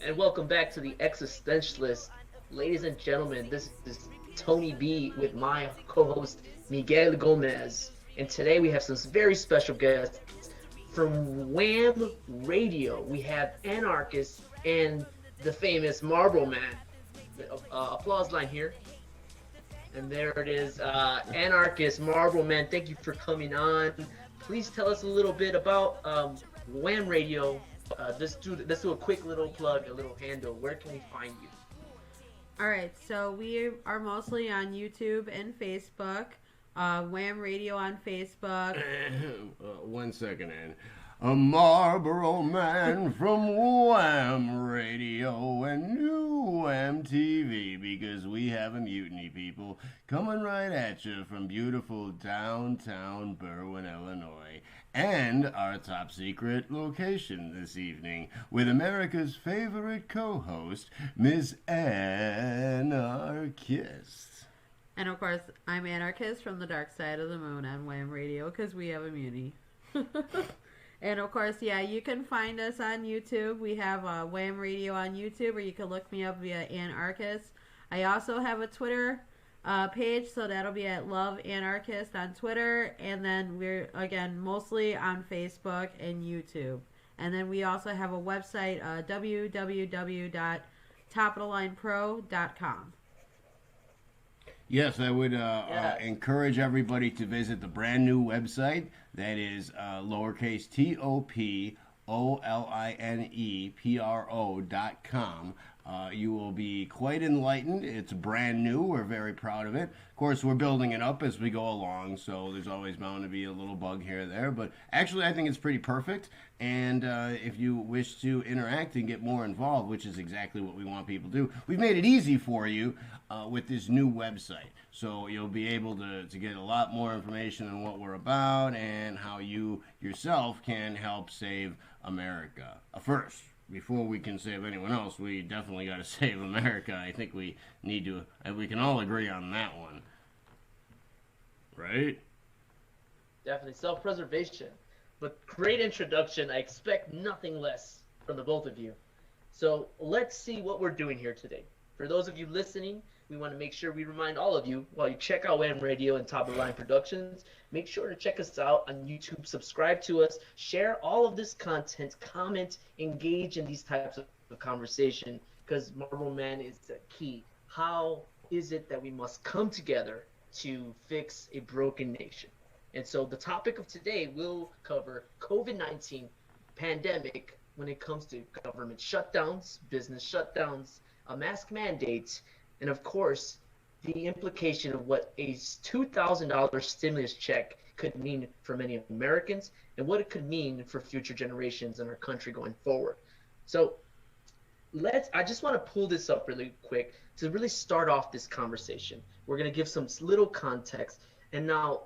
And welcome back to the Existentialists. Ladies and gentlemen, this is Tony B with my co host Miguel Gomez. And today we have some very special guests from WHAM Radio. We have Anarchist and the famous Marboro Man. Applause line here. And there it is, Anarchist, Marboro Man. Thank you for coming on. Please tell us a little bit about WHAM Radio. Let's do a quick little plug, a little handle. Where can we find you? All right, so we are mostly on YouTube and Facebook. WHAM Radio on Facebook. 1 second, Ann. A Marboro Man from WHAM Radio and new WHAM TV, because we have a mutiny, people, coming right at you from beautiful downtown Berwyn, Illinois, and our top secret location this evening with America's favorite co-host, Miss Anarchist. And of course, I'm Anarchist from the dark side of the moon on WHAM Radio because we have immunity. And of course, yeah, you can find us on YouTube. We have WHAM Radio on YouTube, or you can look me up via Anarchist. I also have a Twitter page, so that'll be at Love Anarchist on Twitter. And then we're, again, mostly on Facebook and YouTube. And then we also have a website, www.topofthelinepro.com. Yes, I would encourage everybody to visit the brand new website. That is lowercase TOPOLINEPRO.com. You will be quite enlightened. It's brand new. We're very proud of it. Of course, we're building it up as we go along, so there's always bound to be a little bug here or there. But actually, I think it's pretty perfect. And if you wish to interact and get more involved, which is exactly what we want people to do, we've made it easy for you with this new website. So you'll be able to get a lot more information on what we're about and how you yourself can help save America. First, before we can save anyone else, we definitely got to save America. I think we need to, we can all agree on that one. Right? Definitely self-preservation. But great introduction. I expect nothing less from the both of you. So let's see what we're doing here today. For those of you listening, we want to make sure we remind all of you, while you check out WHAM Radio and Top of the Line Productions, make sure to check us out on YouTube, subscribe to us, share all of this content, comment, engage in these types of conversation, because Marboro Man is the key. How is it that we must come together to fix a broken nation? And so the topic of today will cover COVID-19 pandemic when it comes to government shutdowns, business shutdowns, mask mandates, and of course, the implication of what a $2,000 stimulus check could mean for many Americans and what it could mean for future generations in our country going forward. So I just want to pull this up really quick to really start off this conversation. We're going to give some little context. And now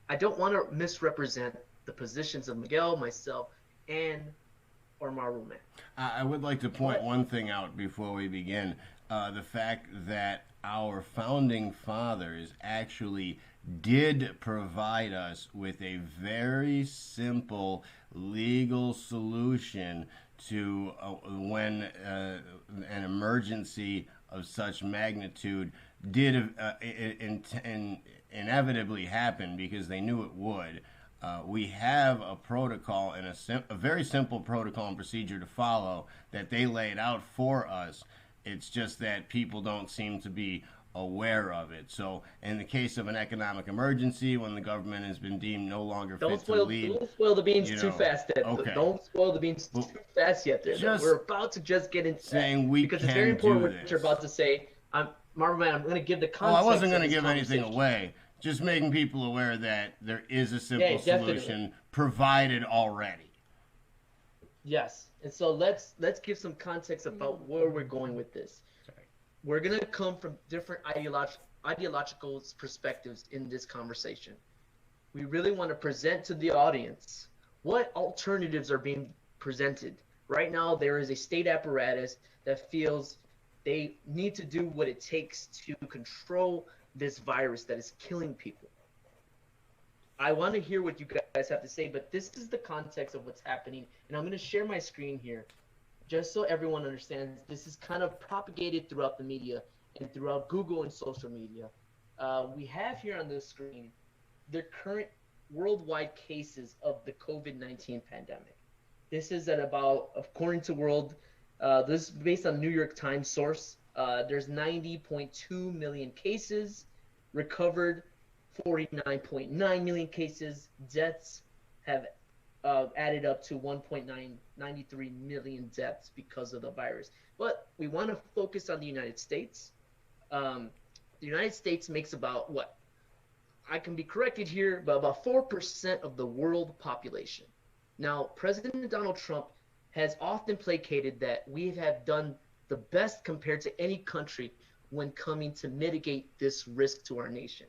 I don't want to misrepresent the positions of Miguel, myself, and or Marboro Man. I would like to point one thing out before we begin. The fact that our founding fathers actually did provide us with a very simple legal solution to when an emergency of such magnitude did inevitably happen, because they knew it would. We have a protocol and a very simple protocol and procedure to follow that they laid out for us. It's just that people don't seem to be aware of it. So in the case of an economic emergency, when the government has been deemed no longer fit to lead... Don't spoil the beans too fast. Okay. Don't spoil the beans too fast yet. We're about to just get into saying we because can it's very important do what this. you're about to say. Marboro Man, I'm going to give the context. I wasn't going to give anything away. Just making people aware that there is a simple solution provided already. Yes. And so let's give some context about where we're going with this. Sorry. We're going to come from different ideological perspectives in this conversation. We really want to present to the audience what alternatives are being presented. Right now, there is a state apparatus that feels they need to do what it takes to control this virus that is killing people. I want to hear what you guys have to say, but this is the context of what's happening, and I'm going to share my screen here just so everyone understands. This is kind of propagated throughout the media and throughout Google and social media. We have here on the screen the current worldwide cases of the COVID-19 pandemic. This is at about, according to this is based on New York Times source. There's 90.2 million cases, recovered 49.9 million cases, deaths have added up to 1.993 million deaths because of the virus. But we want to focus on the United States. The United States makes about what? I can be corrected here, but about 4% of the world population. Now, President Donald Trump has often placated that we have done the best compared to any country when coming to mitigate this risk to our nation.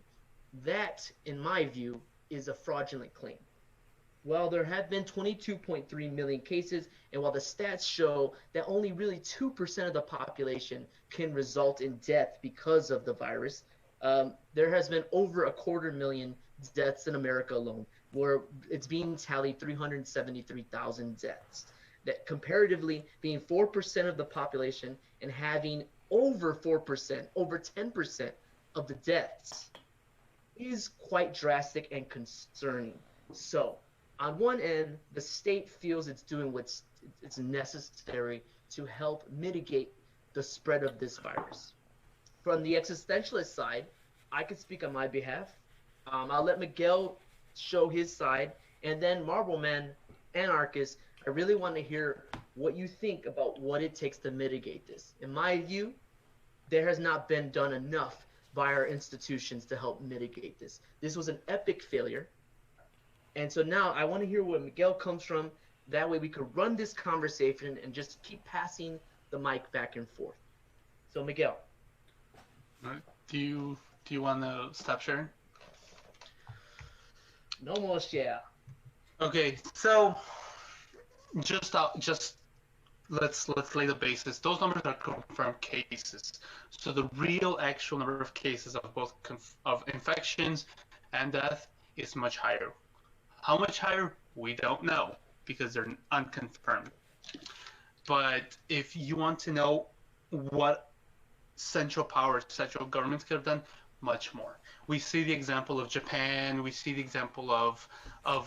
That, in my view, is a fraudulent claim. Well, there have been 22.3 million cases, and while the stats show that only really 2% of the population can result in death because of the virus, there has been over 250,000 deaths in America alone, where it's being tallied 373,000 deaths. That comparatively, being 4% of the population and having over 4%, over 10% of the deaths is quite drastic and concerning. So, on one end, the state feels it's doing what's necessary to help mitigate the spread of this virus. From the existentialist side, I can speak on my behalf. I'll let Miguel show his side, and then Marboro Man, anarchist, I really want to hear what you think about what it takes to mitigate this. In my view, there has not been done enough by our institutions to help mitigate this. This was an epic failure. And so now I want to hear where Miguel comes from. That way we could run this conversation and just keep passing the mic back and forth. So Miguel. All right. Do you want to stop sharing? No more share. Okay, so just let's lay the basis. Those numbers are confirmed cases. So the real actual number of cases of both of infections and death is much higher. How much higher? We don't know because they're unconfirmed. But if you want to know what central governments could have done, much more. We see the example of Japan. We see the example of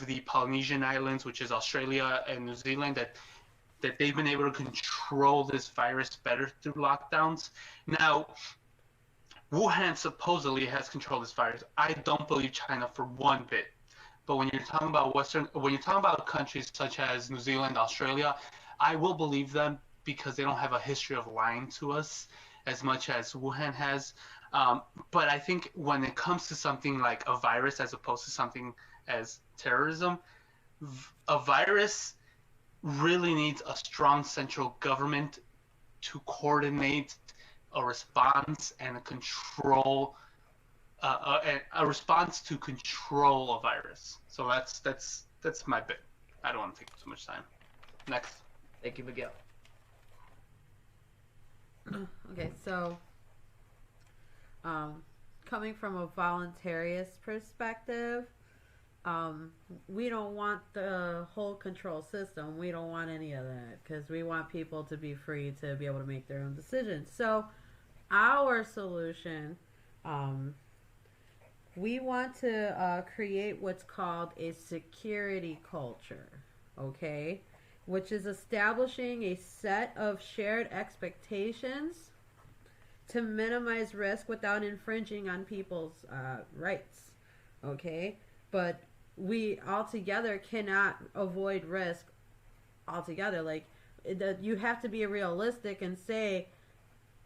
the Polynesian Islands, which is Australia and New Zealand, that they've been able to control this virus better through lockdowns. Now, Wuhan supposedly has controlled this virus. I don't believe China for one bit. But when you're talking about countries such as New Zealand, Australia, I will believe them because they don't have a history of lying to us as much as Wuhan has. But I think when it comes to something like a virus as opposed to something as terrorism, a virus really needs a strong central government to coordinate a response and control a response to control a virus. So that's my bit. I don't want to take too much time. Next. Thank you, Miguel. Okay, so coming from a voluntarist perspective, we don't want the whole control system. We don't want any of that because we want people to be free to be able to make their own decisions. So our solution, we want to create what's called a security culture, okay? Which is establishing a set of shared expectations to minimize risk without infringing on people's rights, okay? But we altogether cannot avoid risk altogether. Like, you have to be realistic and say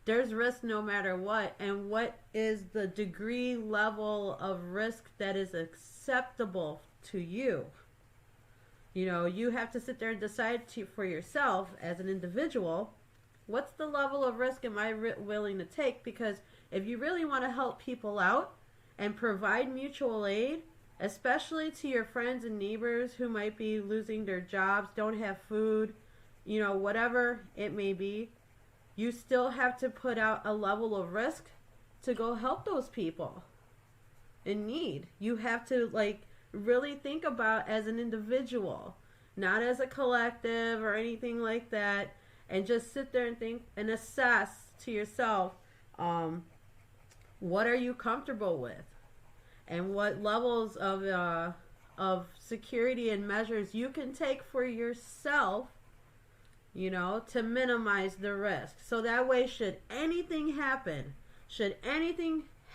there's risk no matter what, and what is the degree level of risk that is acceptable to you. You know, you have to sit there and decide for yourself as an individual, what's the level of risk am I willing to take? Because if you really want to help people out and provide mutual aid, especially to your friends and neighbors who might be losing their jobs, don't have food, you know, whatever it may be, you still have to put out a level of risk to go help those people in need. You have to, like, really think about as an individual, not as a collective or anything like that, and just sit there and think and assess to yourself, what are you comfortable with, and what levels of security and measures you can take for yourself, to minimize the risk. So that way, should anything happen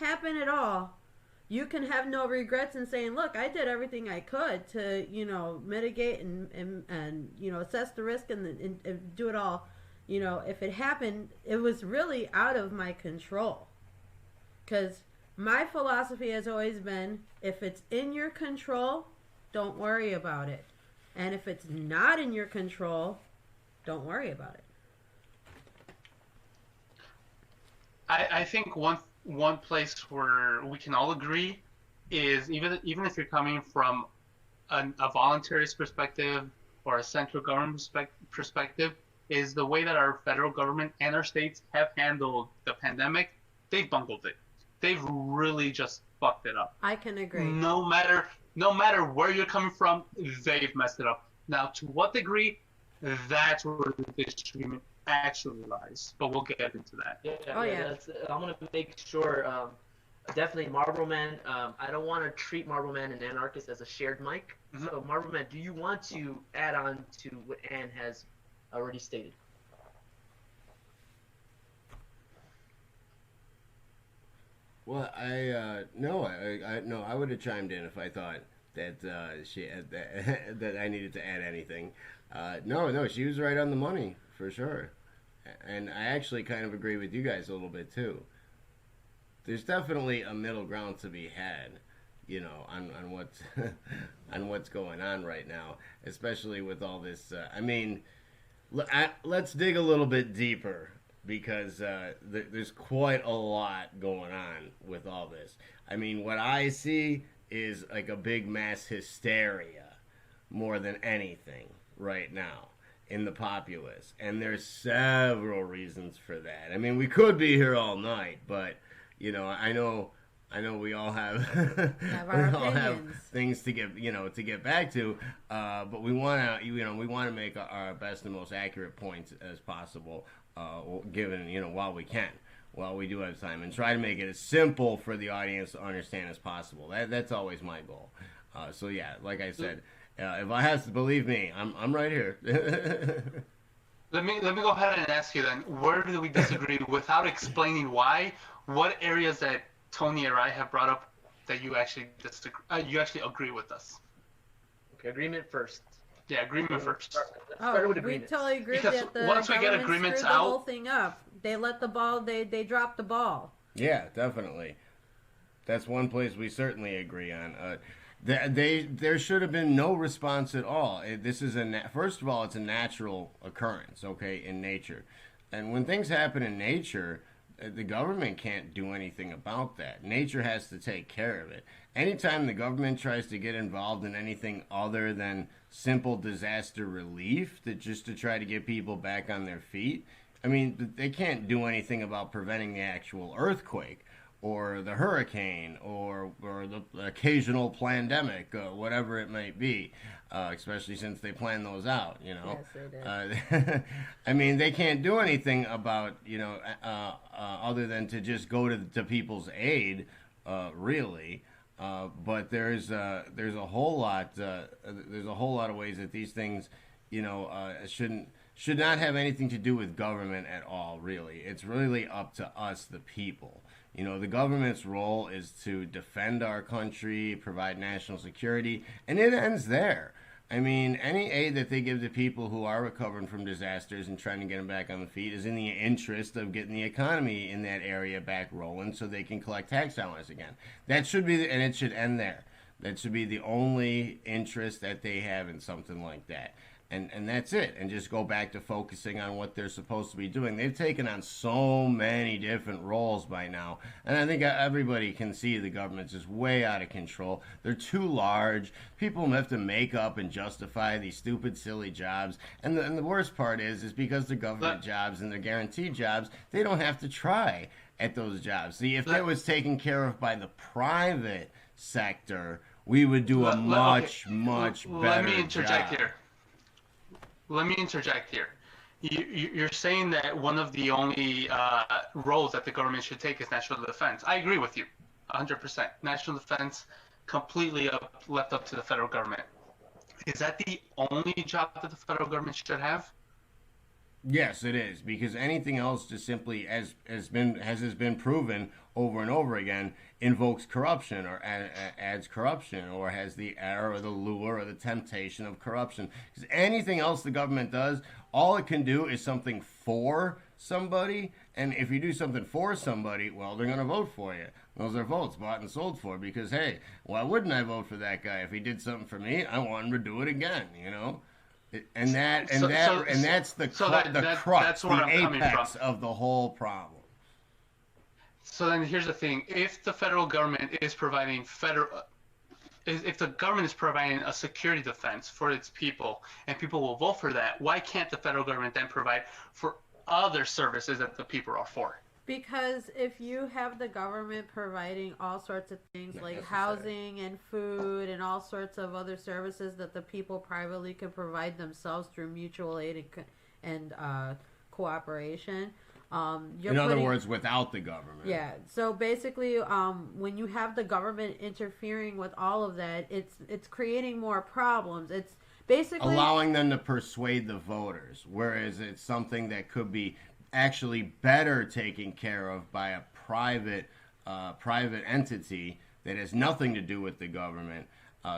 at all, you can have no regrets in saying, look, I did everything I could to, mitigate and assess the risk and do it all. If it happened, it was really out of my control. Because my philosophy has always been, if it's in your control, don't worry about it. And if it's not in your control, don't worry about it. I think one place where we can all agree is, even if you're coming from a voluntarist perspective or a central government perspective, is the way that our federal government and our states have handled the pandemic. They've bungled it. They've really just fucked it up. I can agree. No matter where you're coming from, they've messed it up. Now, to what degree, that's where the disagreement actually lies. But we'll get into that. Yeah. I'm gonna make sure. Definitely, Marboro Man. I don't want to treat Marboro Man and Anarchist as a shared mic. Mm-hmm. So, Marboro Man, do you want to add on to what Ann has already stated? Well, I would have chimed in if I thought that that I needed to add anything. No, she was right on the money for sure, and I actually kind of agree with you guys a little bit too. There's definitely a middle ground to be had, on what's on what's going on right now, especially with all this. Let's dig a little bit deeper, because there's quite a lot going on with all this. I mean, what I see is like a big mass hysteria more than anything right now in the populace. And there's several reasons for that. I mean, we could be here all night, but, I know we all have have things to get back to, but we want to make our best and most accurate points as possible, given while we do have time, and try to make it as simple for the audience to understand as possible. That's always my goal. So yeah, like I said, if I have to, believe me, I'm right here. Let me go ahead and ask you then, where do we disagree without explaining why? What areas that Tony or I have brought up that you actually agree with us? Okay, agreement first. Yeah, agreement first. Start with we agreements. totally agree that the once we get government agreements screwed the out, whole thing up. They let the ball. They dropped the ball. Yeah, definitely. That's one place we certainly agree on. There should have been no response at all. This is first of all, it's a natural occurrence, okay, in nature, and when things happen in nature, the government can't do anything about that. Nature has to take care of it. Anytime the government tries to get involved in anything other than simple disaster relief, just to try to get people back on their feet, I mean, they can't do anything about preventing the actual earthquake or the hurricane or the occasional pandemic, whatever it might be, especially since they plan those out, Yes, they did. I mean, they can't do anything about, other than to just go to people's aid, really. But there's a whole lot of ways that these things, should not have anything to do with government at all, really. It's really up to us, the people. The government's role is to defend our country, provide national security, and it ends there. I mean, any aid that they give to people who are recovering from disasters and trying to get them back on the feet is in the interest of getting the economy in that area back rolling so they can collect tax dollars again. That should be, and it should end there. That should be the only interest that they have in something like that. And that's it. And just go back to focusing on what they're supposed to be doing. They've taken on so many different roles by now. And I think everybody can see the government's just way out of control. They're too large. People have to make up and justify these stupid, silly jobs. And the worst part is because they're government jobs and they're guaranteed jobs, they don't have to try at those jobs. See, if that was taken care of by the private sector, we would do a Okay. much better Let me interject job. here. Let me interject here. You're saying that one of the only roles that the government should take is national defense. I agree with you, 100%. National defense completely left up to the federal government. Is that the only job that the federal government should have? Yes, it is, because anything else just simply, as has been proven over and over again, invokes corruption or adds corruption or has the error or the lure or the temptation of corruption. Because anything else the government does, all it can do is something for somebody, and if you do something for somebody, well, they're going to vote for you. Those are votes bought and sold for, because hey, why wouldn't I vote for that guy? If he did something for me, I want him to do it again, you know? And that's the crux, the apex of the whole problem. So then here's the thing: if the federal government is providing if the government is providing a security defense for its people, and people will vote for that, why can't the federal government then provide for other services that the people are for? Because if you have the government providing all sorts of things like housing and food and all sorts of other services that the people privately can provide themselves through mutual aid and cooperation, in other words, without the government. Yeah. So basically, when you have the government interfering with all of that, it's creating more problems. It's basically allowing them to persuade the voters, whereas it's something that could be actually better taken care of by a private entity that has nothing to do with the government,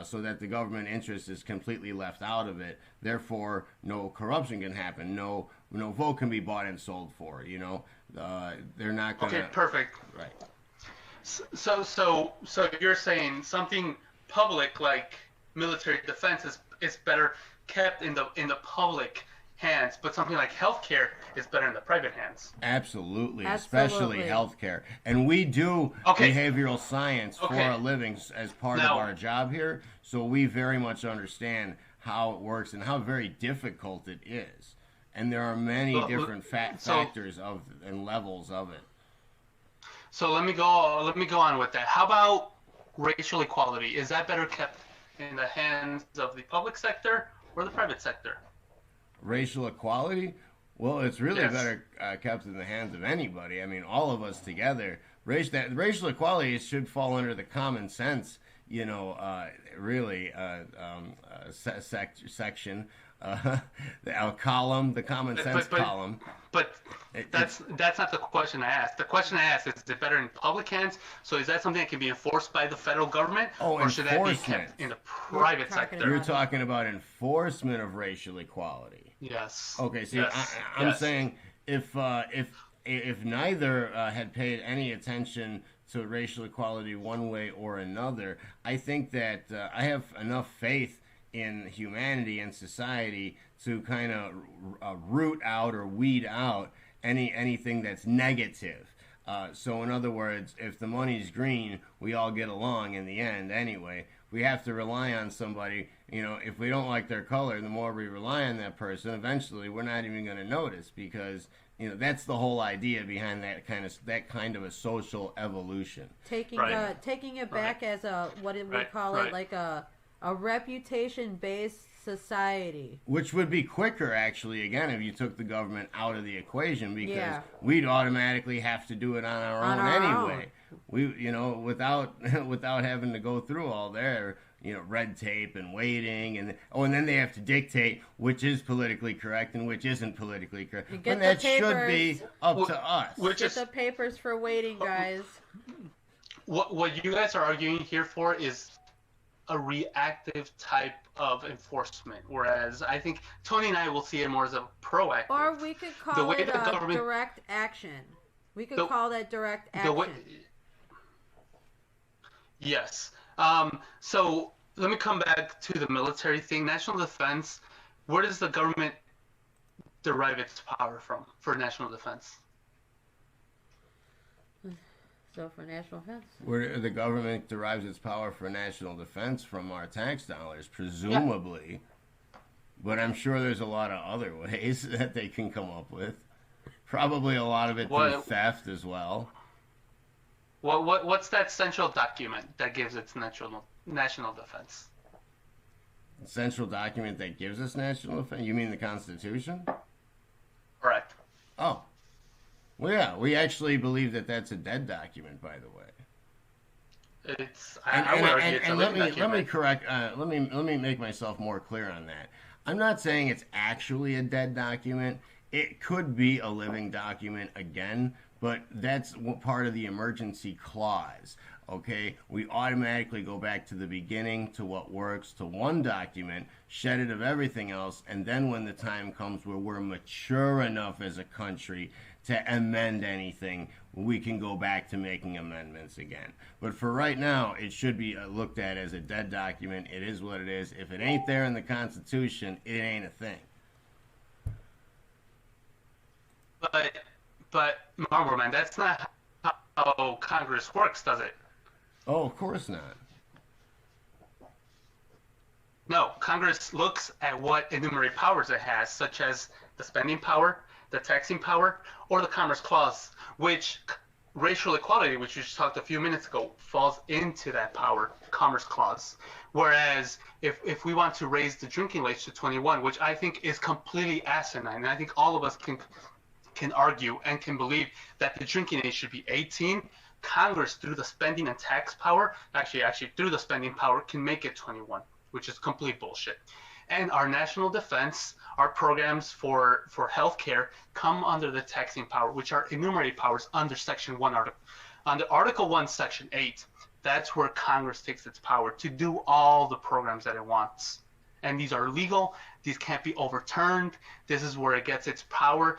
so that the government interest is completely left out of it. Therefore, no corruption can happen. No vote can be bought and sold for. You know, they're not going to. Okay, perfect. Right. So you're saying something public like military defense is better kept in the public hands, but something like healthcare is better in the private hands. Absolutely. Especially healthcare. And we do behavioral science for a living as part of our job here, so we very much understand how it works and how very difficult it is. And there are many different factors and levels of it. So let me go on with that. How about racial equality? Is that better kept in the hands of the public sector or the private sector? Racial equality? Well, it's really better kept in the hands of anybody. I mean, all of us together. Racial equality should fall under the common sense, you know, section. The column, the common sense column. But that's not the question I asked. The question I asked is it better in public hands? So is that something that can be enforced by the federal government, or should that be kept in the private sector? You're talking about enforcement of racial equality. Yes. Okay. See, I'm saying if neither had paid any attention to racial equality one way or another, I think that I have enough faith in humanity and society to kind of root out or weed out anything that's negative. So in other words, if the money's green, we all get along in the end anyway. We have to rely on somebody. You know, if we don't like their color, the more we rely on that person, eventually we're not even going to notice, because you know that's the whole idea behind that kind of a social evolution. Taking it back as a what did we call it, like a reputation-based society. Which would be quicker, actually, again, if you took the government out of the equation, because we'd automatically have to do it on our own anyway. We, you know, without having to go through all their, you know, red tape and waiting, and then they have to dictate which is politically correct and which isn't politically correct. And that should be up to us. Get the papers for waiting, guys. What you guys are arguing here for is a reactive type of enforcement, whereas I think Tony and I will see it more as a proactive. Or we could call it direct action. We could call that direct action. Yes. So let me come back to the military thing. National defense, where does the government derive its power from for national defense? So for national defense? Where the government derives its power for national defense from our tax dollars, presumably. Yeah. But I'm sure there's a lot of other ways that they can come up with. Probably a lot of it through theft as well. What's that central document that gives its national defense. Central document that gives us national defense? You mean the Constitution? Correct. Oh. Well, yeah, we actually believe that that's a dead document, by the way. I would argue it's a living document. Let me make myself more clear on that. I'm not saying it's actually a dead document. It could be a living document again, but that's part of the emergency clause. Okay, we automatically go back to the beginning, to what works, to one document, shed it of everything else, and then when the time comes where we're mature enough as a country to amend anything, we can go back to making amendments again. But for right now, it should be looked at as a dead document. It is what it is. If it ain't there in the Constitution, it ain't a thing. But Marboro Man, that's not how Congress works, does it? Oh, of course not. No, Congress looks at what enumerated powers it has, such as the spending power, the taxing power, or the Commerce Clause, which racial equality, which we just talked a few minutes ago, falls into that power, Commerce Clause. Whereas if we want to raise the drinking age to 21, which I think is completely asinine, and I think all of us can argue and can believe that the drinking age should be 18, Congress, through the spending and tax power, actually through the spending power, can make it 21, which is complete bullshit. And our national defense, our programs for healthcare come under the taxing power, which are enumerated powers under Section 1 article. Under Article 1, Section 8, that's where Congress takes its power to do all the programs that it wants. And these are legal. These can't be overturned. This is where it gets its power.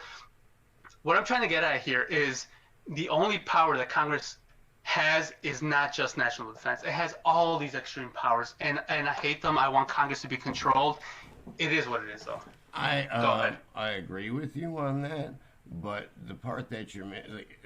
What I'm trying to get at here is the only power that Congress has is not just national defense. It has all these extreme powers, and I hate them. I want Congress to be controlled. It is what it is, though. Go ahead. I agree with you on that, but the part that you're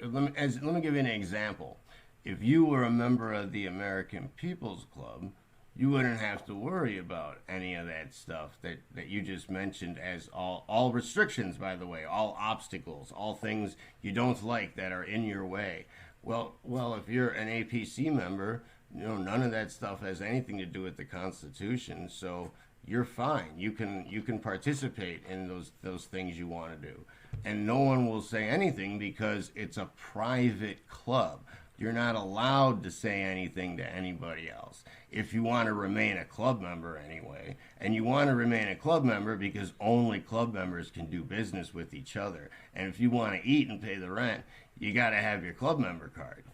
let me give you an example. If you were a member of the American People's Club, you wouldn't have to worry about any of that stuff that you just mentioned as all restrictions, by the way, all obstacles, all things you don't like that are in your way. Well, if you're an APC member, none of that stuff has anything to do with the Constitution, so you're fine. You can participate in those things you want to do. And no one will say anything because it's a private club. You're not allowed to say anything to anybody else. If you want to remain a club member anyway, and you want to remain a club member because only club members can do business with each other. And if you want to eat and pay the rent, you got to have your club member card.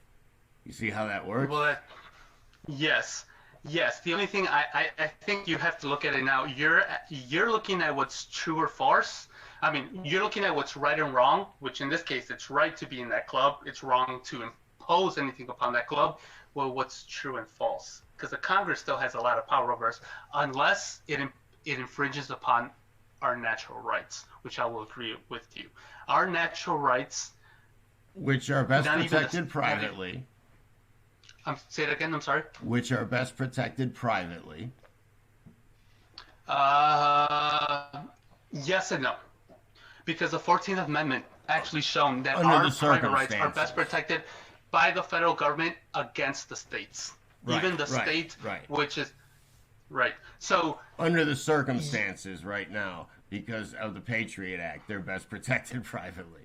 You see how that works? Well, yes. The only thing I think you have to look at it now, you're looking at what's true or false. I mean, you're looking at what's right and wrong, which in this case, it's right to be in that club. It's wrong to impose anything upon that club. Well, what's true and false? Because the Congress still has a lot of power over us, unless it infringes upon our natural rights, which I will agree with you. Our natural rights, which are best protected privately. Say it again. I'm sorry. Which are best protected privately. Yes and no, because the 14th Amendment actually shown that Under our private rights are best protected by the federal government against the states. Right, Even the state, which is right. So under the circumstances right now, because of the Patriot Act, they're best protected privately.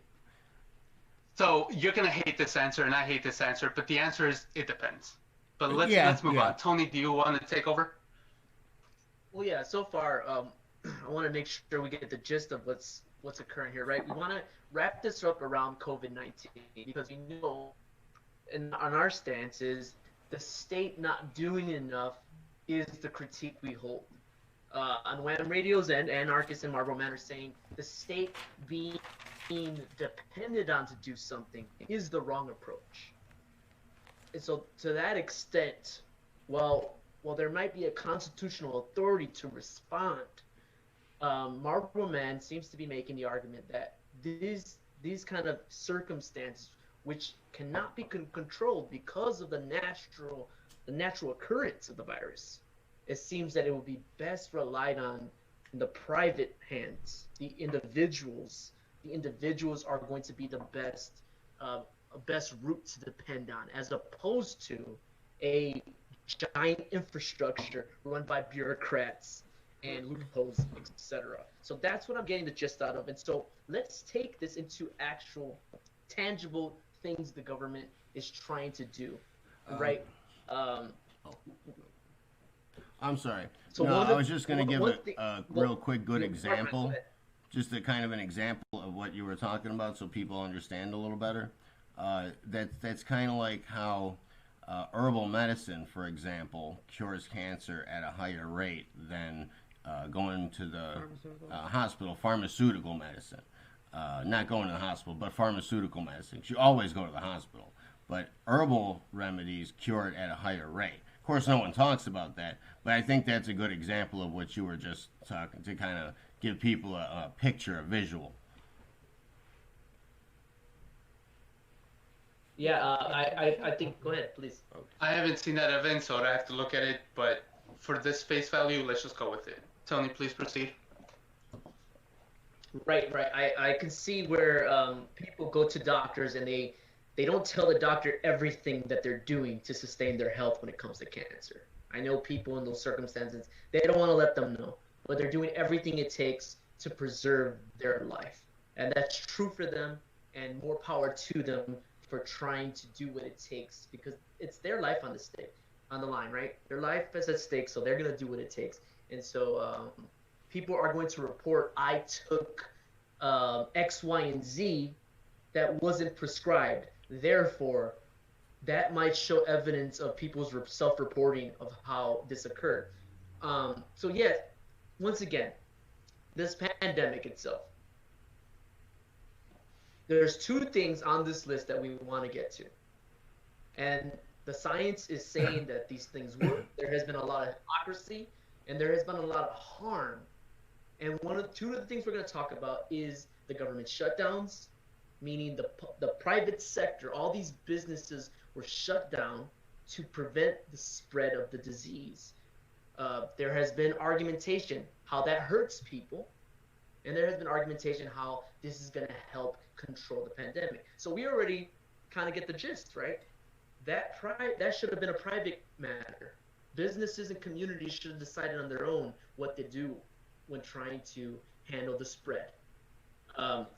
So you're gonna hate this answer, and I hate this answer, but the answer is it depends. But let's move on. Tony, do you want to take over? Well, yeah. So far, I want to make sure we get the gist of what's occurring here, right? We want to wrap this up around COVID-19 because we know, and on our stance is the state not doing enough is the critique we hold. On WHAM Radio's end, anarchists and Marboro Man are saying the state being depended on to do something is the wrong approach. And so to that extent, while there might be a constitutional authority to respond, Marboro Man seems to be making the argument that these kind of circumstances, which cannot be controlled because of the natural occurrence of the virus, it seems that it would be best relied on in the private hands. The individuals are going to be the best route to depend on, as opposed to a giant infrastructure run by bureaucrats and loopholes, etc. So that's what I'm getting the gist out of. And so let's take this into actual, tangible things the government is trying to do, right? I'm sorry. So No, one I of- was just going to give one thing- a well, real quick good go example. ahead. Just a kind of an example of what you were talking about so people understand a little better. That's kind of like how herbal medicine, for example, cures cancer at a higher rate than going to the hospital. Pharmaceutical medicine. Not going to the hospital, but pharmaceutical medicine. You always go to the hospital. But herbal remedies cure it at a higher rate. Of course, no one talks about that, but I think that's a good example of what you were just talking to kind of give people a picture, a visual. Yeah, I think. Go ahead, please. I haven't seen that event, so I have to look at it. But for this face value, let's just go with it. Tony, please proceed. Right. I can see where people go to doctors and they don't tell the doctor everything that they're doing to sustain their health when it comes to cancer. I know people in those circumstances, they don't want to let them know, but they're doing everything it takes to preserve their life. And that's true for them, and more power to them for trying to do what it takes, because it's their life on the line, right? Their life is at stake, so they're going to do what it takes. And so people are going to report, I took X, Y, and Z that wasn't prescribed. Therefore, that might show evidence of people's self-reporting of how this occurred. So yeah, once again, this pandemic itself. There's two things on this list that we want to get to. And the science is saying that these things work. There has been a lot of hypocrisy, and there has been a lot of harm. And two of the things we're going to talk about is the government shutdowns, meaning the private sector, all these businesses were shut down to prevent the spread of the disease. There has been argumentation how that hurts people, and there has been argumentation how this is going to help control the pandemic. So we already kind of get the gist, right? That should have been a private matter. Businesses and communities should have decided on their own what to do when trying to handle the spread.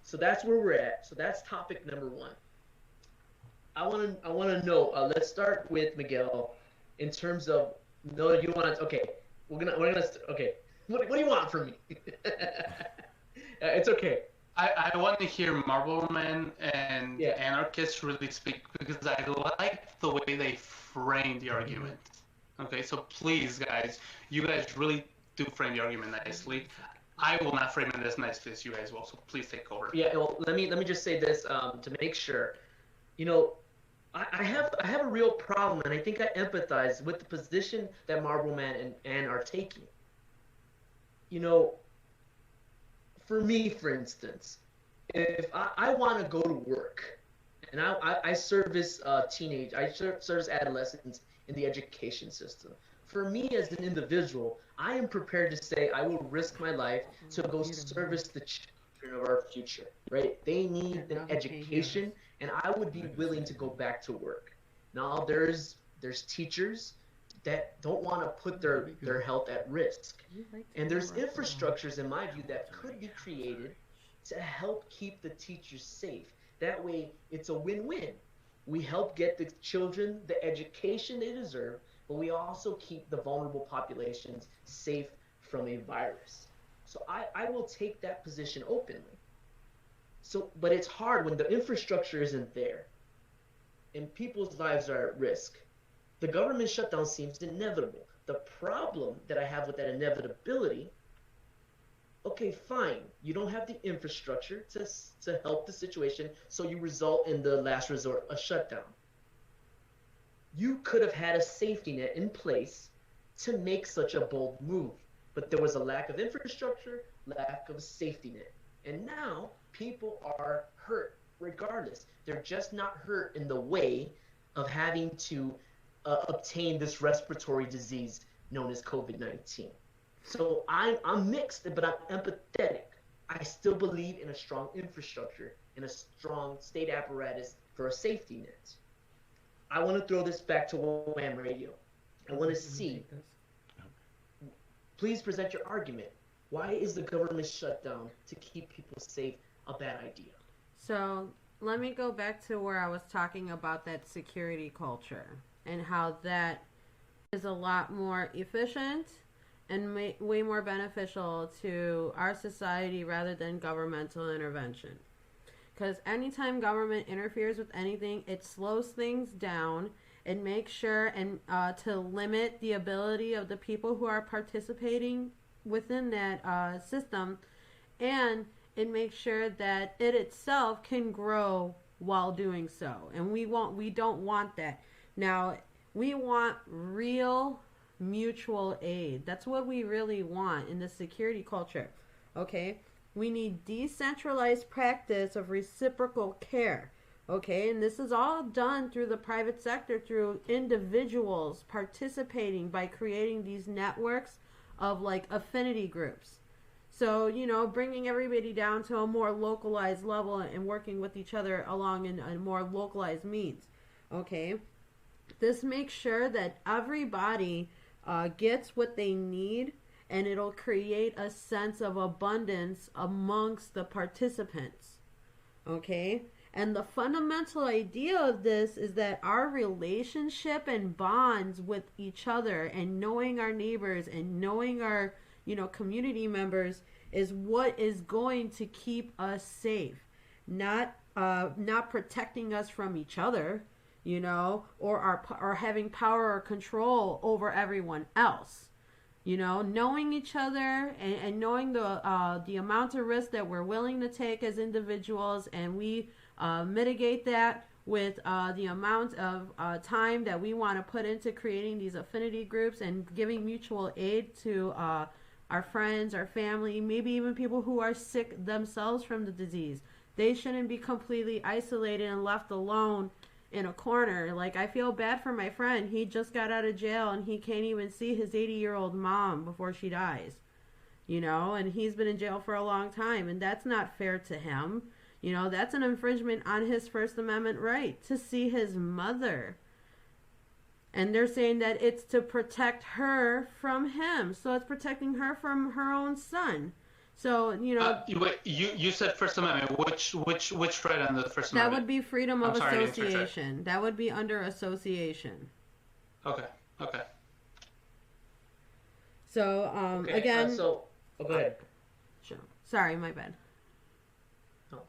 So that's where we're at. So that's topic number one. I want to know. Let's start with Miguel. In terms of, no, you want. Okay, we're gonna. Okay, what do you want from me? It's okay. I want to hear Marboro Man and Yeah. Anarchists really speak, because I like the way they frame the argument. Okay, so please, guys, you guys really do frame the argument nicely. I will not frame it as nicely as you guys will, so please take over. Yeah. Well, let me just say this to make sure. You know, I have a real problem, and I think I empathize with the position that Marboro Man and Ann are taking. You know, for me, for instance, if I want to go to work, and I service service adolescents in the education system. For me as an individual, I am prepared to say I will risk my life to go service the children of our future, right? They need an education, and I would be willing to go back to work. Now, there's teachers that don't want to put their health at risk. And there's infrastructures, in my view, that could be created to help keep the teachers safe. That way, it's a win-win. We help get the children the education they deserve, but we also keep the vulnerable populations safe from a virus. So I will take that position openly. So, but it's hard when the infrastructure isn't there and people's lives are at risk. The government shutdown seems inevitable. The problem that I have with that inevitability, okay, fine, you don't have the infrastructure to help the situation, so you result in the last resort, a shutdown. You could have had a safety net in place to make such a bold move, but there was a lack of infrastructure, lack of a safety net. And now people are hurt regardless. They're just not hurt in the way of having to obtain this respiratory disease known as COVID-19. So I'm mixed, but I'm empathetic. I still believe in a strong infrastructure, in a strong state apparatus for a safety net. I want to throw this back to WHAM radio. I want to see. Please present your argument. Why is the government shutdown to keep people safe a bad idea? So let me go back to where I was talking about that security culture and how that is a lot more efficient and way more beneficial to our society rather than governmental intervention. Because anytime government interferes with anything, it slows things down. It makes sure and to limit the ability of the people who are participating within that system, and it makes sure that it itself can grow while doing so. And we don't want that. Now, we want real mutual aid. That's what we really want in the security culture. Okay? We need decentralized practice of reciprocal care. Okay? And this is all done through the private sector, through individuals participating by creating these networks of like affinity groups. So, you know, bringing everybody down to a more localized level and working with each other along in a more localized means. Okay? This makes sure that everybody gets what they need, and it'll create a sense of abundance amongst the participants. Okay? And the fundamental idea of this is that our relationship and bonds with each other and knowing our neighbors and knowing our, you know, community members is what is going to keep us safe. Not protecting us from each other, you know, or having power or control over everyone else. You know, knowing each other and knowing the amount of risk that we're willing to take as individuals, and we mitigate that with the amount of time that we want to put into creating these affinity groups and giving mutual aid to our friends, our family, maybe even people who are sick themselves from the disease. They shouldn't be completely isolated and left alone in a corner. Like, I feel bad for my friend. He just got out of jail and he can't even see his 80-year-old mom before she dies. You know, and he's been in jail for a long time, and that's not fair to him. You know, that's an infringement on his First Amendment right to see his mother. And they're saying that it's to protect her from him. So it's protecting her from her own son. So, you know... you said First Amendment. Which right on the First Amendment? That would be freedom of association. That would be under association. Okay. So, okay, again... go ahead. Sure. Sorry, my bad. No.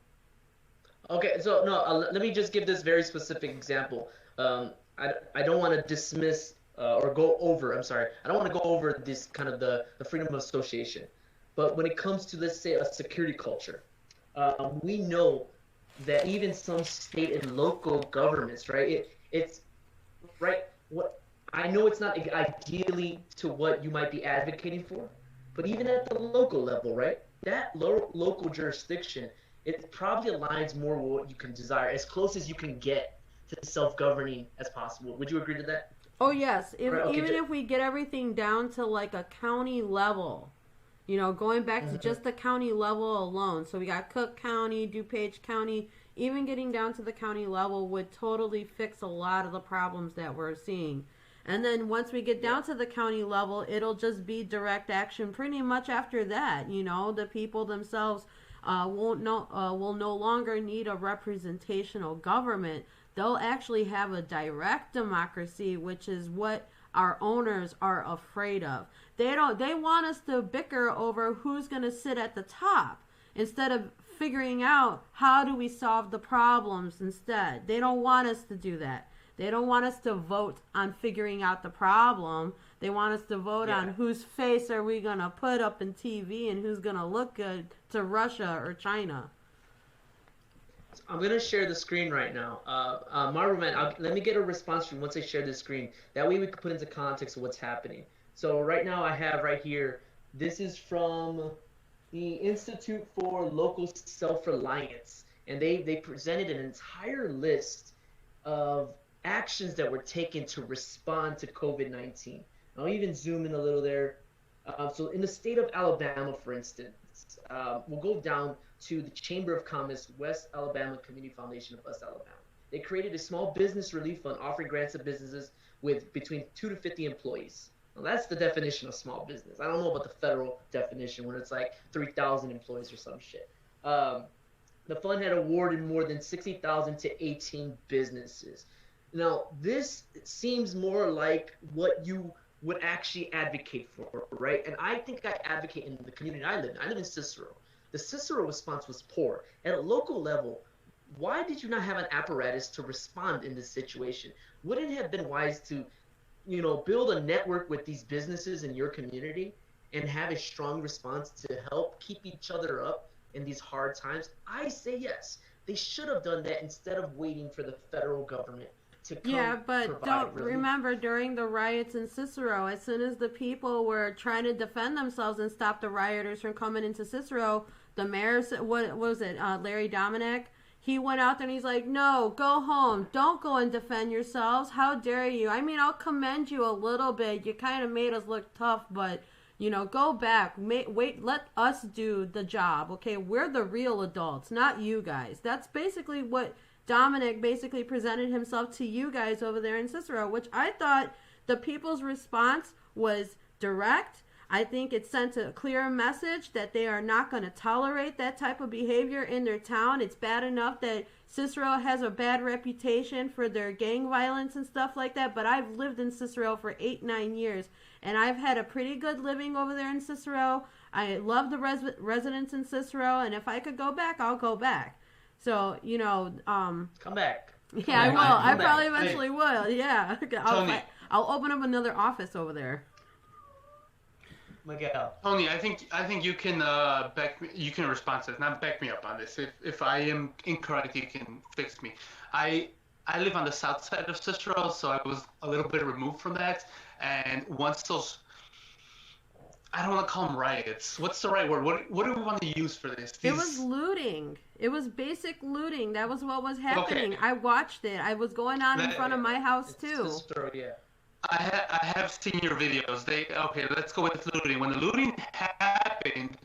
Okay, so, let me just give this very specific example. I don't want to dismiss or go over, I don't want to go over this kind of the freedom of association. But when it comes to, let's say, a security culture, we know that even some state and local governments, right? It's right. What I know, it's not ideally to what you might be advocating for, but even at the local level, right? That local jurisdiction, it probably aligns more with what you can desire, as close as you can get to self-governing as possible. Would you agree to that? Oh yes. Right, okay, even if we get everything down to like a county level. You know, going back to just the county level alone. So we got Cook County, DuPage County. Even getting down to the county level would totally fix a lot of the problems that we're seeing. And then once we get down to the county level, it'll just be direct action pretty much after that. You know, the people themselves will no longer need a representational government. They'll actually have a direct democracy, which is what our owners are afraid of. They want us to bicker over who's going to sit at the top instead of figuring out how do we solve the problems instead. They don't want us to do that. They don't want us to vote on figuring out the problem. They want us to vote on whose face are we going to put up in TV and who's going to look good to Russia or China. I'm going to share the screen right now. Marboro Man, let me get a response from you once I share the screen. That way we can put into context of what's happening. So right now I have right here, this is from the Institute for Local Self-Reliance. And they presented an entire list of actions that were taken to respond to COVID-19. I'll even zoom in a little there. So in the state of Alabama, for instance, we'll go down to the Chamber of Commerce, West Alabama Community Foundation of West Alabama. They created a small business relief fund offering grants to businesses with between 2 to 50 employees. Well, that's the definition of small business. I don't know about the federal definition where it's like 3,000 employees or some shit. The fund had awarded more than 60,000 to 18 businesses. Now, this seems more like what you would actually advocate for, right? And I think I advocate in the community I live in. I live in Cicero. The Cicero response was poor. At a local level, why did you not have an apparatus to respond in this situation? Wouldn't it have been wise to, build a network with these businesses in your community and have a strong response to help keep each other up in these hard times? I say yes. They should have done that instead of waiting for the federal government to come. Yeah, but don't relief. remember during the riots in Cicero, as soon as the people were trying to defend themselves and stop the rioters from coming into Cicero, the mayor, what was it, Larry Dominic? He went out there and he's like, no, go home. Don't go and defend yourselves. How dare you? I mean, I'll commend you a little bit. You kind of made us look tough, but, go back. Wait, let us do the job, okay? We're the real adults, not you guys. That's basically what Dominic basically presented himself to you guys over there in Cicero, which I thought the people's response was direct. I think it sent a clear message that they are not going to tolerate that type of behavior in their town. It's bad enough that Cicero has a bad reputation for their gang violence and stuff like that, but I've lived in Cicero for 8-9 years, and I've had a pretty good living over there in Cicero. I love the residents in Cicero, and if I could go back, I'll go back. So, come back. Yeah, I will. I probably eventually will. Yeah. I'll open up another office over there. Miguel. Tony, I think you can you can respond to this, not back me up on this. If I am incorrect, you can fix me. I live on the south side of Cicero, so I was a little bit removed from that. And once those, I don't want to call them riots. What's the right word? What do we want to use for this? It was looting. It was basic looting. That was what was happening. Okay. I watched it. I was going on in front of my house too. Cicero, yeah. I have seen your videos. Let's go with looting. When the looting happened,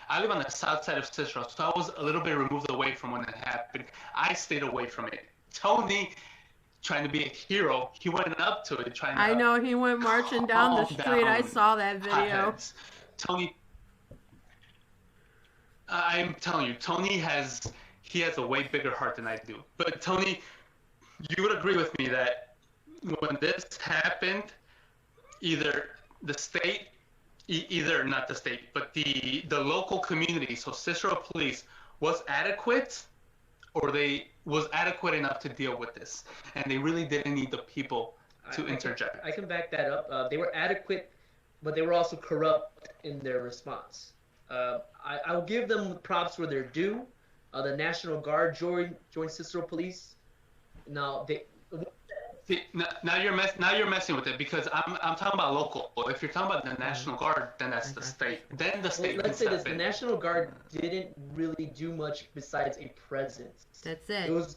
I live on the south side of Cicero, so I was a little bit removed away from when it happened. I stayed away from it. Tony, trying to be a hero, he went up to it trying to... I know, he went marching down the street. I saw that video. Tony, I'm telling you, Tony has a way bigger heart than I do. But Tony, you would agree with me that when this happened, either the state, not the state, but the local community, so Cicero police, was adequate, or they was adequate enough to deal with this, and they really didn't need the people to interject. I can back that up. They were adequate, but they were also corrupt in their response. I'll give them props where they're due. The National Guard joined Cicero police. Now now you're messing with it, because I'm talking about local. If you're talking about the National Guard, then that's the state. Then the state. Let's say this: the National Guard didn't really do much besides a presence. That's it. It was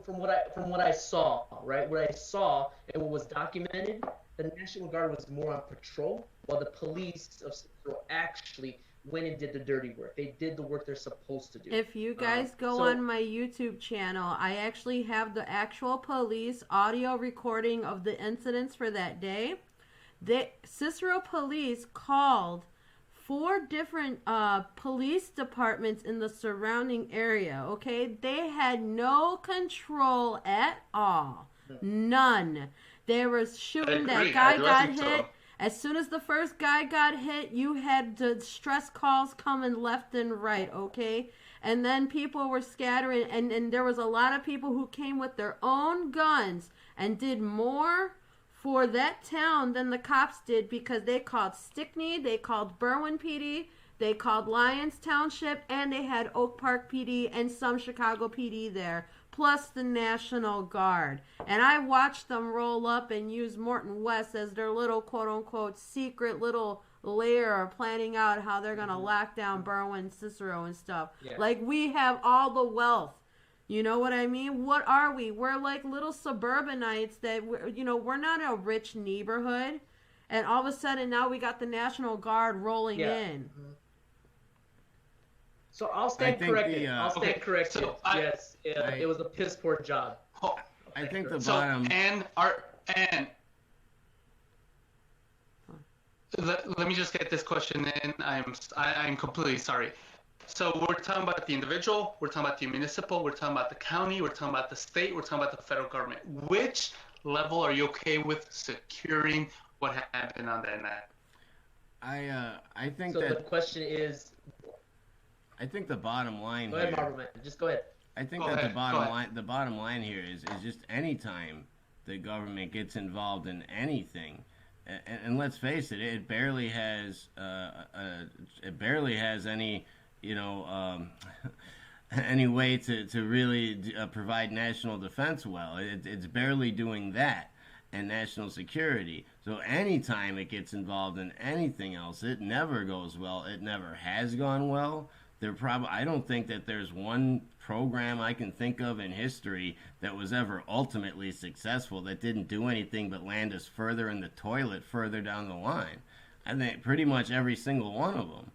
from what I saw, right? What I saw and what was documented, the National Guard was more on patrol, while the police of Cicero actually went and did the dirty work. They did the work they're supposed to do. If you guys go on my YouTube channel, I actually have the actual police audio recording of the incidents for that day. Cicero police called 4 different police departments in the surrounding area, okay? They had no control at all. None. They were shooting. That guy got hit. As soon as the first guy got hit, you had the stress calls coming left and right, okay? And then people were scattering, and there was a lot of people who came with their own guns and did more for that town than the cops did, because they called Stickney, they called Berwyn PD, they called Lyons Township, and they had Oak Park PD and some Chicago PD there, plus the National Guard. And I watched them roll up and use Morton West as their little quote-unquote secret little lair, planning out how they're going to lock down Berwyn, Cicero, and stuff. Yeah. Like, we have all the wealth. You know what I mean? What are we? We're like little suburbanites that, we're not a rich neighborhood. And all of a sudden, now we got the National Guard rolling in. Mm-hmm. So I'll stand corrected. I'll stand corrected. So it was a piss poor job. I think the So bottom. let me just get this question in. I'm completely sorry. So we're talking about the individual, we're talking about the municipal, we're talking about the county, we're talking about the state, we're talking about the federal government. Which level are you okay with securing what happened on that night? I think So the that question is, I think the bottom line go ahead, here. Marboro Man. Just go ahead. I think Go that ahead, go ahead. the bottom line here is just any time the government gets involved in anything, and let's face it, it barely has any, you know, any way to really provide national defense well. It's barely doing that and national security. So anytime it gets involved in anything else, it never goes well. It never has gone well. I don't think that there's one program I can think of in history that was ever ultimately successful that didn't do anything but land us further in the toilet further down the line. I think pretty much every single one of them.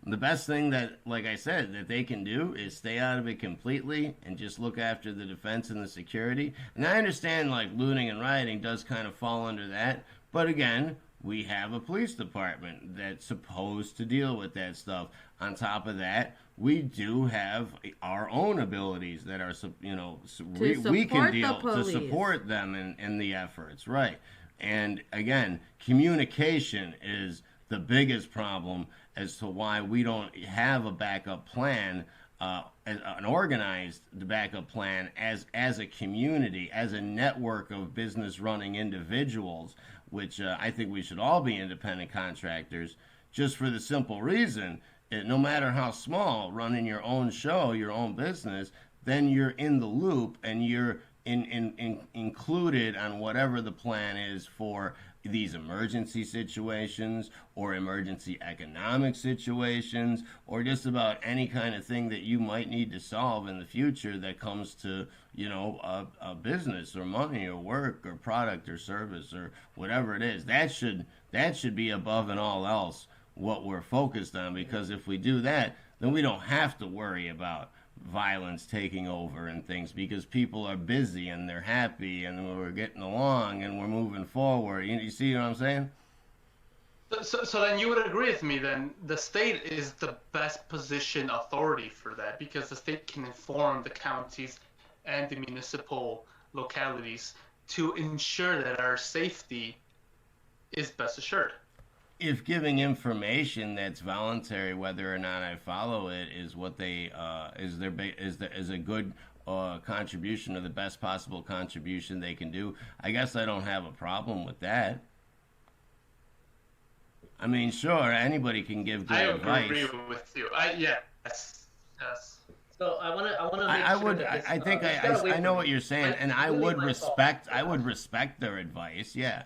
The best thing that, like I said, that they can do is stay out of it completely and just look after the defense and the security. And I understand, like, looting and rioting does kind of fall under that. But again, we have a police department that's supposed to deal with that stuff. On top of that, we do have our own abilities that are, you know, we can deal to support them in the efforts, right? And again, communication is the biggest problem as to why we don't have a backup plan, an organized backup plan as a community, as a network of business running individuals, which I think we should all be independent contractors, just for the simple reason, no matter how small, running your own show, your own business, then you're in the loop and you're included on whatever the plan is for these emergency situations or emergency economic situations or just about any kind of thing that you might need to solve in the future that comes to, you know, a business or money or work or product or service or whatever it is. That should be above and all else what we're focused on, because if we do that, then we don't have to worry about violence taking over and things, because people are busy and they're happy and we're getting along and we're moving forward. You see what I'm saying? So then you would agree with me then the state is the best position authority for that, because the state can inform the counties and the municipal localities to ensure that our safety is best assured. If giving information that's voluntary, whether or not I follow it, is what they is a good contribution or the best possible contribution they can do, I guess I don't have a problem with that. I mean, sure, anybody can give good advice. I agree with you. Yes. So I want to make I sure would. that this, I think I know what you're saying, and I would respect. I would respect their advice. Yeah.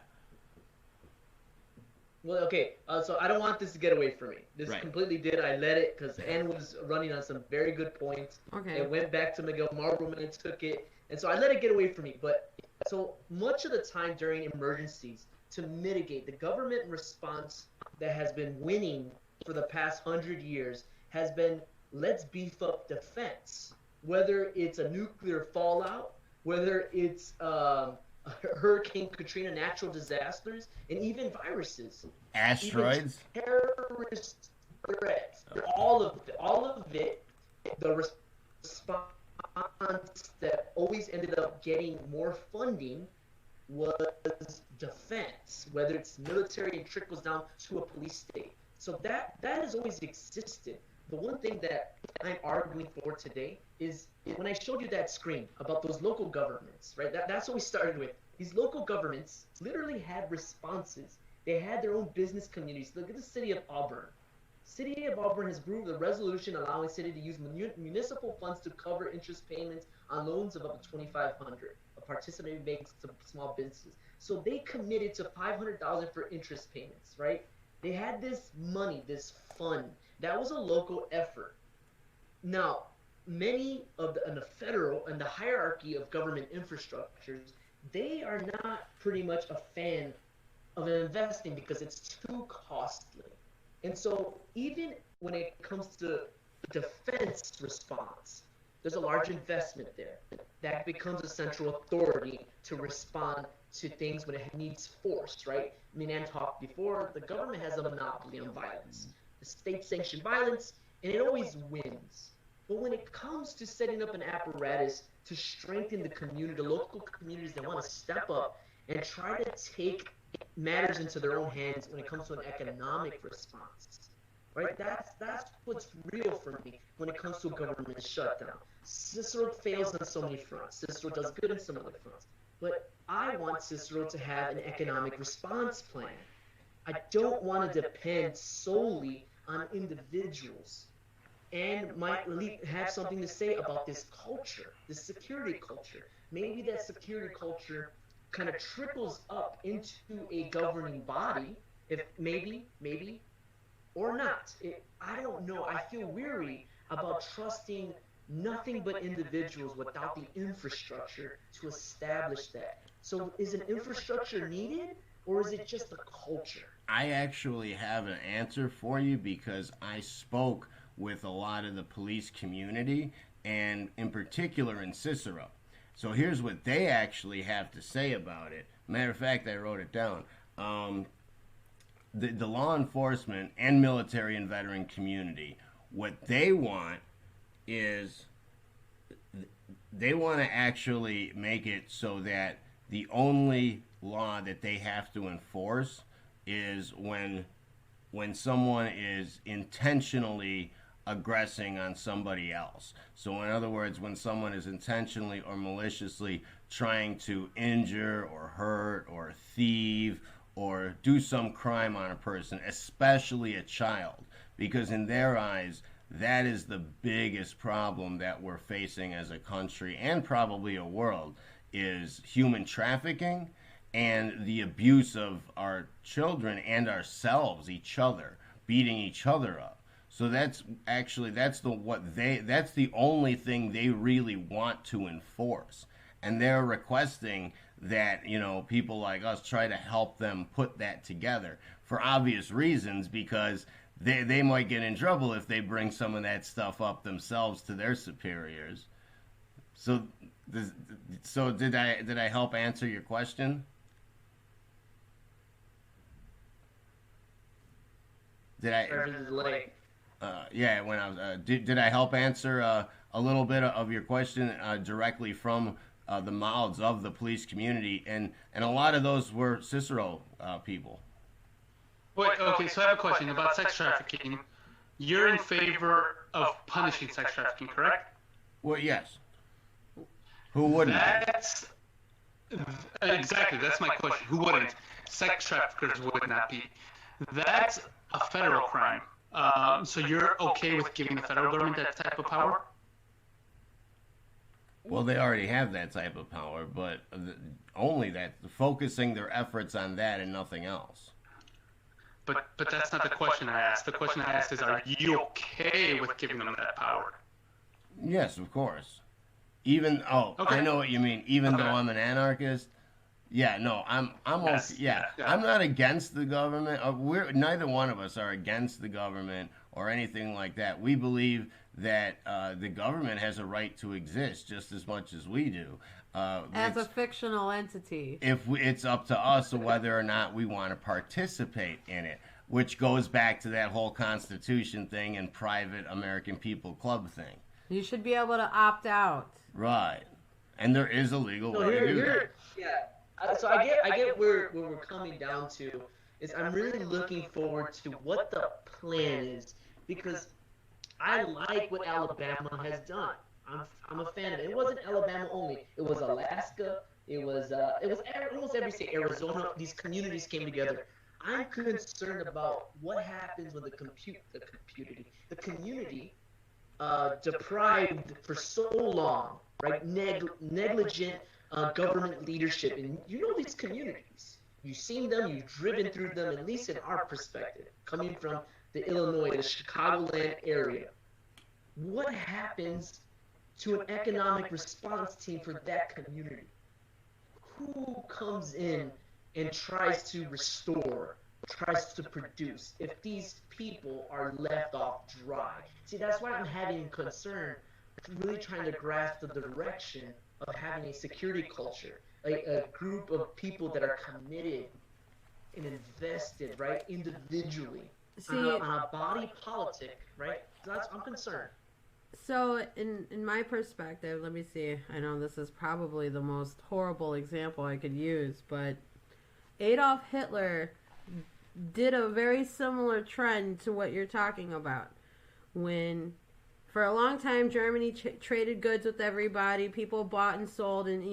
Well, okay, so I don't want this to get away from me. This Right. completely did. I let it because Ann was running on some very good points. Okay. It went back to Miguel. Marboro Man took it. And so I let it get away from me. But so much of the time during emergencies, to mitigate the government response that has been winning for the past 100 years has been, let's beef up defense. Whether it's a nuclear fallout, whether it's Hurricane Katrina, natural disasters, and even viruses, Asteroids, even terrorist threats, all of it, the response that always ended up getting more funding was defense, whether it's military and trickles down to a police state. So that has always existed. The one thing that I'm arguing for today is when I showed you that screen about those local governments, right? That's what we started with. These local governments literally had responses. They had their own business communities. Look at the city of Auburn. City of Auburn has approved a resolution allowing city to use municipal funds to cover interest payments on loans of up to $2,500. A participating banks to small businesses. So they committed to $500,000 for interest payments, right? They had this money, this fund. That was a local effort. Now, many of the federal and the hierarchy of government infrastructures, they are not pretty much a fan of investing because it's too costly. And so even when it comes to defense response, there's a large investment there. That becomes a central authority to respond to things when it needs force, right? I mean, Ann talked before, the government has a monopoly on violence. The state sanctions violence, and it always wins. But when it comes to setting up an apparatus to strengthen the community, the local communities that want to step up and try to take matters into their own hands when it comes to an economic response, right? That's what's real for me when it comes to a government shutdown. Cicero fails on so many fronts. Cicero does good on some other fronts. But I want Cicero to have an economic response plan. I don't want to depend solely on individuals, and might have something to say about this culture, this security culture. Maybe that security culture kind of trickles up into a governing body, if maybe, or not. I don't know. I feel weary about trusting nothing but individuals without the infrastructure to establish that. So is an infrastructure needed, or is it just a culture? I actually have an answer for you because I spoke with a lot of the police community, and in particular in Cicero. So here's what they actually have to say about it. Matter of fact, I wrote it down. The law enforcement and military and veteran community, what they want is they want to actually make it so that the only law that they have to enforce is when someone is intentionally aggressing on somebody else. So in other words, when someone is intentionally or maliciously trying to injure or hurt or thieve or do some crime on a person, especially a child, because in their eyes, that is the biggest problem that we're facing as a country and probably a world, is human trafficking and the abuse of our children and ourselves, each other, beating each other up. So that's the only thing they really want to enforce. And they're requesting that, people like us try to help them put that together for obvious reasons, because they might get in trouble if they bring some of that stuff up themselves to their superiors. So did I help answer your question? Did I? Yeah, when I was did I help answer a little bit of your question directly from the mouths of the police community, and a lot of those were Cicero people. Wait, okay, so I have a question about sex trafficking. You're in favor of punishing sex trafficking, correct? Well, yes. Who wouldn't? Exactly, that's my question. Who wouldn't? Sex traffickers would not be. That's a federal crime. So you're okay with giving the federal government that type of power? Well, they already have that type of power, but only that, focusing their efforts on that and nothing else. But that's not the question I asked. The question I asked is, are you okay with giving them that power? Yes, of course. Okay. I know what you mean. Even though I'm an anarchist, yeah, no, I'm yes, okay. Yeah, I'm not against the government. Neither one of us are against the government or anything like that. We believe that the government has a right to exist just as much as we do. As a fictional entity. It's up to us whether or not we want to participate in it, which goes back to that whole Constitution thing and private American People Club thing. You should be able to opt out. Right. And there is a legal way to do that. Yeah. So I get where we're coming down to is I'm really looking forward to what the plan is, because I like what Alabama has done. I'm a fan of it. It wasn't Alabama only. It was Alaska. It was almost every state. Arizona. These communities came together. I'm concerned about what happens when the community deprived for so long, right? Negligent government leadership, and these communities. You've seen them. You've driven through them. At least in our perspective, coming from the Illinois, the Chicagoland area. What happens to an economic response team for that community? Who comes in and tries to restore, tries to produce, if these people are left off dry? See, that's why I'm having concern really trying to grasp the direction of having a security culture, a group of people that are committed and invested, right, individually on a body politic, right? So I'm concerned. So, in my perspective, let me see. I know this is probably the most horrible example I could use, but Adolf Hitler did a very similar trend to what you're talking about. When, for a long time, Germany traded goods with everybody, people bought and sold and,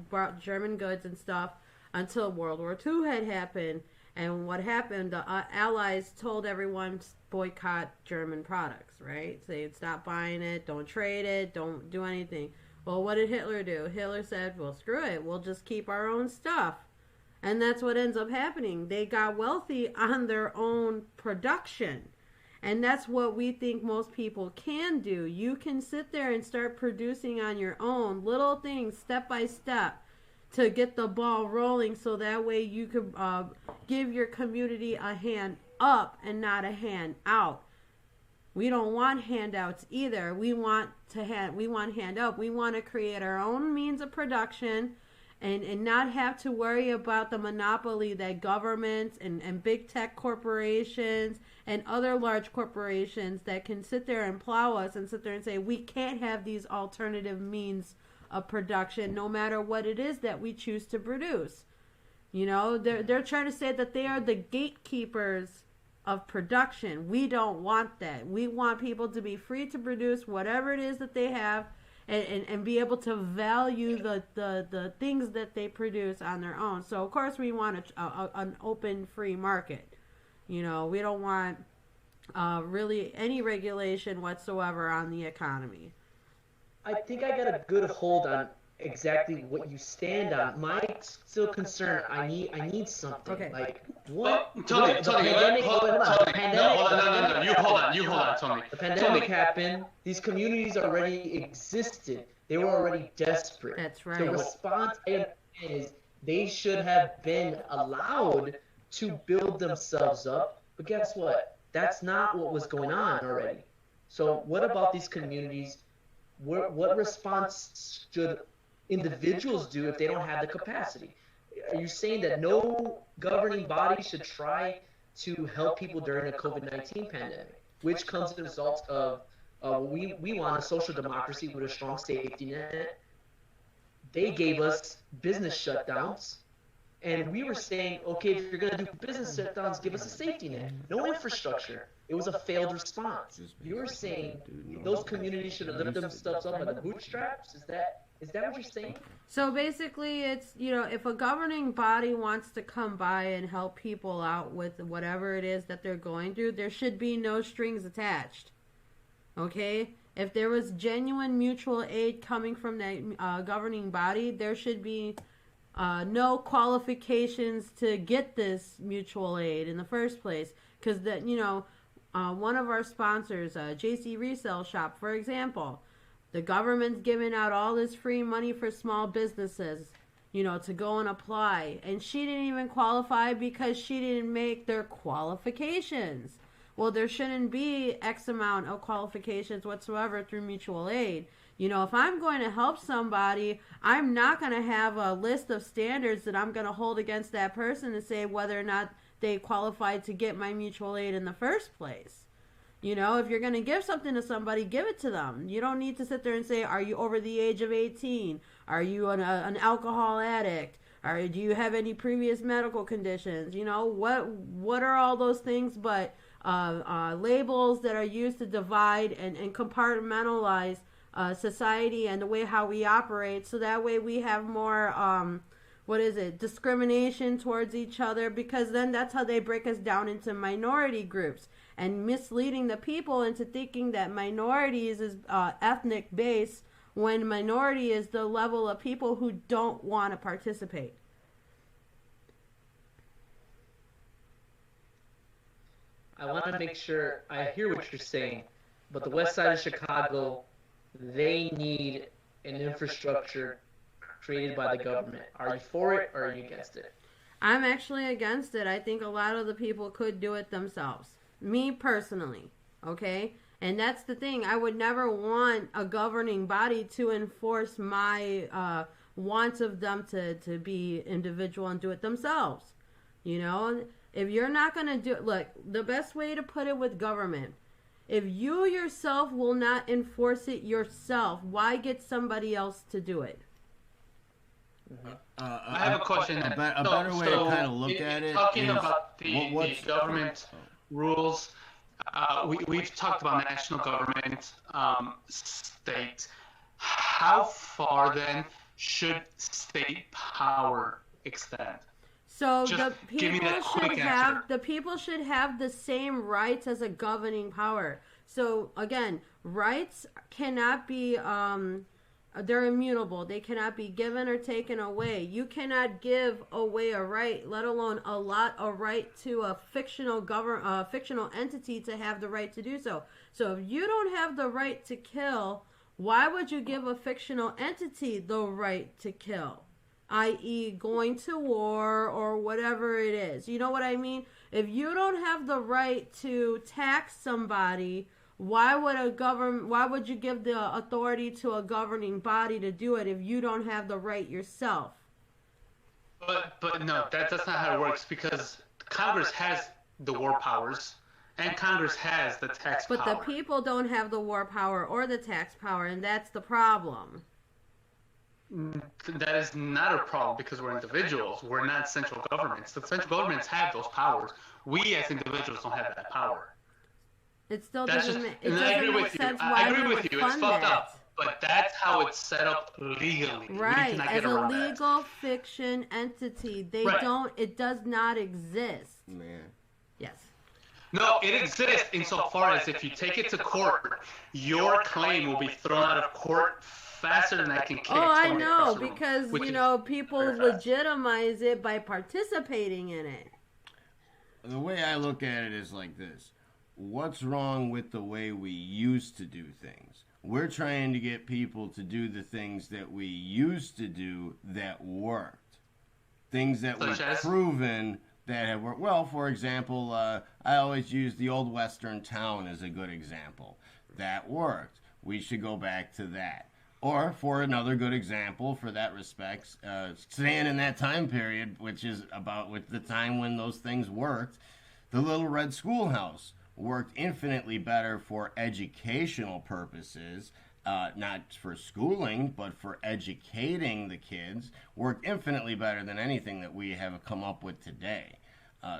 bought German goods and stuff until World War II had happened. And what happened, the Allies told everyone to boycott German products, right? Say, stop buying it, don't trade it, don't do anything. Well, what did Hitler do? Hitler said, well, screw it, we'll just keep our own stuff. And that's what ends up happening. They got wealthy on their own production. And that's what we think most people can do. You can sit there and start producing on your own, little things, step by step, to get the ball rolling, so that way you could give your community a hand up and not a hand out. We don't want handouts either. We want hand up. We want to create our own means of production and not have to worry about the monopoly that governments and big tech corporations and other large corporations that can sit there and plow us and sit there and say, we can't have these alternative means of production no matter what it is that we choose to produce. They're trying to say that they are the gatekeepers of production. We don't want that. We want people to be free to produce whatever it is that they have and be able to value the things that they produce on their own. So of course we want an open free market. We don't want really any regulation whatsoever on the economy. I think I got a good hold on exactly what you stand on. My still concern, I need something. Okay. Like what? Tony, the pandemic, hold on. You hold on, Tony. The pandemic happened. These communities already existed. They were already desperate. That's right. The response is they should have been allowed to build themselves up. But guess what? That's not what was going on already. So what about these communities? What response should individuals do if they don't have the capacity? Are you saying that no governing body should try to help people during the COVID-19 pandemic, which comes as a result of we want a social democracy with a strong safety net? They gave us business shutdowns, and we were saying, okay, if you're going to do business shutdowns, give us a safety net. No infrastructure. It was a failed response. You were saying those communities should have lifted themselves up by the bootstraps? Is that what you're saying? So basically it's, if a governing body wants to come by and help people out with whatever it is that they're going through, there should be no strings attached. Okay? If there was genuine mutual aid coming from that governing body, there should be no qualifications to get this mutual aid in the first place. Because one of our sponsors, Jaci Resale Shop, for example, the government's giving out all this free money for small businesses, to go and apply. And she didn't even qualify because she didn't make their qualifications. Well, there shouldn't be X amount of qualifications whatsoever through mutual aid. If I'm going to help somebody, I'm not going to have a list of standards that I'm going to hold against that person to say whether or not they qualified to get my mutual aid in the first place. If you're going to give something to somebody, give it to them. You don't need to sit there and say, are you over the age of 18? Are you an alcohol addict? Or do you have any previous medical conditions? What are all those things but labels that are used to divide and compartmentalize society and the way how we operate, so that way we have more discrimination towards each other, because then that's how they break us down into minority groups and misleading the people into thinking that minorities is ethnic based, when minority is the level of people who don't want to participate. I want to make sure I hear what you're saying, but the west side of Chicago, they need an infrastructure created by the government. Are you for it or are you against it? I'm actually against it. I think a lot of the people could do it themselves. Me personally, okay? And that's the thing. I would never want a governing body to enforce my wants of them to be individual and do it themselves. You know, if you're not going to do it, look, the best way to put it with government, if you yourself will not enforce it yourself, why get somebody else to do it? I have a question. A better way to kind of look at it talking is about the government rules. We've talked about national government, state. How far then should state power extend? So Just give me that quick answer. the people should have the same rights as a governing power. So again, rights cannot be they're immutable. They cannot be given or taken away. You cannot give away a right, let alone allot a right to a fictional fictional entity to have the right to do so. So if you don't have the right to kill, why would you give a fictional entity the right to kill? I.e. going to war or whatever it is. You know what I mean? If you don't have the right to tax somebody, why would you give the authority to a governing body to do it if you don't have the right yourself? But no, that's not how it works, because Congress has the war powers and Congress has the tax power. But the people don't have the war power or the tax power, and that's the problem. That is not a problem, because we're individuals. We're not central governments. The central governments have those powers. We as individuals don't have that power. It still That's doesn't just, make sense. I agree with you. I agree with you. It's fucked that. up. But that's how it's set up legally. Right, as a legal fiction entity, it does not exist. Man. Yes. No, it exists insofar as if you take it to court, your claim will be thrown out of court faster than I can kick. Oh, I know, because, people legitimize it by participating in it. The way I look at it is like this. What's wrong with the way we used to do things? We're trying to get people to do the things that we used to do that worked. Things that were proven that have worked. Well, for example, I always use the old Western town as a good example. That worked. We should go back to that. Or, for another good example, for that respect, staying in that time period, which is about with the time when those things worked, the Little Red Schoolhouse worked infinitely better for educational purposes, not for schooling, but for educating the kids, worked infinitely better than anything that we have come up with today.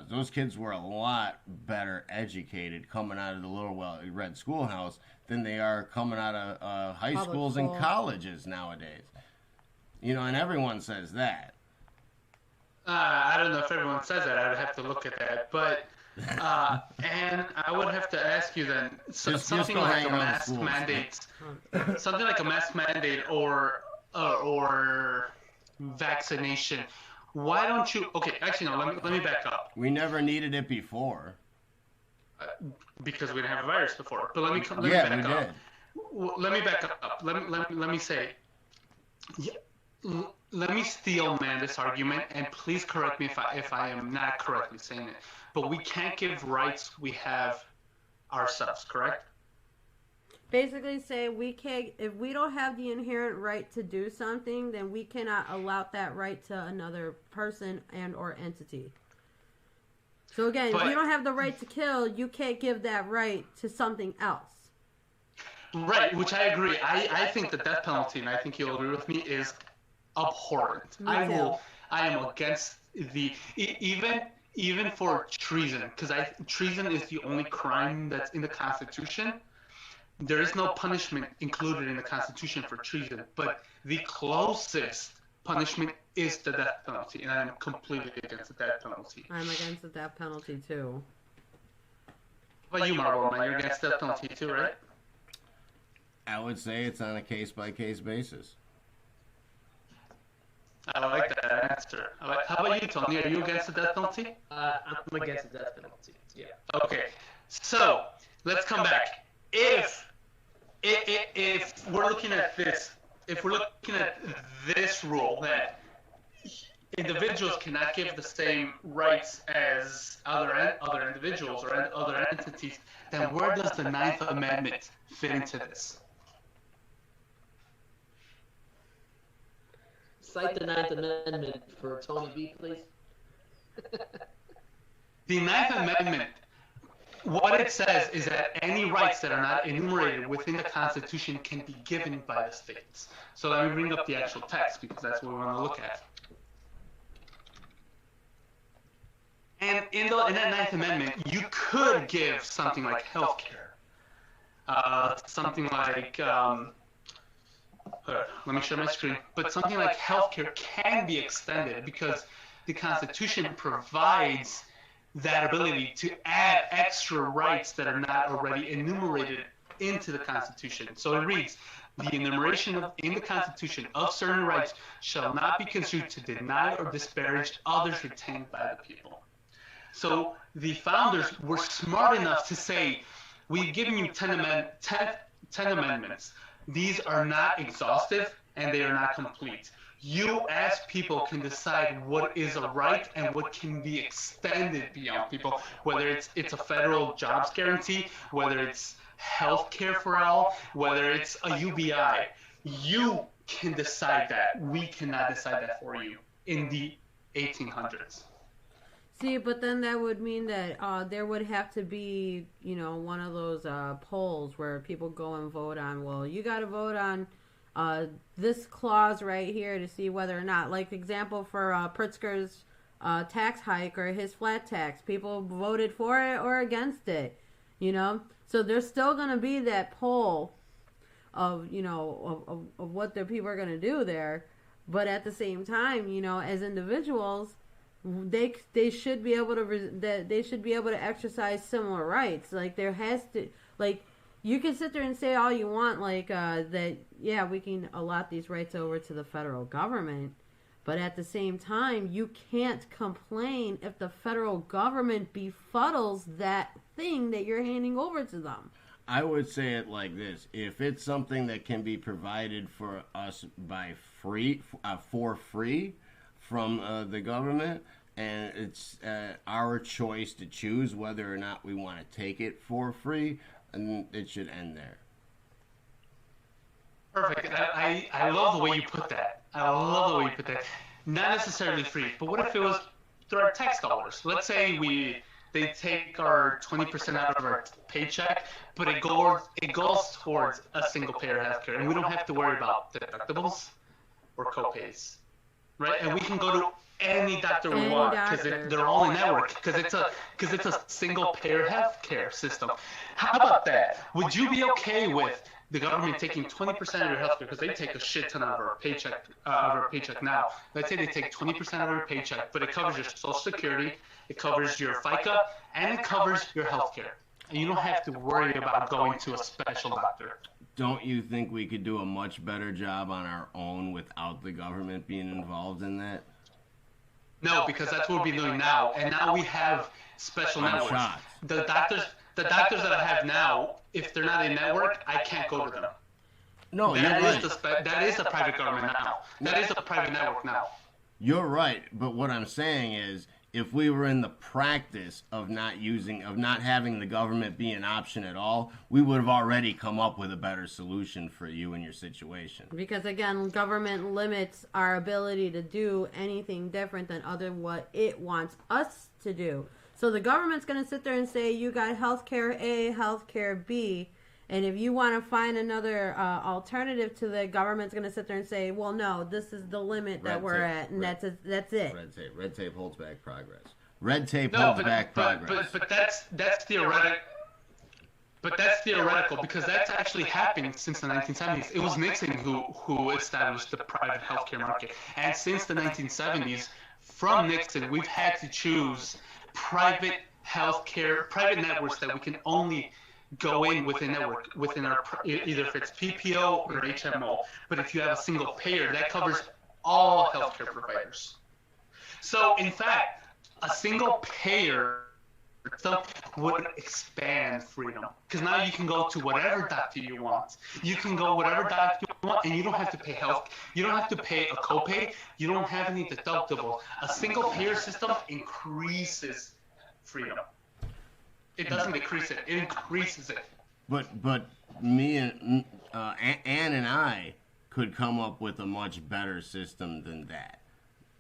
Those kids were a lot better educated coming out of the Little Red Schoolhouse than they are coming out of high schools and colleges nowadays. And everyone says that. I don't know if everyone says that. I would have to look at that. But, and I would have to ask you then, something like a mask mandate or vaccination. Why don't you? Okay, actually, no. Let me back up. We never needed it before. Because we didn't have a virus before. But let me back up. Let me back up. Let me say. Let me steel man this argument, and please correct me if I am not correctly saying it. But we can't give rights we have ourselves, correct? Basically say we can't, if we don't have the inherent right to do something, then we cannot allow that right to another person and or entity. So again, if you don't have the right to kill, you can't give that right to something else. Right, which I agree. I think the death penalty, and I think you'll agree with me, is abhorrent. I am against the even for treason, because treason is the only crime that's in the Constitution. There is no punishment included in the Constitution for treason, but the closest punishment is the death penalty, and I am completely against the death penalty. I'm against the death penalty too. How about you, Marboro Man? You're against the death penalty too, right? I would say it's on a case-by-case basis. I like that answer. How about you, Tony? Are you against the death penalty? I'm against the death penalty. Yeah. Okay. So let's come back. If we're looking at this, rule that individuals cannot give the same rights as other individuals or other entities, then where does the Ninth Amendment fit into this? Cite the Ninth Amendment for Tony B, please. The Ninth Amendment, what it says is that any rights that are not enumerated within the Constitution can be given by the states. So let me bring up the actual text because that's what we want to look at. And in that Ninth Amendment, you could give something like health care, something like, let me share my screen, but something like health care can be extended because the Constitution provides that ability to add extra rights that are not already enumerated into the Constitution. So it reads, the enumeration in the Constitution of certain rights shall not be construed to deny or disparage others retained by the people. So the founders were smart enough to say, we've given you 10 amendments. These are not exhaustive and they are not complete. You as people can decide what is a right and what can be extended beyond people, whether it's a federal jobs guarantee, whether it's health care for all, whether it's a UBI. You can decide that. We cannot decide that for you in the 1800s. See, but then that would mean that there would have to be, one of those polls where people go and vote on, well, you got to vote on this clause right here to see whether or not, like example for Pritzker's tax hike or his flat tax, people voted for it or against it, So there's still going to be that poll of, of what the people are going to do there. But at the same time, as individuals, they should be able to exercise similar rights. Like there has to, like, you can sit there and say all you want, like that we can allot these rights over to the federal government, but at the same time you can't complain if the federal government befuddles that thing that you're handing over to them. I would say it like this: if it's something that can be provided for us for free from the government, and it's our choice to choose whether or not we want to take it for free, and it should end there. Perfect. I love the way you put that. I love the way you put that. Not necessarily free, but what if it was through our tax dollars? Let's say they take our 20% out of our paycheck, but it goes towards a single payer healthcare, and we don't have to worry about deductibles or copays, right? And we can go to any doctor we want because they're all in network because it's a single payer healthcare system. How about that? Would you be okay with the government taking 20% of your healthcare, because they take a shit ton out of our paycheck now. Let's say they take 20% out of our paycheck, but it covers your Social Security, it covers your FICA, and it covers your healthcare. And you don't have to worry about going to a special doctor. Don't you think we could do a much better job on our own without the government being involved in that? No, because that's what we're doing now. And now we have special networks. The doctors that I have now, if they're not in network, I can't go to them. No, you're right. That is a private government now. That is a private network now. You're right, but what I'm saying is, if we were in the practice of not having the government be an option at all, we would have already come up with a better solution for you and your situation. Because again, government limits our ability to do anything different than what it wants us to do. So the government's going to sit there and say, you got healthcare A, healthcare B, and if you want to find another alternative to the government's going to sit there and say, well, no, this is the limit that we're at, and that's it. Red tape holds back progress. Red tape holds back progress. But that's theoretical. But that's theoretical because that's actually happened since the 1970s. It was Nixon who established the private healthcare market, and since the 1970s, from Nixon, we've had to choose private networks that we can only go in within network, within our, either if it's PPO or HMO. But if you have a single payer, that covers all healthcare providers. So in fact, a single payer system would expand freedom. Because now you can go to whatever doctor you want. You can go whatever doctor you want, and you don't have to pay health. You don't have to pay a copay. You don't have any deductible. A single payer system increases freedom. It doesn't decrease it. It increases it. But me and Ann and I could come up with a much better system than that.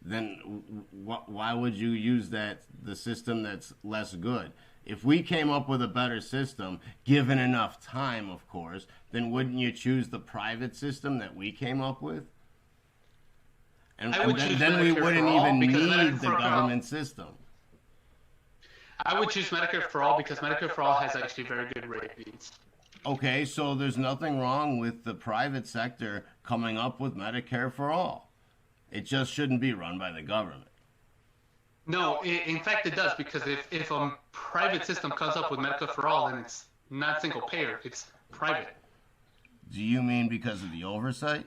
Then why would you use the system that's less good? If we came up with a better system, given enough time, of course, then wouldn't you choose the private system that we came up with? And then we wouldn't even need the government system. I would choose Medicare for All because Medicare for All has actually very good ratings. Okay, so there's nothing wrong with the private sector coming up with Medicare for All. It just shouldn't be run by the government. No, in fact it does, because if a private system comes up with Medicare for All, then it's not single payer, it's private. Do you mean because of the oversight?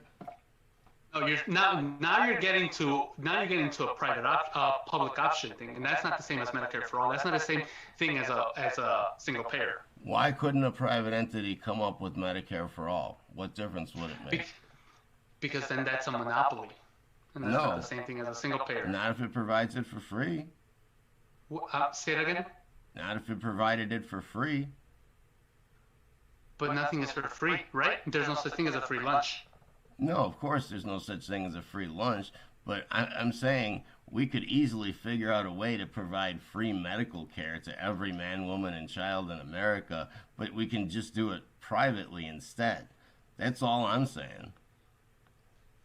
No, now you're getting to a private public option thing, and that's not the same as Medicare for All. That's not the same thing as a single payer. Why couldn't a private entity come up with Medicare for All? What difference would it make? Because then that's a monopoly. And that's not the same thing as a single payer. Not if it provides it for free. Say it again? Not if it provided it for free. But nothing is for free, right? There's no such thing as a free lunch. No, of course there's no such thing as a free lunch. But I'm saying we could easily figure out a way to provide free medical care to every man, woman, and child in America. But we can just do it privately instead. That's all I'm saying.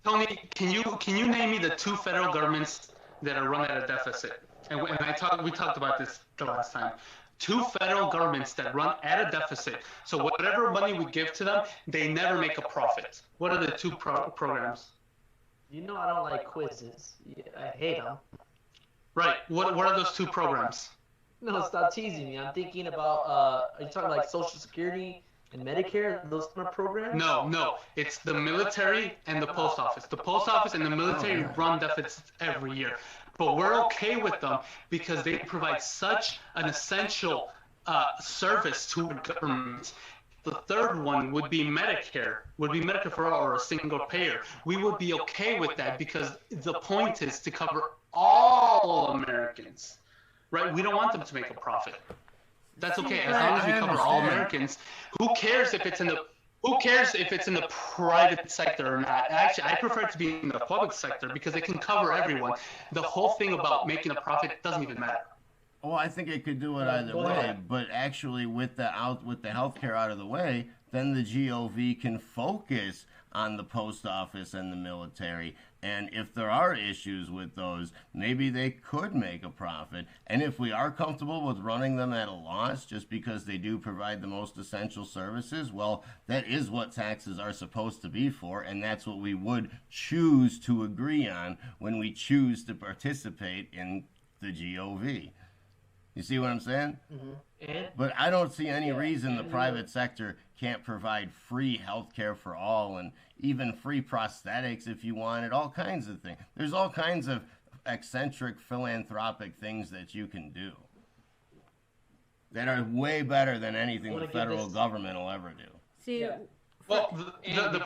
Tony, can you name me the two federal governments that are run at a deficit? And we talked about this the last time. Two federal governments that run at a deficit. So whatever money we give to them, they never make a profit. What are the two programs? You know I don't like quizzes. I hate them. Right. What are those two programs? No, stop teasing me. I'm thinking about, are you talking like Social Security and Medicare, those kind of programs? No. It's the military and the post office. The post office and the military run deficits every year. But we're okay with them because they provide such an essential service to government. The third one would be Medicare for All or a single payer. We would be okay with that because the point is to cover all Americans, right? We don't want them to make a profit. That's okay as long as we cover all Americans. Who cares if it's in the private sector or not? Actually, I prefer it to be in the public sector because it can cover everyone. The whole thing about making a profit doesn't even matter. Well, I think it could do it either way, but actually with the healthcare out of the way, then the GOV can focus on the post office and the military. And if there are issues with those, maybe they could make a profit. And if we are comfortable with running them at a loss just because they do provide the most essential services, well, that is what taxes are supposed to be for, and that's what we would choose to agree on when we choose to participate in the GOV. You see what I'm saying? Mm-hmm. But I don't see any reason the private sector can't provide free health care for all and even free prosthetics if you wanted, all kinds of things. There's all kinds of eccentric philanthropic things that you can do that are way better than anything the federal government will ever do. See, well, the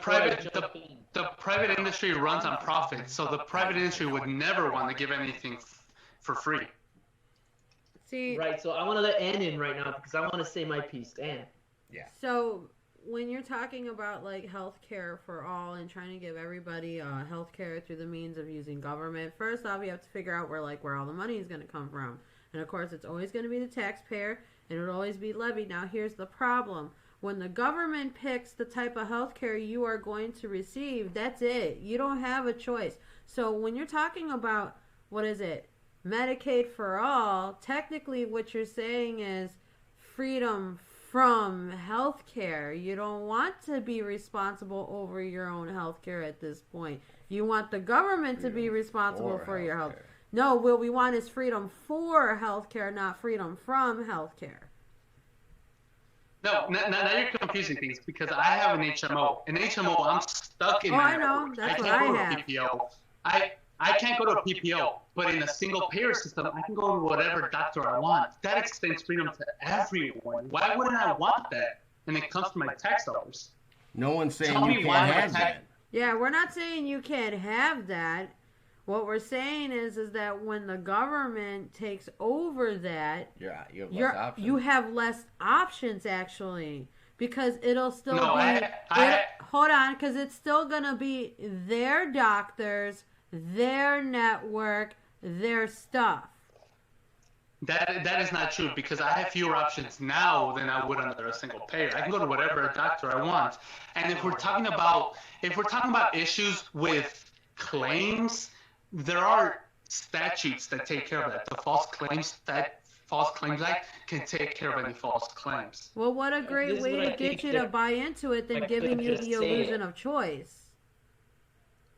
private industry runs on profit, so the private industry would never want to give anything for free. See, right, so I want to let Ann in right now because I want to say my piece. Ann. Yeah. So when you're talking about like healthcare for all and trying to give everybody healthcare through the means of using government, first off, you have to figure out where all the money is going to come from. And of course, it's always going to be the taxpayer, and it'll always be levied. Now, here's the problem. When the government picks the type of healthcare you are going to receive, that's it. You don't have a choice. So when you're talking about, Medicaid for all, technically what you're saying is freedom from health care. You don't want to be responsible over your own health care at this point. You want the government to be responsible for your health. No, what we want is freedom for health care, not freedom from health care. No, now you're confusing things because I have an HMO. An HMO, I'm stuck in I know. That's what I have. PPO. I can't go to a PPO, but in a single payer system, I can go to whatever doctor I want. That extends freedom to everyone. Why wouldn't I want that? And it comes from my tax dollars. No one's saying Tell you me can't why have my that. Yeah, we're not saying you can't have that. What we're saying is that when the government takes over that, you have less options actually, because it'll still hold on, because it's still gonna be their doctors, their network, their stuff. That is not true, because I have fewer options now than I would under a single payer. I can go to whatever doctor I want. And if we're talking about issues with claims, there are statutes that take care of that. The False Claims Act can take care of any false claims. Well, what a great way to get you to buy into it than giving you the illusion of choice.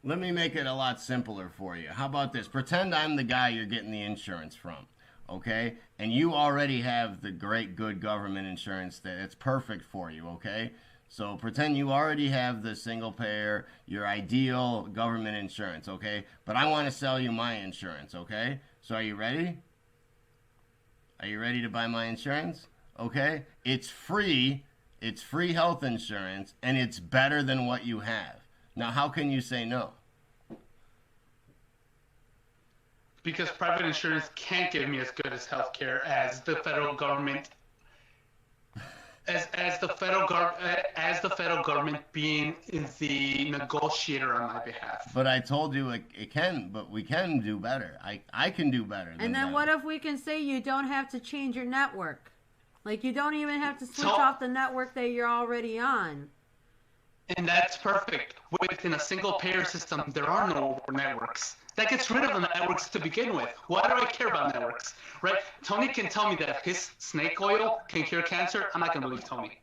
Let me make it a lot simpler for you. How about this? Pretend I'm the guy you're getting the insurance from, okay? And you already have the great, good government insurance that's perfect for you, okay? So pretend you already have the single payer, your ideal government insurance, okay? But I want to sell you my insurance, okay? So are you ready? Are you ready to buy my insurance? Okay? It's free health insurance, and it's better than what you have. Now, how can you say no? Because private insurance can't give me as good as healthcare as the federal government. As the federal government being the negotiator on my behalf. But I told you it can, but we can do better. I can do better than And then them. what if we can say you don't have to change your network? Like, you don't even have to switch off the network that you're already on. And that's perfect. Within a single payer system, there are no networks. That gets rid of the networks to begin with. Why do I care about networks? Right? Tony can tell me that his snake oil can cure cancer. I'm not going to believe Tony.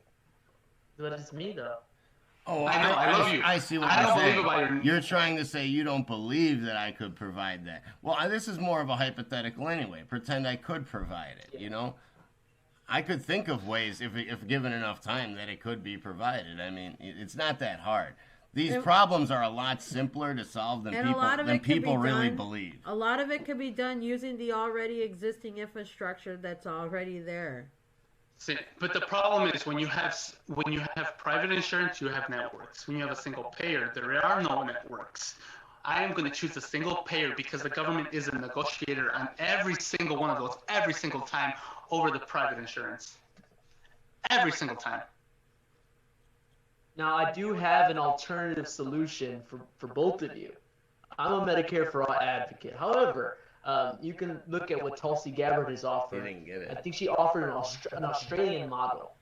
But it's me, though. Oh, I know. I love you. I see what you're saying. You're trying to say you don't believe that I could provide that. Well, this is more of a hypothetical anyway. Pretend I could provide it, you know? I could think of ways, if given enough time, that it could be provided. I mean, it's not that hard. These problems are a lot simpler to solve than people really believe. A lot of it could be done using the already existing infrastructure that's already there. See, but the problem is when you have private insurance, you have networks. When you have a single payer, there are no networks. I am going to choose a single payer because the government is a negotiator on every single one of those, every single time, over the private insurance. Every single time. Now, I do have an alternative solution for both of you. I'm a Medicare for All advocate. However, you can look at what Tulsi Gabbard has offered. I think she offered an Australian model.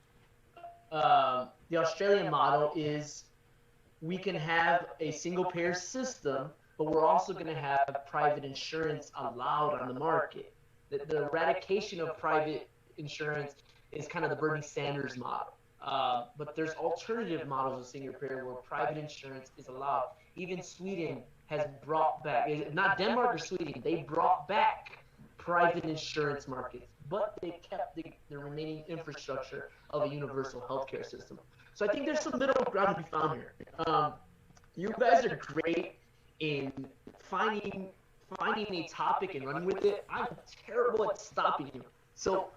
The Australian model is we can have a single-payer system, but we're also going to have private insurance allowed on the market. The eradication of private insurance is kind of the Bernie Sanders model. But there's alternative models of single-payer where private insurance is allowed. Even Sweden has brought back, not Denmark or Sweden, they brought back private insurance markets, but they kept the remaining infrastructure of a universal healthcare system. So I think there's some middle ground to be found here. You guys are great in finding a topic and running with it. I'm terrible at stopping you. So,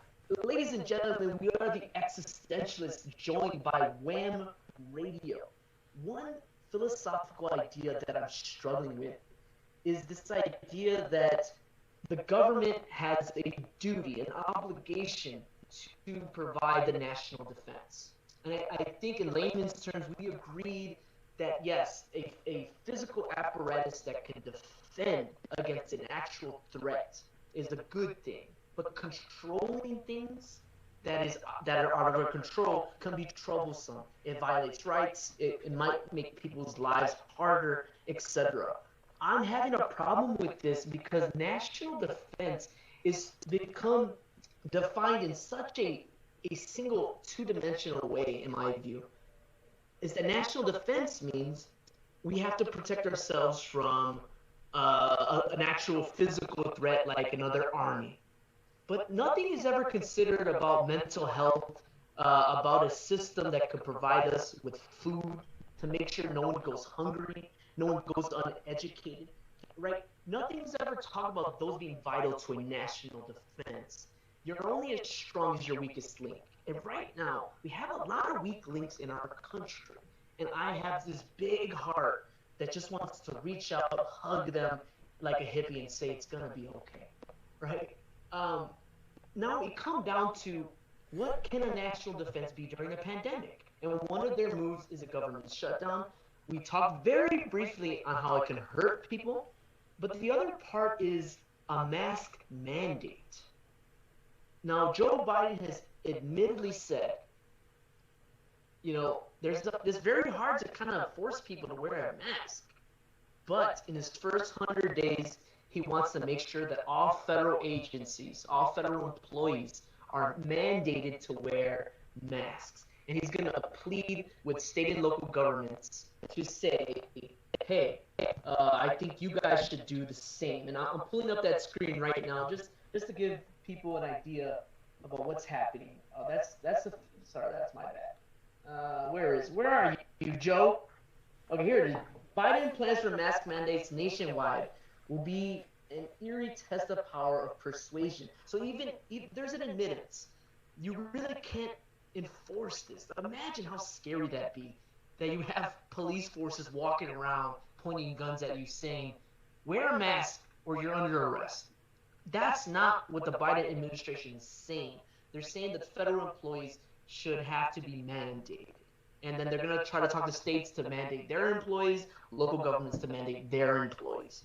ladies and gentlemen, we are the Existentialists, joined by WHAM Radio. One philosophical idea that I'm struggling with is this idea that the government has a duty, an obligation to provide the national defense. And I think in layman's terms, we agreed that yes, a physical apparatus that can defend against an actual threat is a good thing. But controlling things that are out of our control can be troublesome. It violates rights. It might make people's lives harder, etc. I'm having a problem with this because national defense is become defined in such a single two-dimensional way, in my view. Is that national defense means we have to protect ourselves from an actual physical threat like another army. But nothing is ever considered about mental health, about a system that could provide us with food to make sure no one goes hungry, no one goes uneducated, right? nothing's ever talked about those being vital to a national defense. You're only as strong as your weakest link. And right now, we have a lot of weak links in our country. And I have this big heart that just wants to reach out, hug them like a hippie and say it's going to be okay. Right? Now we come down to what can a national defense be during a pandemic? And one of their moves is a government shutdown. We talked very briefly on how it can hurt people, but the other part is a mask mandate. Now, Joe Biden has admittedly said, it's very hard to kind of force people to wear a mask. But in his first 100 days, he wants to make sure that all federal agencies, all federal employees are mandated to wear masks. And he's going to plead with state and local governments to say, hey, I think you guys should do the same. And I'm pulling up that screen right now just to give people an idea about what's happening. Sorry, that's my bad. Where are you, Joe? Okay, here it is. Biden plans for mask mandates nationwide will be an eerie test of power of persuasion. So even there's an admittance. You really can't enforce this. Imagine how scary that'd be. That you have police forces walking around pointing guns at you saying, wear a mask or you're under arrest. That's not what the Biden administration is saying. They're saying that federal employees should have to be mandated. And then they're going to try to talk to states to mandate their employees, local governments to mandate their employees.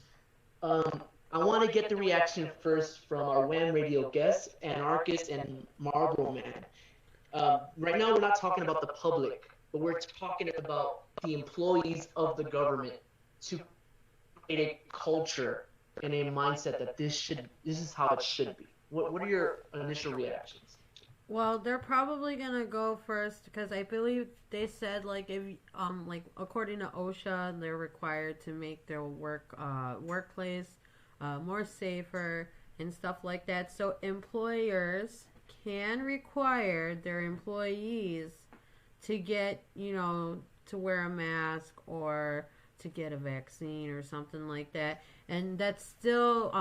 I want to get the reaction first from our WHAM radio guests, Anarchist and Marboro Man. Right now we're not talking about the public, but we're talking about the employees of the government to create a culture and a mindset that this is how it should be. What are your initial reactions? Well, they're probably gonna go first because I believe they said if according to OSHA, they're required to make their workplace more safer and stuff like that. So employers can require their employees to get to wear a mask or to get a vaccine or something like that, and that's still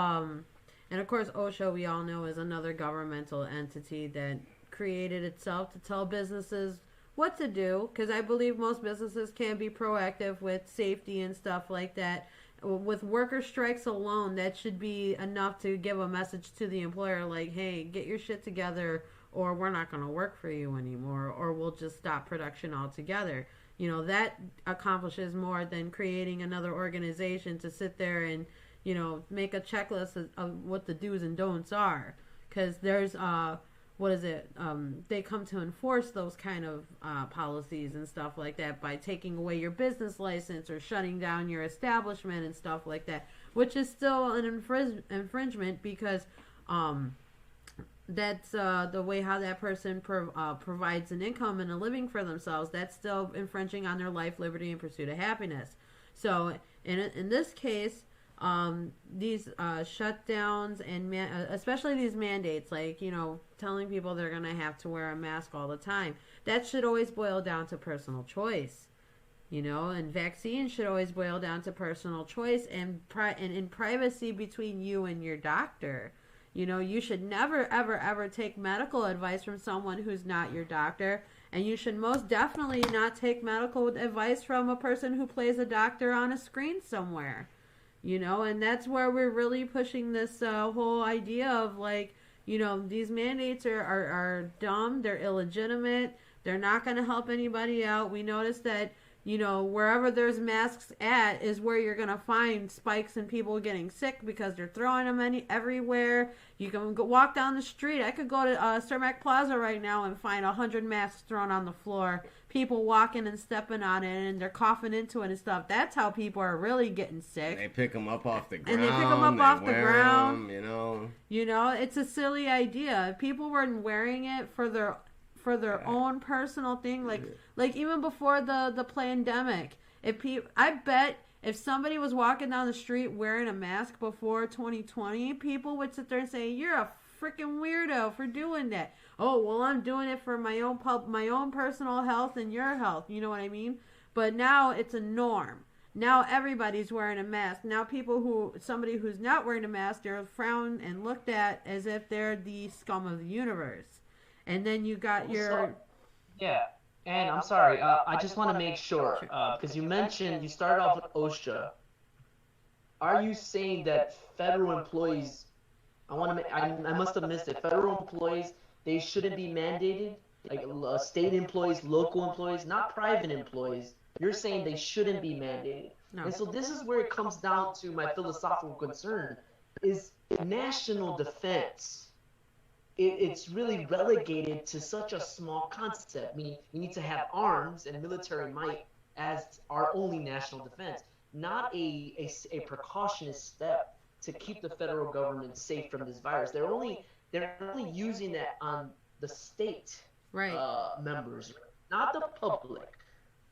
and of course OSHA, we all know, is another governmental entity that created itself to tell businesses what to do, because I believe most businesses can be proactive with safety and stuff like that. With worker strikes alone, that should be enough to give a message to the employer like, hey, get your shit together or we're not going to work for you anymore, or we'll just stop production altogether. That accomplishes more than creating another organization to sit there and make a checklist of what the do's and don'ts are, because there's they come to enforce those kind of policies and stuff like that by taking away your business license or shutting down your establishment and stuff like that, which is still an infringement because that's the way how that person provides an income and a living for themselves. That's still infringing on their life, liberty, and pursuit of happiness. So in this case, these shutdowns and especially these mandates, telling people they're going to have to wear a mask all the time, that should always boil down to personal choice. And vaccines should always boil down to personal choice and in privacy between you and your doctor. You should never, ever, ever take medical advice from someone who's not your doctor. And you should most definitely not take medical advice from a person who plays a doctor on a screen somewhere. And that's where we're really pushing this whole idea of these mandates are dumb, they're illegitimate, they're not going to help anybody out. We noticed that, wherever there's masks at is where you're going to find spikes and people getting sick because they're throwing them everywhere. You can walk down the street. I could go to Cermak Plaza right now and find 100 masks thrown on the floor. People walking and stepping on it and they're coughing into it and stuff. That's how people are really getting sick. They pick them up off the ground. And they pick them up off the ground. Them, It's a silly idea. If people weren't wearing it for their own personal thing, like even before the pandemic, I bet if somebody was walking down the street wearing a mask before 2020, people would sit there and say, "You're a freaking weirdo for doing that." Oh, well, I'm doing it for my own personal health and your health. You know what I mean? But now it's a norm. Now everybody's wearing a mask. Now somebody who's not wearing a mask, they're frowned and looked at as if they're the scum of the universe. And then you got your... Yeah, and I'm sorry, I just want to make sure, because you started off with OSHA. Are you saying that federal employees, I must have missed it, federal employees, they shouldn't be mandated? Like state employees, local employees, not private employees. You're saying they shouldn't be mandated. No. And so this is where it comes down to my philosophical concern, is national defense. It's really relegated to such a small concept. We need to have arms and military might as our only national defense, not a precautionist step to keep the federal government safe from this virus. They're only using that on the state members, not the public.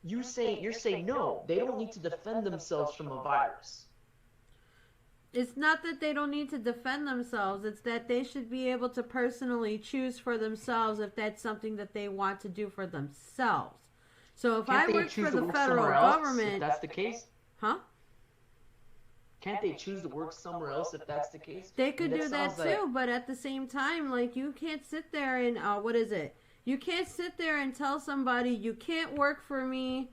You're saying no, they don't need to defend themselves from a virus. It's not that they don't need to defend themselves. It's that they should be able to personally choose for themselves if that's something that they want to do for themselves. So if I work for the federal government... If that's the case? Huh? Can't they choose to work somewhere else if that's the case? They could do that too, but at the same time, like, you can't sit there and, you can't sit there and tell somebody you can't work for me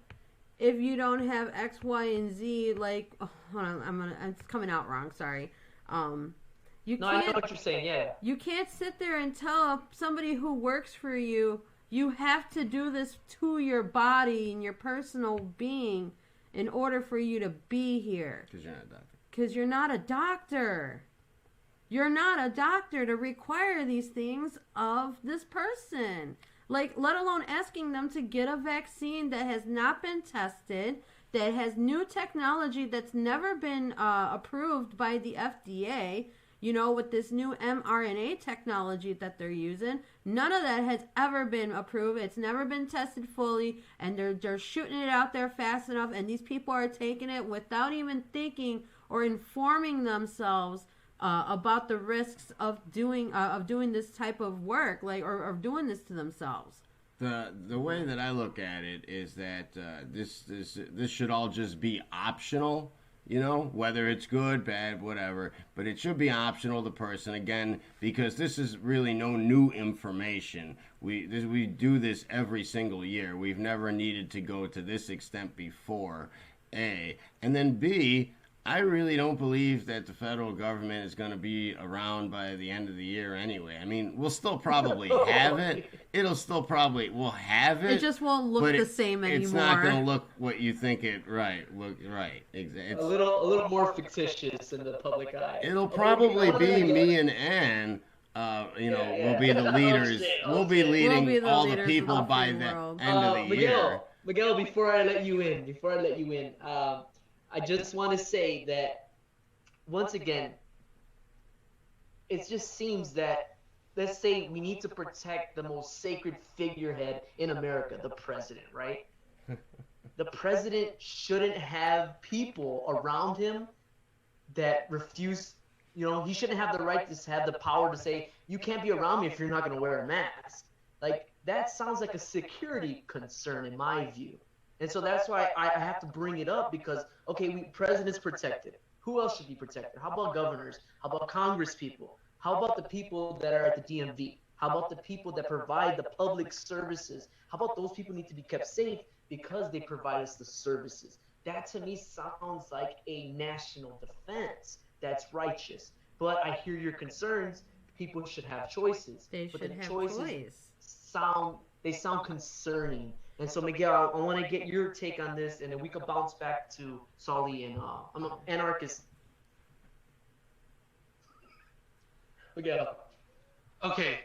if you don't have X, Y, and Z. Like, hold on, it's coming out wrong. Sorry. I know what you're saying. Yeah. You can't sit there and tell somebody who works for you, you have to do this to your body and your personal being in order for you to be here. Because you're not a doctor. Because you're not a doctor. You're not a doctor to require these things of this person. Like, let alone asking them to get a vaccine that has not been tested, that has new technology that's never been approved by the FDA, with this new mRNA technology that they're using. None of that has ever been approved. It's never been tested fully, and they're shooting it out there fast enough, and these people are taking it without even thinking or informing themselves about the risks of doing this type of work, or doing this to themselves. The way that I look at it is that this should all just be optional, whether it's good, bad, whatever. But it should be optional, the person, again, because this is really no new information. We do this every single year. We've never needed to go to this extent before, A. And then B, I really don't believe that the federal government is going to be around by the end of the year anyway. I mean, we'll still probably have it. We'll have it. It just won't look the same anymore. It's not going to look what you think it, right. Exactly. A little more fictitious in the public eye. It'll probably be me and Ann, we'll be the leaders. We'll be leading all the people by the end of the year. Miguel, before I let you in, I just want to say that, once again, it just seems that, let's say we need to protect the most sacred figurehead in America, the president, right? The president shouldn't have people around him that refuse, he shouldn't have the right to have the power to say, you can't be around me if you're not going to wear a mask. Like, that sounds like a security concern in my view. And so that's why I have to bring it up, because, president's protected. Who else should be protected? How about governors? How about Congress people? How about the people that are at the DMV? How about the people that provide the public services? How about those people need to be kept safe because they provide us the services? That to me sounds like a national defense that's righteous. But I hear your concerns. People should have choices. But the choices sound concerning. And so, Miguel, I want to get your take on this, and then we could bounce back to Sully and I'm an anarchist. Miguel. Okay,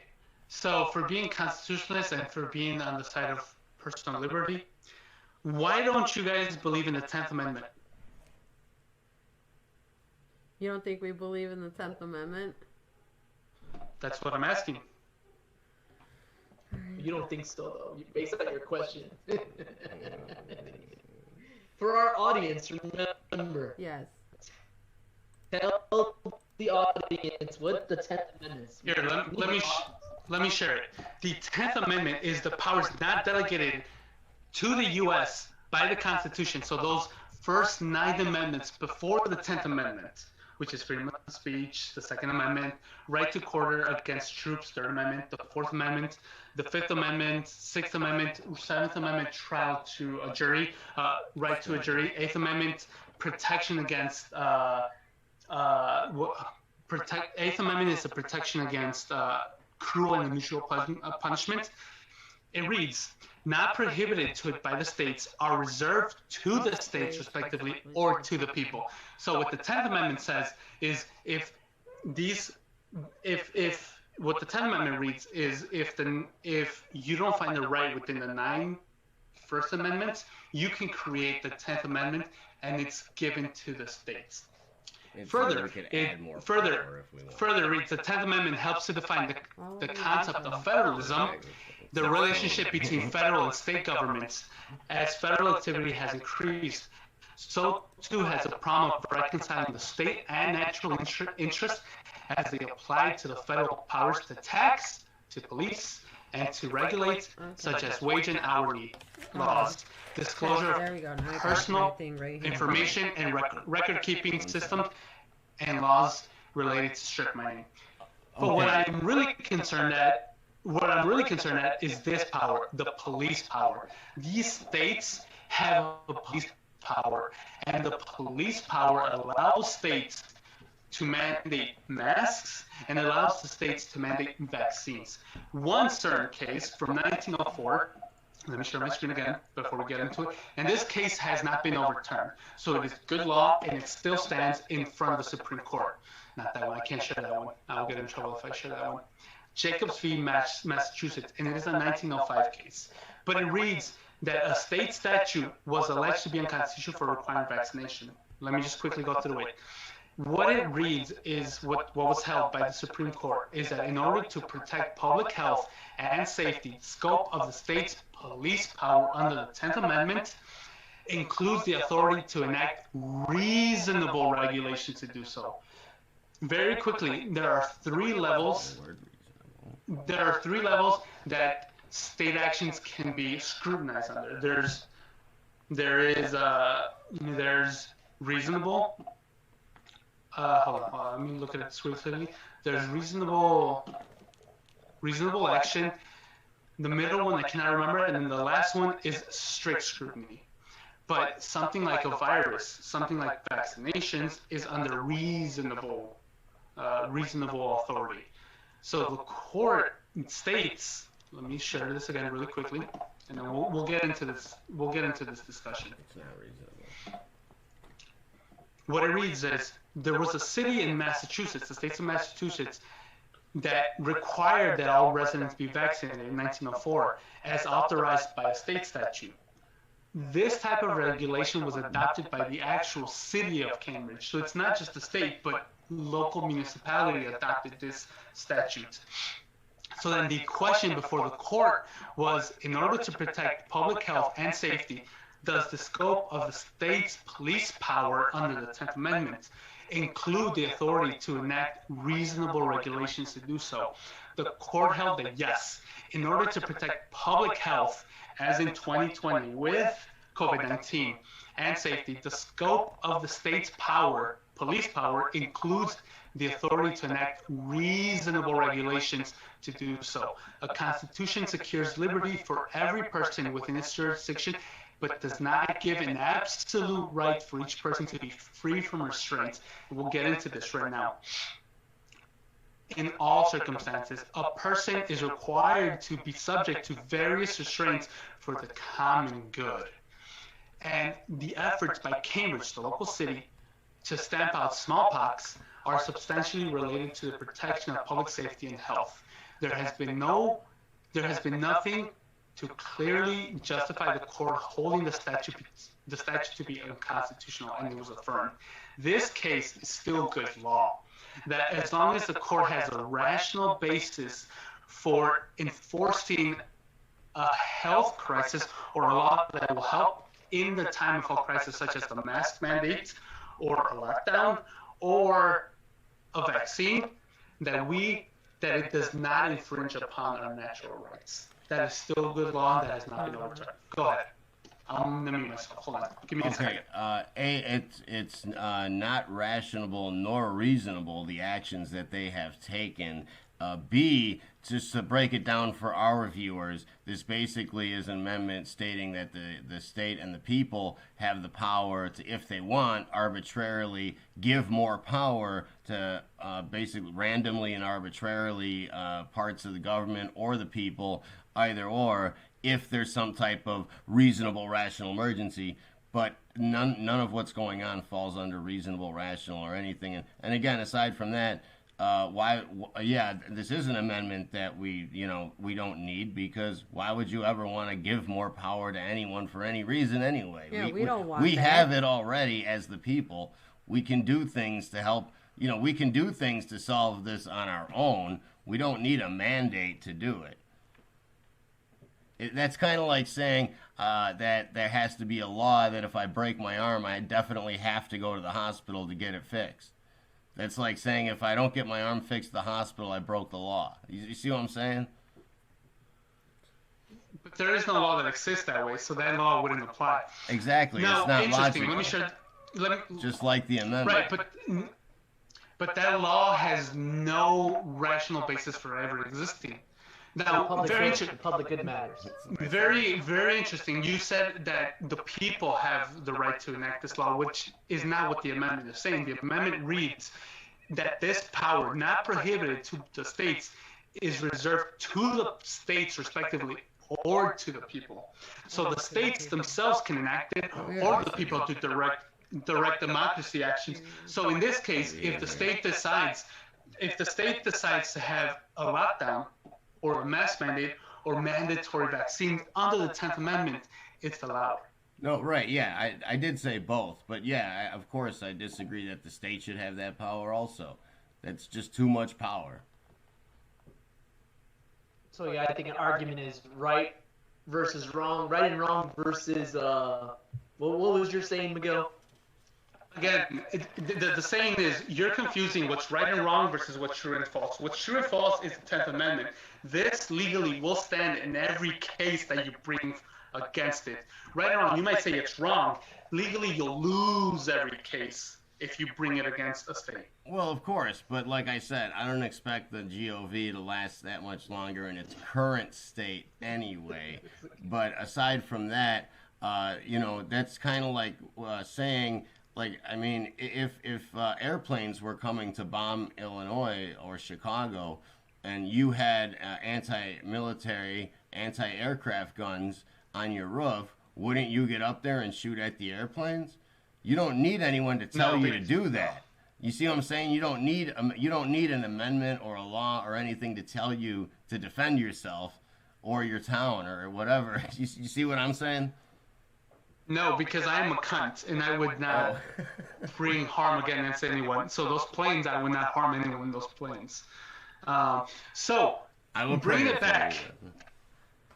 so for being constitutionalist and for being on the side of personal liberty, why don't you guys believe in the 10th Amendment? You don't think we believe in the 10th Amendment? That's what I'm asking. You don't think so, though, based on your question. For our audience, remember. Yes. Tell the audience what the 10th Amendment is. Here, let me share it. The 10th Amendment is the powers not delegated to the U.S. by the Constitution. So those first 9 amendments before the 10th Amendment, which is freedom of speech, the Second Amendment, right to quarter against troops, Third Amendment, the Fourth Amendment, the Fifth Amendment, Sixth Amendment, Seventh Amendment, trial to a jury, right to a jury, Eighth Amendment, protection against Eighth Amendment is a protection against cruel and unusual punishment. It reads, not prohibited to it by the states are reserved to the states respectively or to the people. So what the 10th Amendment says is if what the 10th Amendment reads is if you don't find the right within the 9 First Amendments, you can create the 10th Amendment and it's given to the states. Further, it reads the 10th Amendment helps to define the concept of federalism, the relationship between federal and state governments. As federal activity has increased, so too has the problem of reconciling the state and national interest as they apply to the federal powers to tax, to police, and to regulate, such as wage and hourly laws, disclosure of personal information and record-keeping systems, and laws related to strip mining. But what I'm really concerned at is this power, the police power. These states have a police power, and the police power allows states to mandate masks and allows the states to mandate vaccines. One certain case from 1904, let me share my screen again before we get into it, and this case has not been overturned. So it is good law and it still stands in front of the Supreme Court. Not that one, I can't share that one. I'll get in trouble if I share that one. Jacobs v. Massachusetts, and it is a 1905 case. But it reads that a state statute was alleged to be unconstitutional for requiring vaccination. Let me just quickly go through it. What it reads is what was held by the Supreme Court is that in order to protect public health and safety, the scope of the state's police power under the 10th Amendment includes the authority to enact reasonable regulations to do so. Very quickly, there are 3 levels. There are 3 levels that state actions can be scrutinized under. There's reasonable. Hold on, let me look at it swiftly. There's reasonable action. The middle one I cannot remember, and then the last one is strict scrutiny. But something like a virus, something like vaccinations, is under reasonable authority. So the court states. Let me share this again really quickly, and then we'll get into this. We'll get into this discussion. It's not reasonable. What it reads is there was a city in Massachusetts, the states of Massachusetts, that required that all residents be vaccinated in 1904, as authorized by a state statute. This type of regulation was adopted by the actual city of Cambridge. So it's not just the state, but local municipality adopted this statute. So then the question before the court was, in order to protect public health and safety, does the scope of the state's police power under the 10th Amendment include the authority to enact reasonable regulations to do so? The court held that yes, in order to protect public health, as in 2020 with COVID-19 and safety, the scope of the state's power, police power, includes the authority to enact reasonable regulations to do so. A constitution secures liberty for every person within its jurisdiction, but does not give an absolute right for each person to be free from restraints. We'll get into this right now. In all circumstances, a person is required to be subject to various restraints for the common good. And the efforts by Cambridge, the local city, to stamp out smallpox are substantially related to the protection of public safety and health. There has been nothing to clearly justify the court holding the statute to be unconstitutional, and it was affirmed. This case is still good law. That as long as the court has a rational basis for enforcing a health crisis or a law that will help in the time of health crisis, such as the mask mandate or a lockdown or a vaccine, that it does not infringe upon our natural rights. That is still good law, and that has not been overturned. Go ahead. I'm gonna mute myself. Hold on. Give me a Okay. second. It's not rational nor reasonable, the actions that they have taken. B, just to break it down for our viewers, this basically is an amendment stating that the state and the people have the power to, if they want, arbitrarily give more power to basically randomly and arbitrarily parts of the government or the people, either or, if there's some type of reasonable, rational emergency. But none of what's going on falls under reasonable, rational, or anything. And again, aside from that, this is an amendment that we don't need, because why would you ever want to give more power to anyone for any reason anyway? Yeah, we don't want We that. have it already as the people. We can do things to help. We can do things to solve this on our own. We don't need a mandate to do it. That's kind of like saying that there has to be a law that if I break my arm, I definitely have to go to the hospital to get it fixed. That's like saying if I don't get my arm fixed at the hospital, I broke the law. You see what I'm saying? But there is no law that exists that way, so that law wouldn't apply. Exactly. Now, it's not interesting. logical. Let me Just like the amendment. right, but that law has no rational basis for ever existing. Now, Public good matters. very, very interesting. You said that the people have the right to enact this law, which is not what the amendment is saying. The amendment reads that this power, not prohibited to the states, is reserved to the states respectively or to the people. So the states themselves can enact it, or the people do direct democracy actions. So in this case, if the state decides to have a lockdown, or a mask mandate, or mandatory vaccines under the 10th Amendment, it's allowed. No, right, yeah, I did say both. But yeah, of course I disagree that the state should have that power also. That's just too much power. So yeah, I think an argument is right versus wrong, right and wrong versus, what was your saying, Miguel? Again, the saying is you're confusing what's right and wrong versus what's true and false. What's true and false is the 10th Amendment. This legally will stand in every case that you bring against it. Right and wrong, you might say it's wrong. Legally, you'll lose every case if you bring it against a state. Well, of course, but like I said, I don't expect the GOV to last that much longer in its current state anyway. But aside from that, that's kind of like saying... Like, I mean, if airplanes were coming to bomb Illinois or Chicago, and you had anti-military, anti-aircraft guns on your roof, wouldn't you get up there and shoot at the airplanes? You don't need anyone to tell you to do that. You see what I'm saying? You don't need an amendment or a law or anything to tell you to defend yourself or your town or whatever. You see what I'm saying? No, because I am a cunt, and I would not bring harm against anyone. So those planes, I would not harm anyone in those planes. So, I will bring it back.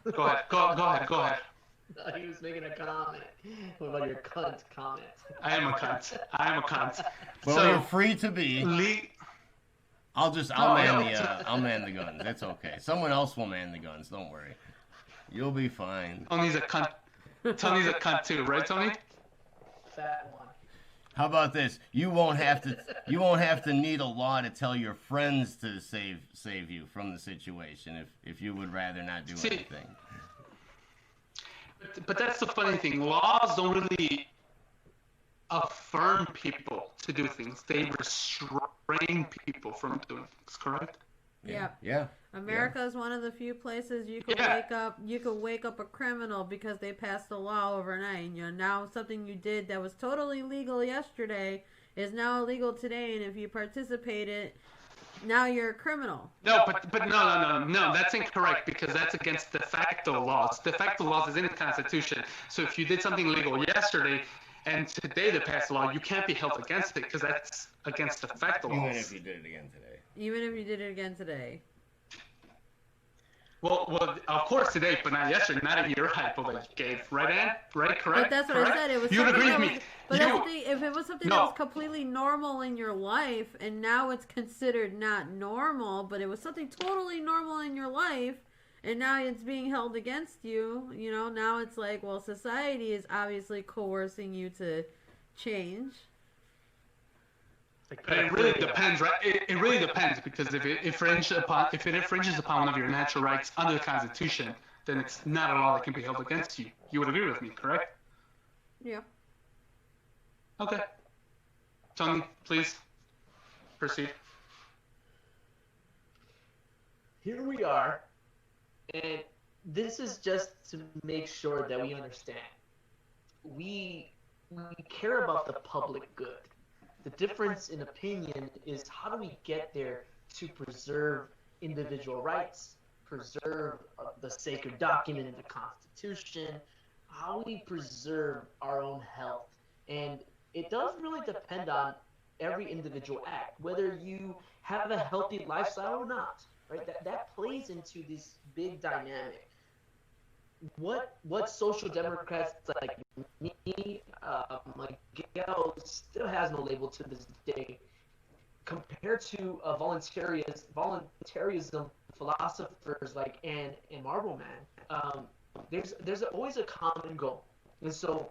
Go ahead. He was making a comment. What about your cunt comment? I am a cunt. Well, So, you're free to be. I'll man the guns. That's okay. Someone else will man the guns. Don't worry. You'll be fine. Tony's a cunt. Tony's a cunt too, right, Tony? Fat one. How about this? You won't have to need a law to tell your friends to save you from the situation if you would rather not do anything. But that's the funny thing. Laws don't really affirm people to do things. They restrain people from doing things, correct? Yeah. America is one of the few places you can wake up a criminal because they passed a law overnight. Now something you did that was totally legal yesterday is now illegal today, and if you participated, now you're a criminal. No, but no, that's incorrect because that's against de facto laws. De facto laws is in the Constitution. So if you did something illegal yesterday and today they passed a law, you can't be held against it because that's against de facto laws. Even if you did it again today. Well, of course today, but not yesterday, not at your hypo that you gave, right, Ann? Right, correct? But that's what correct? I said. It was. You agree with me? But that's the thing. If it was something that was completely normal in your life, and now it's considered not normal, but it was something totally normal in your life, And now it's being held against you. Now it's like, well, society is obviously coercing you to change. But it really depends, right? It really depends, because if it infringes upon one of your natural rights under the Constitution, then it's not a law that can be held against you. You would agree with me, correct? Yeah. Okay. Tony, please proceed. Here we are, and this is just to make sure that we understand. We care about the public good. The difference in opinion is, how do we get there to preserve individual rights, preserve the sacred document in the Constitution, how we preserve our own health. And it does really depend on every individual act, whether you have a healthy lifestyle or not, right? That plays into this big dynamic. What social democrats like me, Miguel, still has no label to this day, compared to voluntarism philosophers like and Marboro Man. There's always a common goal, and so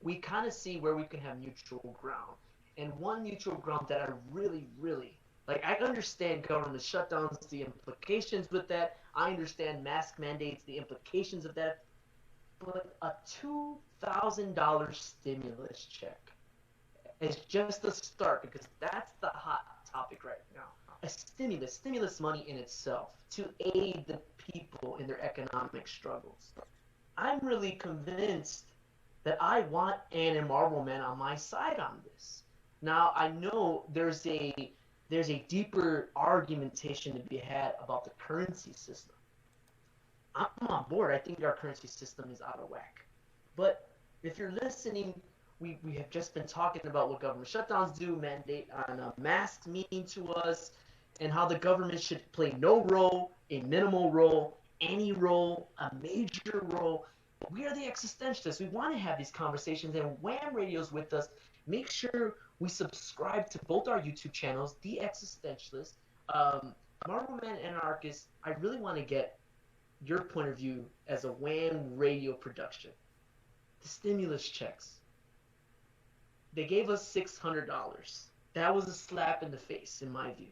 we kind of see where we can have mutual ground. And one mutual ground that I really, really like, I understand government shutdowns, the implications with that. I understand mask mandates, the implications of that. But a $2,000 stimulus check is just a start, because that's the hot topic right now. A stimulus money in itself, to aid the people in their economic struggles. I'm really convinced that I want Ann and Marboro Man on my side on this. Now, I know there's a deeper argumentation to be had about the currency system. I'm on board. I think our currency system is out of whack. But if you're listening, we have just been talking about what government shutdowns do, mandate on masks mean to us, and how the government should play no role, a minimal role, any role, a major role. We are the existentialists. We want to have these conversations, and WHAM Radio's with us. Make sure we subscribe to both our YouTube channels, The Existentialists, Marboro Man Anarchist. I really want to get your point of view as a WHAM radio production. The stimulus checks. They gave us $600. That was a slap in the face, in my view.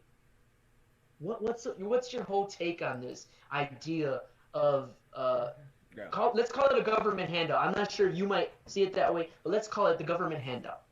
What's your whole take on this idea of let's call it a government handout? I'm not sure you might see it that way, but let's call it the government handout.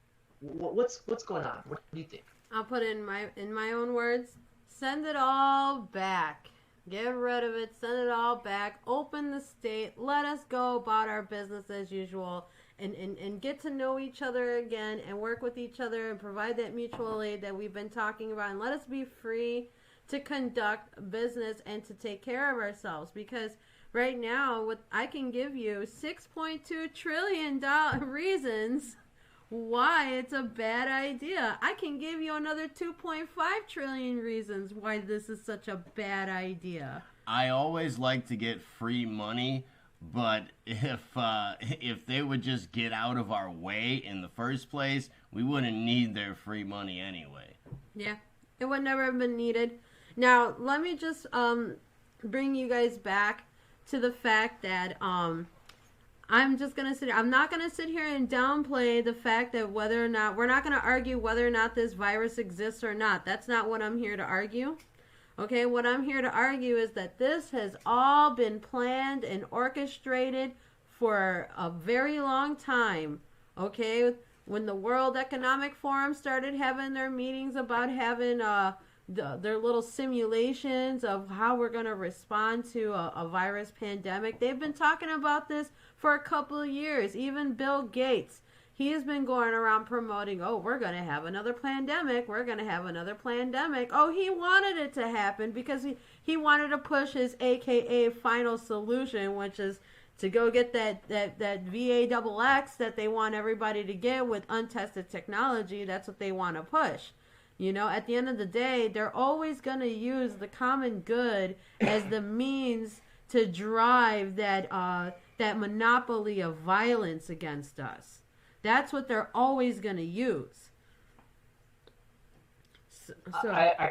What's going on? What do you think? I'll put it in my own words. Send it all back. Get rid of it. Send it all back. Open the state. Let us go about our business as usual, and get to know each other again, and work with each other, and provide that mutual aid that we've been talking about, and let us be free to conduct business and to take care of ourselves. Because right now, I can give you $6.2 trillion reasons why it's a bad idea. I can give you another 2.5 trillion reasons why this is such a bad idea. I always like to get free money, but if they would just get out of our way in the first place, we wouldn't need their free money anyway. Yeah, it would never have been needed. Now, let me just bring you guys back to the fact that I'm not going to sit here and downplay the fact that whether or not, we're not going to argue whether or not this virus exists or not. That's not what I'm here to argue. Okay, what I'm here to argue is that this has all been planned and orchestrated for a very long time. Okay, when the World Economic Forum started having their meetings about having their little simulations of how we're going to respond to a virus pandemic, they've been talking about this for a couple of years. Even Bill Gates, he has been going around promoting, oh, we're going to have another pandemic. We're going to have another pandemic. Oh, he wanted it to happen because he wanted to push his AKA final solution, which is to go get that VAXX that they want everybody to get with untested technology. That's what they want to push. You know, at the end of the day, they're always going to use the common good as the means to drive that monopoly of violence against us. That's what they're always going to use. So I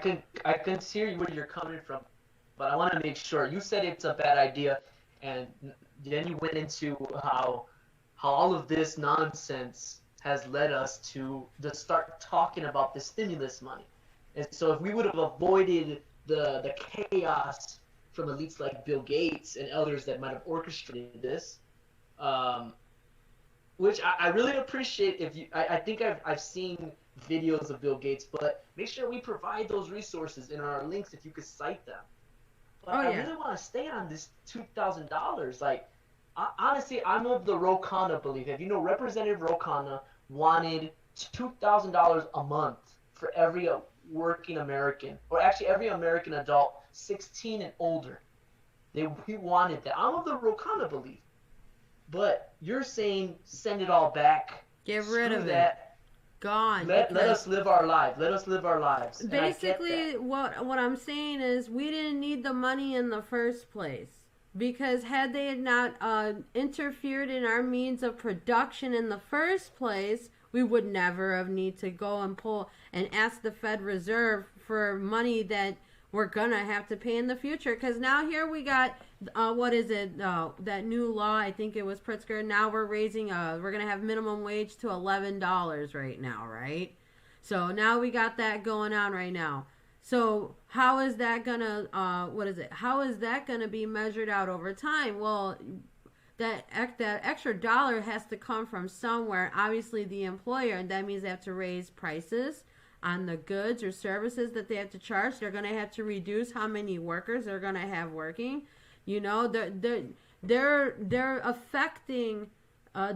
can see where you're coming from. but I want to make sure. You said it's a bad idea, and then you went into how all of this nonsense has led us to start talking about the stimulus money. And so if we would have avoided the chaos from elites like Bill Gates and others that might have orchestrated this, which I really appreciate. If you, I think I've seen videos of Bill Gates, but make sure we provide those resources in our links if you could cite them. But I really want to stay on this $2,000. Like, honestly, I'm of the Rokana belief. If you know, Representative Rokana wanted $2,000 a month for every working American, or actually every American adult 16 and older. He wanted that. I'm of the Rokana belief. But you're saying send it all back. Get rid of that. Gone. Let us live our lives. Let us live our lives. Basically, what I'm saying is we didn't need the money in the first place. Because had they not interfered in our means of production in the first place, we would never have need to go and pull and ask the Fed Reserve for money that we're going to have to pay in the future. Because now here we got, that new law, I think it was Pritzker. Now we're raising, we're going to have minimum wage to $11 right now, right? So now we got that going on right now. So how is that going to, how is that going to be measured out over time? Well, that extra dollar has to come from somewhere, obviously the employer, and that means they have to raise prices on the goods or services that they have to charge. They're going to have to reduce how many workers they're going to have working. You know, they're affecting,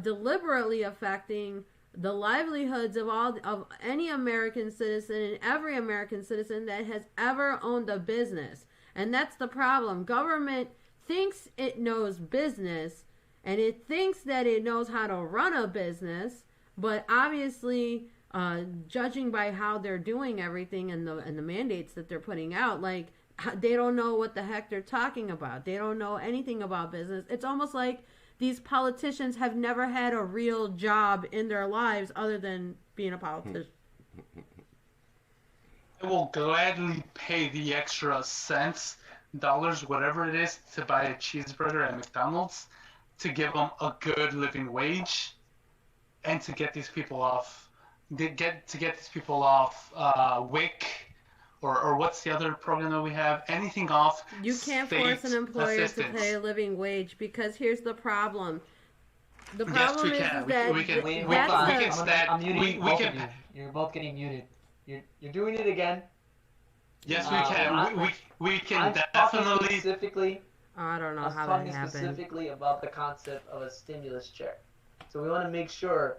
deliberately affecting the livelihoods of any American citizen and every American citizen that has ever owned a business. And that's the problem. Government thinks it knows business, and it thinks that it knows how to run a business, but obviously, judging by how they're doing everything and the mandates that they're putting out, like, they don't know what the heck they're talking about. They don't know anything about business. It's almost like these politicians have never had a real job in their lives other than being a politician. I will gladly pay the extra cents, dollars, whatever it is, to buy a cheeseburger at McDonald's, to give them a good living wage, and to get these people off, WIC, or what's the other program that we have? Anything off. You can't force an employer to pay a living wage, because here's the problem. The problem is that I'm muting both of you. You're both getting muted. You're doing it again. Yes, we can. We can I'm definitely. Specifically, I don't know how that happened. I'm talking specifically about the concept of a stimulus check. So we want to make sure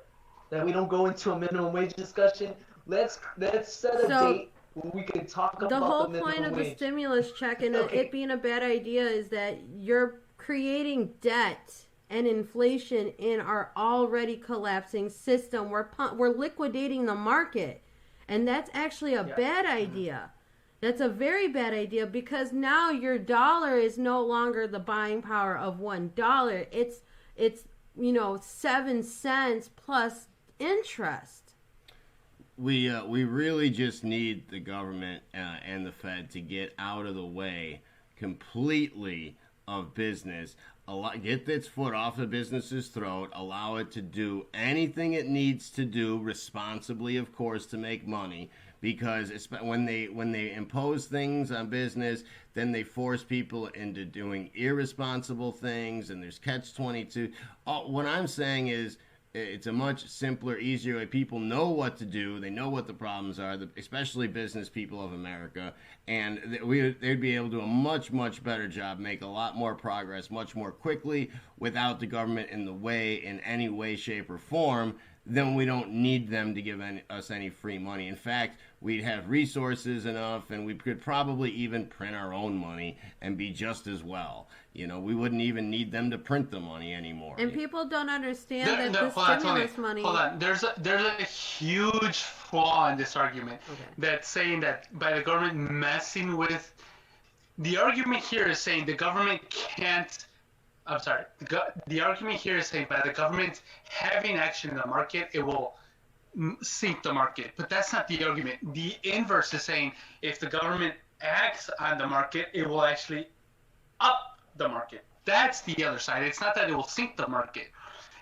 that we don't go into a minimum wage discussion. Let's set a date when we can talk about the whole minimum point of wage. the stimulus check and it being a bad idea is that you're creating debt and inflation in our already collapsing system. We're liquidating the market, and that's actually a bad idea. That's a very bad idea, because now your dollar is no longer the buying power of $1. It's 7 cents plus interest. We really just need the government and the Fed to get out of the way completely of business. Get its foot off the business's throat. Allow it to do anything it needs to do responsibly, of course, to make money. Because when they impose things on business, then they force people into doing irresponsible things, and there's catch-22. What I'm saying is, it's a much simpler, easier way. People know what to do. They know what the problems are, especially business people of America. And they'd be able to do a much, much better job, make a lot more progress, much more quickly, without the government in the way, in any way, shape, or form. Then we don't need them to give us any free money. In fact, we'd have resources enough, and we could probably even print our own money and be just as well. We wouldn't even need them to print the money anymore. And people don't understand that the stimulus money... Hold on. There's a huge flaw in this argument that's saying that by the government messing with... The argument here is saying the government can't... I'm sorry. The argument here is saying by the government having action in the market, it will sink the market. But that's not the argument. The inverse is saying if the government acts on the market, it will actually up the market. That's the other side. It's not that it will sink the market.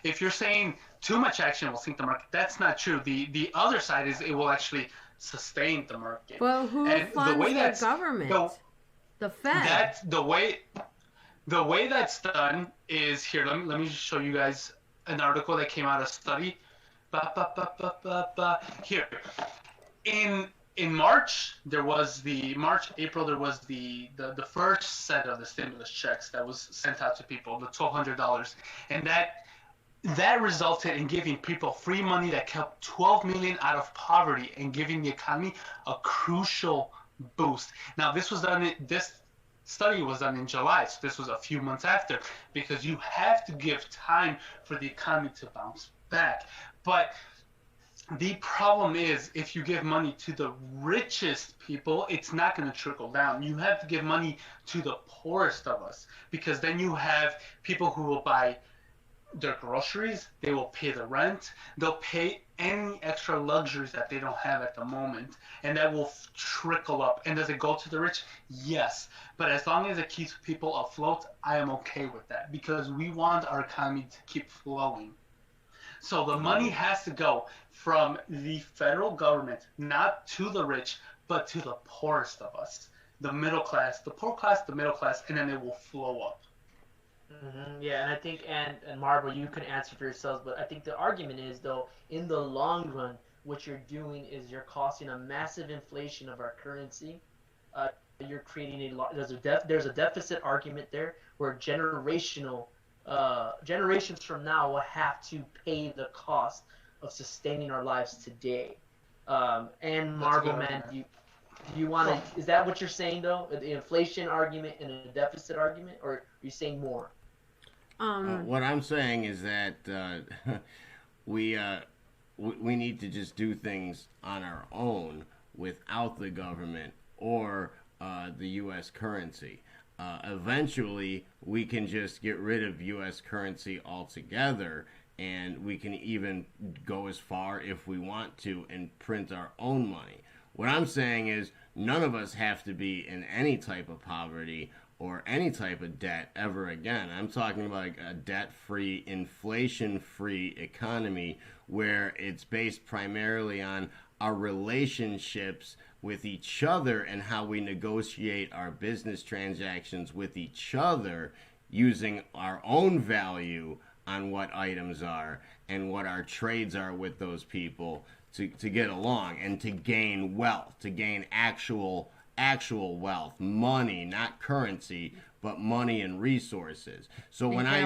If you're saying too much action will sink the market, that's not true. The other side is it will actually sustain the market. Well, who And funds the way the that's government? The Fed. that's the way that's done is here. Let me just show you guys an article that came out of study. Here, in March, there was April, there was the first set of the stimulus checks that was sent out to people, the $1,200, and that resulted in giving people free money that kept 12 million out of poverty and giving the economy a crucial boost. Now, this study was done in July, so this was a few months after, because you have to give time for the economy to bounce back. But the problem is, if you give money to the richest people, it's not going to trickle down. You have to give money to the poorest of us, because then you have people who will buy their groceries, they will pay the rent, they'll pay any extra luxuries that they don't have at the moment, and that will trickle up. And does it go to the rich? Yes. But as long as it keeps people afloat, I am okay with that, because we want our economy to keep flowing. So the money has to go from the federal government, not to the rich, but to the poorest of us, the middle class, the poor class, the middle class, and then it will flow up. Yeah, and I think, and Marboro, you can answer for yourselves, but I think the argument is, though, in the long run, what you're doing is you're causing a massive inflation of our currency. You're creating there's a deficit argument there where generations from now will have to pay the cost of sustaining our lives today. And Marboro Man, do you want to? Is that what you're saying, though? The inflation argument and a deficit argument, or are you saying more? What I'm saying is that we need to just do things on our own without the government or the U.S. currency. Eventually, we can just get rid of U.S. currency altogether, and we can even go as far, if we want to, and print our own money. What I'm saying is none of us have to be in any type of poverty or any type of debt ever again. I'm talking about a debt-free, inflation-free economy where it's based primarily on our relationships with each other and how we negotiate our business transactions with each other, using our own value on what items are and what our trades are with those people to get along and to gain wealth, to gain actual wealth, money, not currency, but money and resources. So when I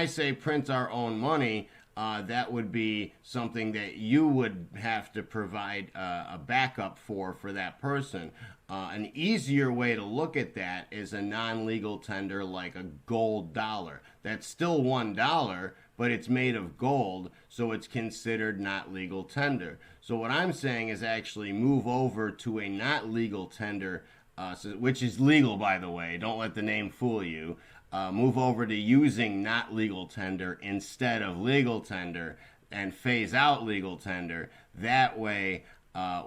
say print our own money, that would be something that you would have to provide a backup for that person. An easier way to look at that is a non-legal tender like a gold dollar. That's still $1, but it's made of gold, so it's considered not legal tender. So what I'm saying is actually move over to a not legal tender, which is legal, by the way. Don't let the name fool you. Move over to using not legal tender instead of legal tender and phase out legal tender. That way,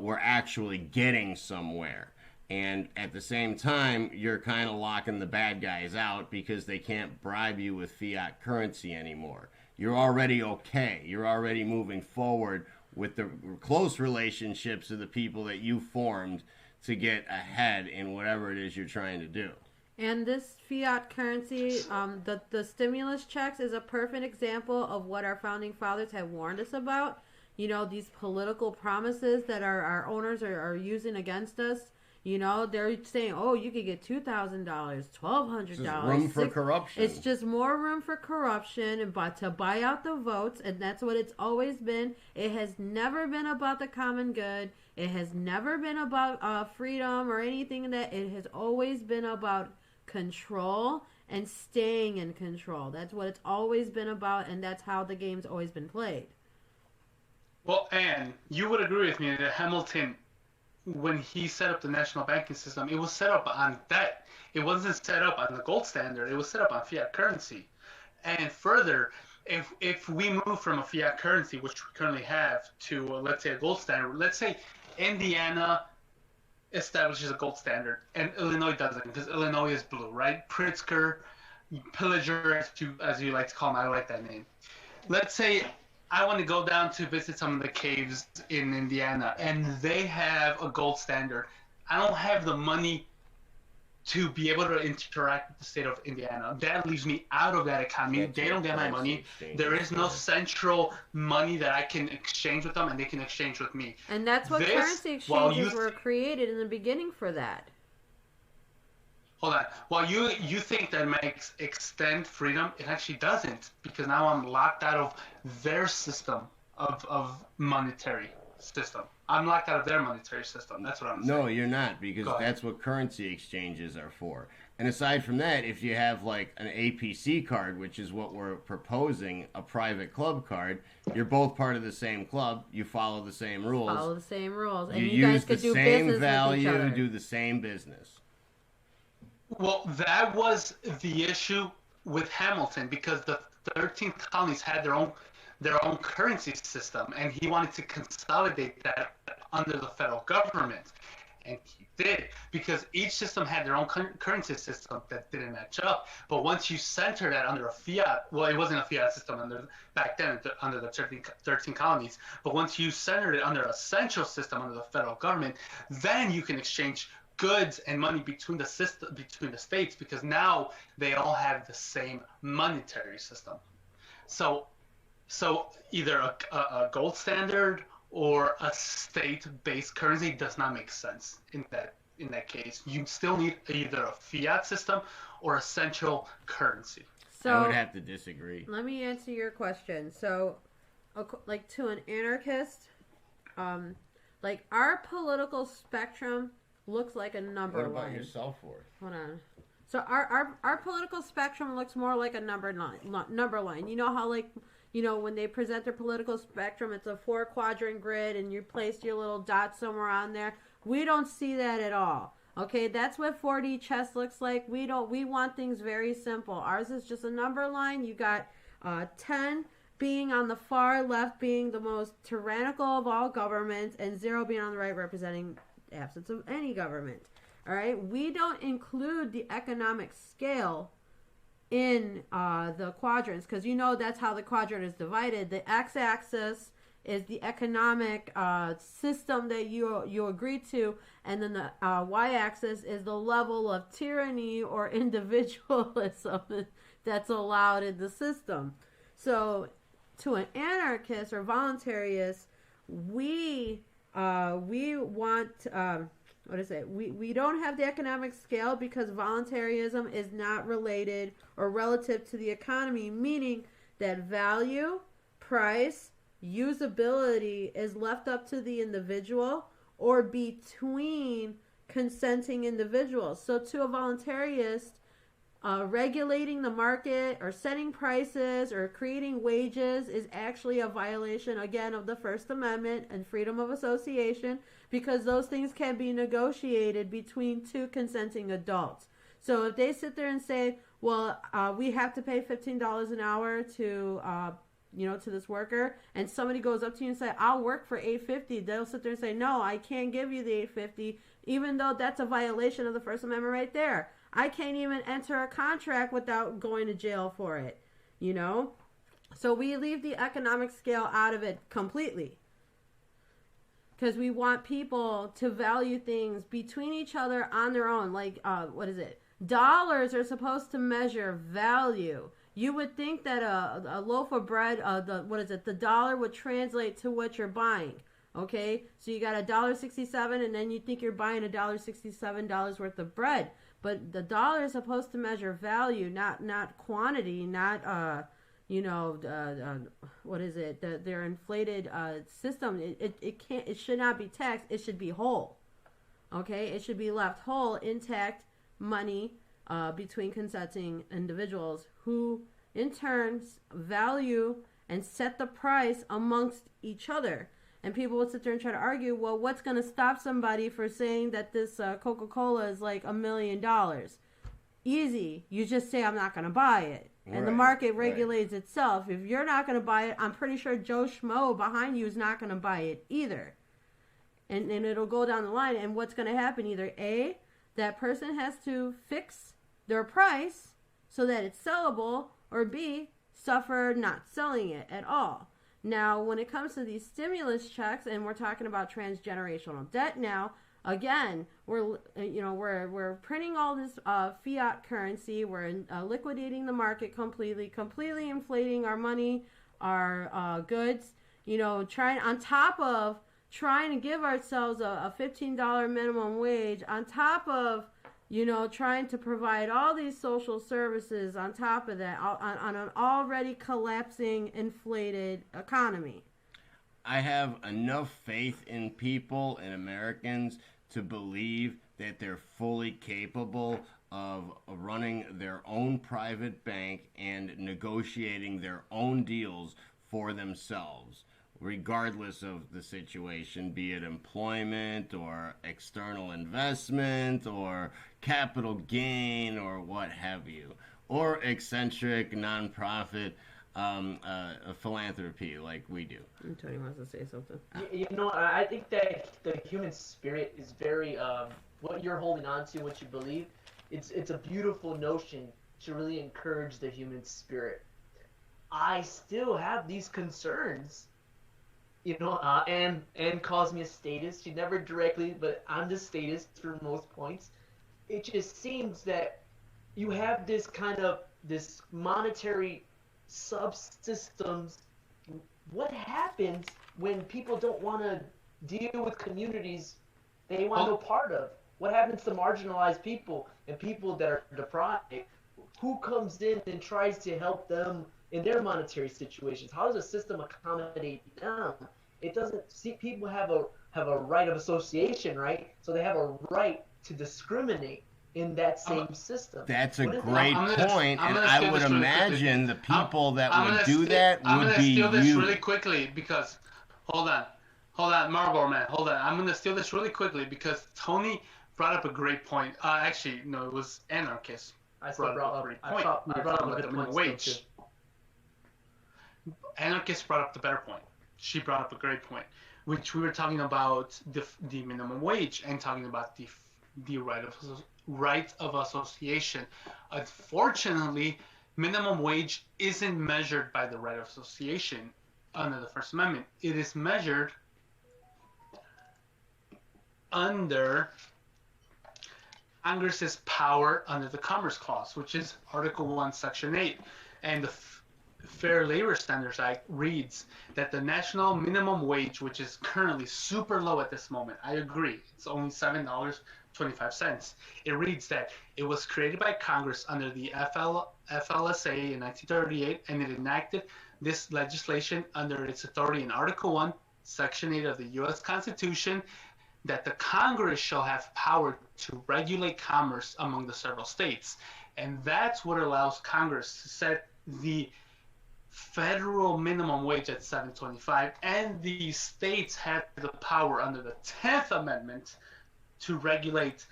we're actually getting somewhere. And at the same time, you're kind of locking the bad guys out because they can't bribe you with fiat currency anymore. You're already okay. You're already moving forward with the close relationships of the people that you formed to get ahead in whatever it is you're trying to do. And this fiat currency, the stimulus checks is a perfect example of what our founding fathers have warned us about. You know, these political promises that our owners are using against us. You know, they're saying, oh, you could get $2,000, $1,200. Room for corruption. It's just more room for corruption and to buy out the votes, and that's what it's always been. It has never been about the common good. It has never been about freedom or anything that. It has always been about control and staying in control. That's what it's always been about, and that's how the game's always been played. Well, and you would agree with me that Hamilton, when he set up the national banking system, it was set up on debt. It wasn't set up on the gold standard. It was set up on fiat currency. And further, if we move from a fiat currency, which we currently have, to let's say a gold standard, let's say Indiana establishes a gold standard, and Illinois doesn't, because Illinois is blue, right? Pritzker, Pillager, as you like to call him, I like that name. Let's say I want to go down to visit some of the caves in Indiana, and they have a gold standard. I don't have the money to be able to interact with the state of Indiana. That leaves me out of that economy. They don't get my money. There is no central money that I can exchange with them, and they can exchange with me. And that's what currency exchanges were created in the beginning for that. Hold on. While you think that makes extend freedom, it actually doesn't, because now I'm locked out of their system of monetary system. I'm locked out of their monetary system. That's what I'm saying. No, you're not, because that's what currency exchanges are for. And aside from that, if you have like an APC card, which is what we're proposing, a private club card, you're both part of the same club. You follow the same rules. Follow the same rules. And you guys could do business with each other. do the same business. Well, that was the issue with Hamilton, because the 13 colonies had their own currency system, and he wanted to consolidate that under the federal government, and he did, because each system had their own currency system that didn't match up. But once you center that under a fiat, well, it wasn't a fiat system back then under the 13 colonies, but once you centered it under a central system under the federal government, then you can exchange goods and money between the states, because now they all have the same monetary system. So either a gold standard or a state-based currency does not make sense in that case. You still need either a fiat system or a central currency. So I would have to disagree. Let me answer your question. So, like, to an anarchist, like, our political spectrum looks like a number line. What about your self-worth? Hold on. So our political spectrum looks more like a number line. You know how, like, you know, when they present their political spectrum, it's a 4-quadrant grid, and you place your little dot somewhere on there. We don't see that at all. Okay, that's what 4D chess looks like. We want things very simple. Ours is just a number line. You got 10 being on the far left, being the most tyrannical of all governments, and 0 being on the right, representing absence of any government. All right, we don't include the economic scale in the quadrants, because you know that's how the quadrant is divided. The x-axis is the economic system that you agree to, and then the y-axis is the level of tyranny or individualism that's allowed in the system. So to an anarchist or voluntarist, we want we don't have the economic scale, because voluntarism is not related or relative to the economy, meaning that value, price, usability is left up to the individual or between consenting individuals. So to a voluntarist, regulating the market or setting prices or creating wages is actually a violation, again, of the First Amendment and freedom of association, because those things can be negotiated between two consenting adults. So if they sit there and say, well, we have to pay $15 an hour to to this worker, and somebody goes up to you and say, I'll work for $8.50, they'll sit there and say, no, I can't give you the $8.50, even though that's a violation of the First Amendment right there. I can't even enter a contract without going to jail for it, you know? So we leave the economic scale out of it completely, because we want people to value things between each other on their own. Like, dollars are supposed to measure value. You would think that a loaf of bread, the dollar would translate to what you're buying. Okay, so you got $1.67, and then you think you're buying $1.67 worth of bread. But the dollar is supposed to measure value, not quantity, not their inflated system. It should not be taxed. It should be whole. Okay, it should be left whole, intact money between consenting individuals who in turn value and set the price amongst each other. And people would sit there and try to argue, well, what's going to stop somebody for saying that this Coca-Cola is like $1 million? Easy. You just say, I'm not going to buy it. And the market regulates itself. If you're not going to buy it, I'm pretty sure Joe Schmo behind you is not going to buy it either. and it'll go down the line. And what's going to happen? Either A, that person has to fix their price so that it's sellable, or B, suffer not selling it at all. Now, when it comes to these stimulus checks, and we're talking about transgenerational debt now, again, we're printing all this fiat currency. We're liquidating the market completely inflating our money, our goods. Trying to give ourselves a $15 minimum wage, on top of trying to provide all these social services on top of that, on an already collapsing, inflated economy. I have enough faith in people and Americans to believe that they're fully capable of running their own private bank and negotiating their own deals for themselves, regardless of the situation, be it employment or external investment or capital gain or what have you, or eccentric nonprofit philanthropy like we do. Tony wants to say something. I think that the human spirit is very what you're holding on to, what you believe. It's a beautiful notion to really encourage the human spirit. I still have these concerns. Anne calls me a statist. She never directly, but I'm the statist for most points. It just seems that you have this monetary subsystems. What happens when people don't want to deal with communities they want no part of? What happens to marginalized people and people that are deprived? Who comes in and tries to help them in their monetary situations? How does the system accommodate them? It doesn't see people have a right of association, right? So they have a right to discriminate in that same system. That's a great point, and I would imagine the people that would do that would be you. I'm going to steal this really quickly because, hold on, Marboro Man, hold on. I'm going to steal this really quickly because Tony brought up a great point. Actually, no, it was Anarchist. I brought up a great point. I brought up a good minimum wage. Anarchist brought up the better point. She brought up a great point, which we were talking about the minimum wage and talking about the right of association. Unfortunately, minimum wage isn't measured by the right of association under the First Amendment. It is measured under Congress's power under the Commerce Clause, which is Article 1, Section 8. And the Fair Labor Standards Act reads that the national minimum wage, which is currently super low at this moment, I agree, it's only $7.25. It reads that it was created by Congress under the FLSA in 1938, and it enacted this legislation under its authority in Article 1, Section 8 of the U.S. Constitution, that the Congress shall have power to regulate commerce among the several states. And that's what allows Congress to set the federal minimum wage at $7.25, and the states have the power under the 10th Amendment to regulate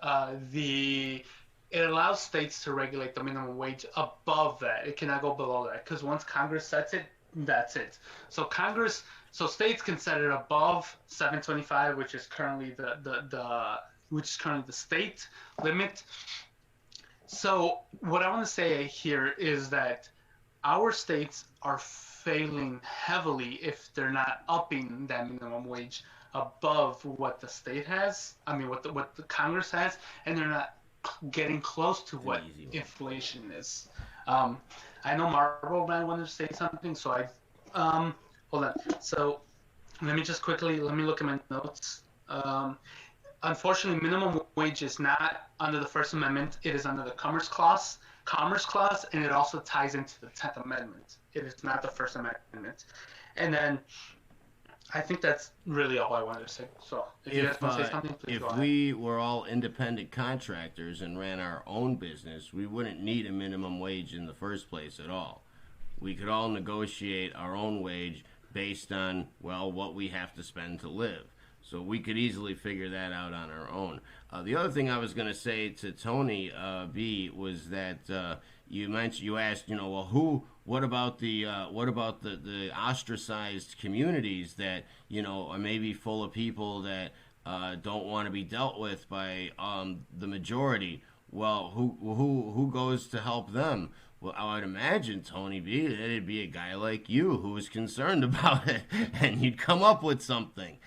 it allows states to regulate the minimum wage above that. It cannot go below that, because once Congress sets it, that's it. So states can set it above $7.25, which is currently the state limit. So what I want to say here is that our states are failing heavily if they're not upping that minimum wage above what the state has. I mean, what the Congress has, and they're not getting close to what inflation is. I know Marboro Man wanted to say something, so hold on. So let me look at my notes. Unfortunately, minimum wage is not under the First Amendment. It is under the Commerce Clause, and it also ties into the 10th Amendment. It is not the First Amendment. And then I think that's really all I wanted to say. So if you guys want to say something, please go ahead. If we were all independent contractors and ran our own business, we wouldn't need a minimum wage in the first place at all. We could all negotiate our own wage based on, well, what we have to spend to live. So we could easily figure that out on our own. The other thing I was going to say to Tony B was that you asked, well, what about the ostracized communities that are maybe full of people that don't want to be dealt with by the majority? Well, who goes to help them? Well, I would imagine, Tony B, that it'd be a guy like you who was concerned about it, and you'd come up with something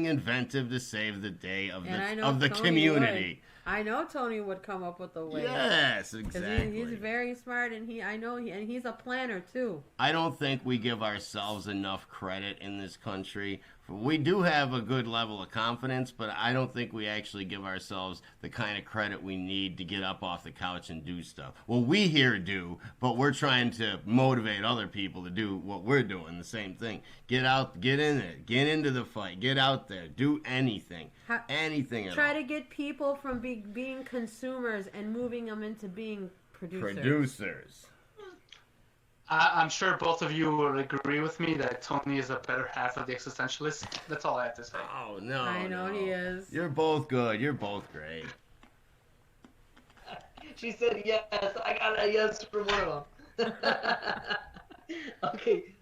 inventive to save the day of the community. I know Tony would come up with a way. Yes, exactly. He's very smart, and he's a planner too. I don't think we give ourselves enough credit in this country. We do have a good level of confidence, but I don't think we actually give ourselves the kind of credit we need to get up off the couch and do stuff. Well, we here do, but we're trying to motivate other people to do what we're doing, the same thing. Get out, get in it, get into the fight, get out there, do anything. Anything at all. Try to get people from being consumers and moving them into being producers. I'm sure both of you will agree with me that Tony is a better half of the Existentialists. That's all I have to say. Oh, no. I know he is. You're both good. You're both great. She said yes. I got a yes from one of them. Okay.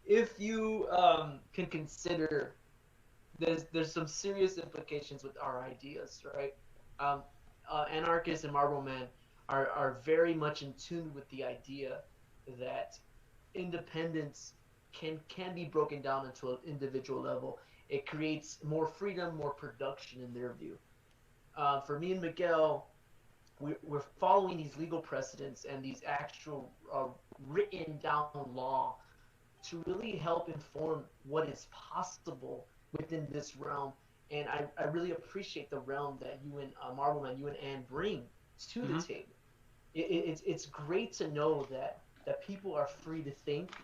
If you can consider, there's some serious implications with our ideas, right? Anarchists and Marboro Man are very much in tune with the idea that independence can be broken down into an individual level. It creates more freedom, more production in their view. For me and Miguel, we're following these legal precedents and these actual written down law to really help inform what is possible within this realm. And I really appreciate the realm that you and Marboro Man, you and Ann bring to the table. It's great to know that people are free to think,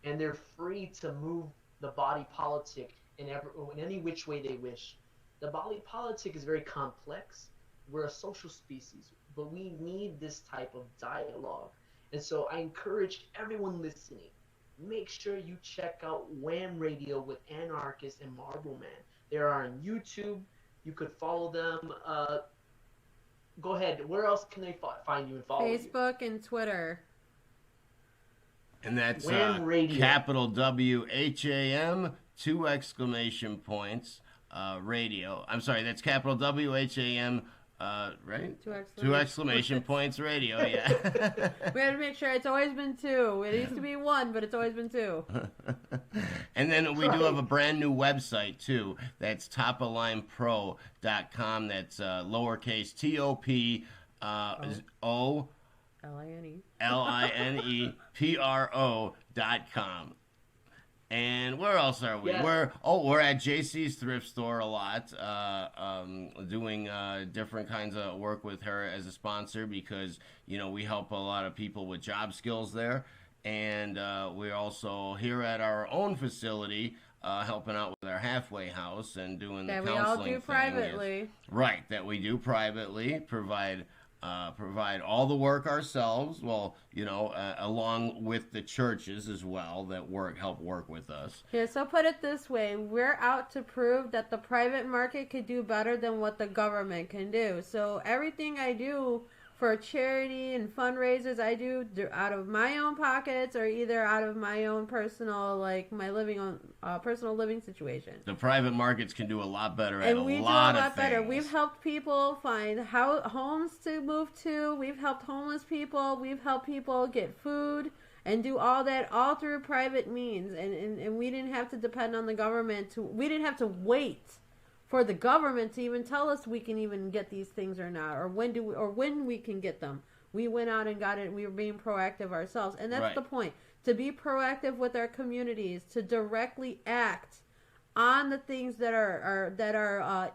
and they're free to move the body politic in any which way they wish. The body politic is very complex. We're a social species, but we need this type of dialogue. And so I encourage everyone listening, make sure you check out WHAM Radio with Anarchist and Marboro Man. They are on YouTube. You could follow them. Go ahead. Where else can they find you and follow you? Facebook and Twitter. And that's Radio. capital WHAM, 2 exclamation points, radio. I'm sorry, that's capital WHAM, right? 2 exclamation points, radio, yeah. We had to make sure it's always been 2. It used to be 1, but it's always been 2. And then we do have a brand new website, too. That's topoflinepro.com. That's lowercase TOPO. LINEPRO.com. And where else are we? Yeah. We're at Jaci's thrift store a lot, doing different kinds of work with her as a sponsor because we help a lot of people with job skills there, and we're also here at our own facility helping out with our halfway house and doing the counseling that we all do thing. privately. Right, that we do privately, provide all the work ourselves, along with the churches as well that help work with us. Yeah, so put it this way, we're out to prove that the private market could do better than what the government can do. So everything I do for charity and fundraisers, I do out of my own pockets or either out of my own personal, personal living situation. The private markets can do a lot better and at we a do lot a of lot better. things. We've helped people find homes to move to. We've helped homeless people. We've helped people get food and do all that all through private means. And we didn't have to depend on the government we didn't have to wait for the government to even tell us we can even get these things or not, or when we can get them. We went out and got it. We were being proactive ourselves, and that's right. The point. To be proactive with our communities, to directly act on the things that are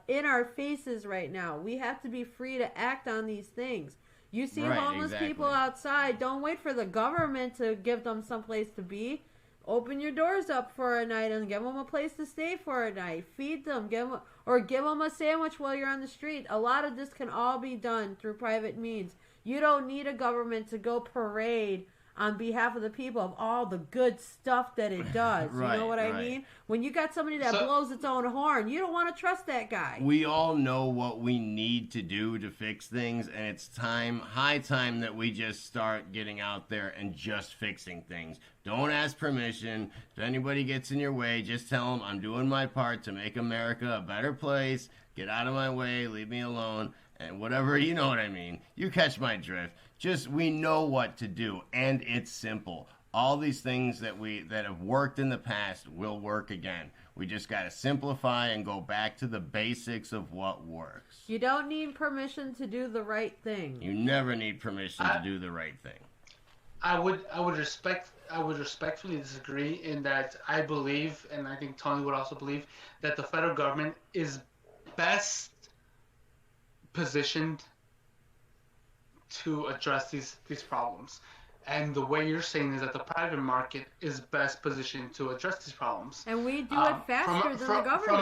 in our faces right now. We have to be free to act on these things. You see homeless people outside. Don't wait for the government to give them someplace to be. Open your doors up for a night and give them a place to stay for a night. Feed them, give them a sandwich while you're on the street. A lot of this can all be done through private means. You don't need a government to go parade on behalf of the people of all the good stuff that it does. You know what I mean? When you got somebody that blows its own horn, you don't want to trust that guy. We all know what we need to do to fix things, and it's high time that we just start getting out there and just fixing things. Don't ask permission. If anybody gets in your way, just tell them I'm doing my part to make America a better place. Get out of my way, leave me alone, and whatever, you know what I mean. You catch my drift. Just, we know what to do, and it's simple. All these things that have worked in the past will work again. We just got to simplify and go back to the basics of what works. You don't need permission to do the right thing. You never need permission to do the right thing. I would respectfully disagree in that I believe, and I think Tony would also believe, that the federal government is best positioned to address these problems. And the way you're saying is that the private market is best positioned to address these problems. And we do it faster than the government. From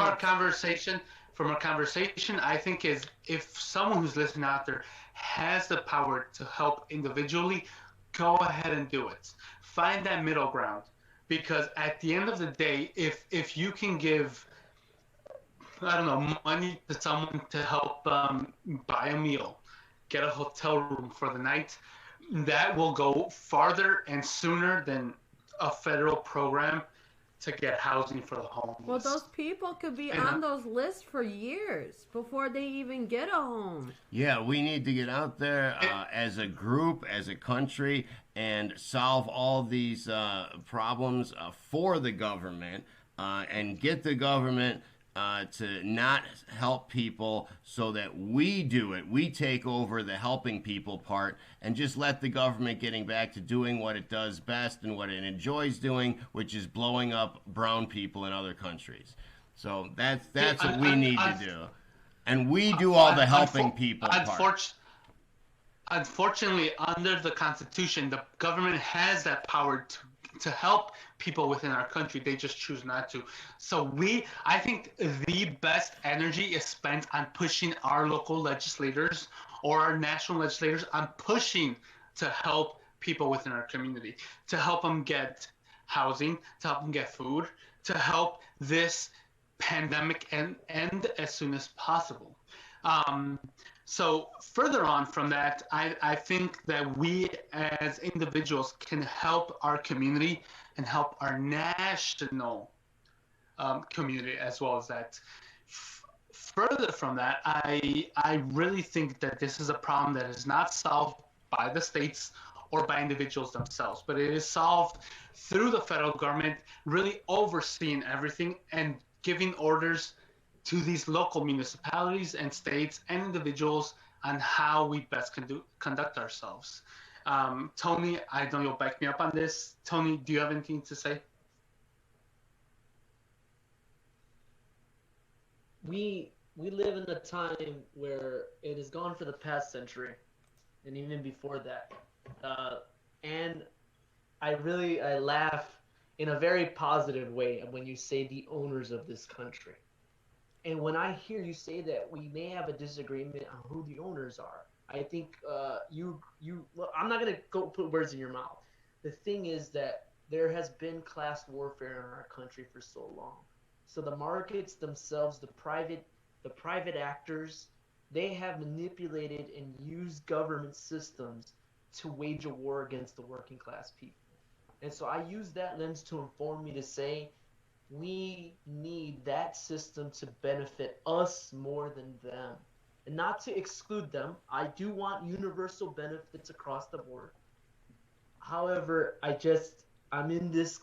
our conversation, I think is if someone who's listening out there has the power to help individually, go ahead and do it. Find that middle ground. Because at the end of the day, if you can give, I don't know, money to someone to help buy a meal, get a hotel room for the night, that will go farther and sooner than a federal program to get housing for the homeless. Well, those people could be on those lists for years before they even get a home. Yeah, we need to get out there as a group, as a country, and solve all these problems for the government and get the government to not help people so that we do it. We take over the helping people part and just let the government getting back to doing what it does best and what it enjoys doing, which is blowing up brown people in other countries. So that's what we need to do. And we do all the helping people part. Unfortunately, under the Constitution, the government has that power to help people within our country. They just choose not to. So I think the best energy is spent on pushing our local legislators or our national legislators on pushing to help people within our community, to help them get housing, to help them get food, to help this pandemic end as soon as possible. So further on from that, I think that we as individuals can help our community and help our national community as well as that. Further from that, I really think that this is a problem that is not solved by the states or by individuals themselves, but it is solved through the federal government really overseeing everything and giving orders to these local municipalities and states and individuals on how we best conduct ourselves. Tony, I know you'll back me up on this. Tony, do you have anything to say? We live in a time where it has gone for the past century, and even before that. And I laugh in a very positive way when you say the owners of this country. And when I hear you say that we may have a disagreement on who the owners are, I think well, I'm not going to go put words in your mouth. The thing is that there has been class warfare in our country for so long. So the markets themselves, the private actors, they have manipulated and used government systems to wage a war against the working class people. And so I use that lens to inform me to say, we need that system to benefit us more than them, and not to exclude them. I do want universal benefits across the board. However, I'm in this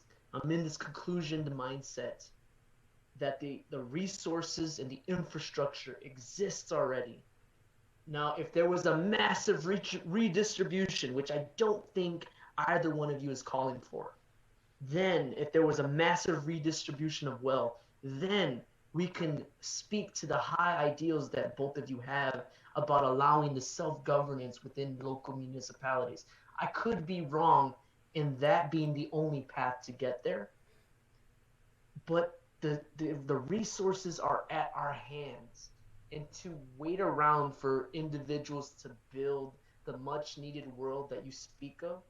conclusion, the mindset that the resources and the infrastructure exists already. Now, if there was a massive redistribution, which I don't think either one of you is calling for, then if there was a massive redistribution of wealth, then we can speak to the high ideals that both of you have about allowing the self-governance within local municipalities. I could be wrong in that being the only path to get there, but the resources are at our hands, and to wait around for individuals to build the much needed world that you speak of,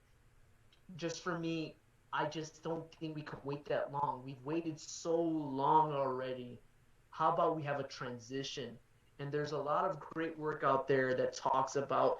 just for me, I just don't think we could wait that long. We've waited so long already. How about we have a transition? And there's a lot of great work out there that talks about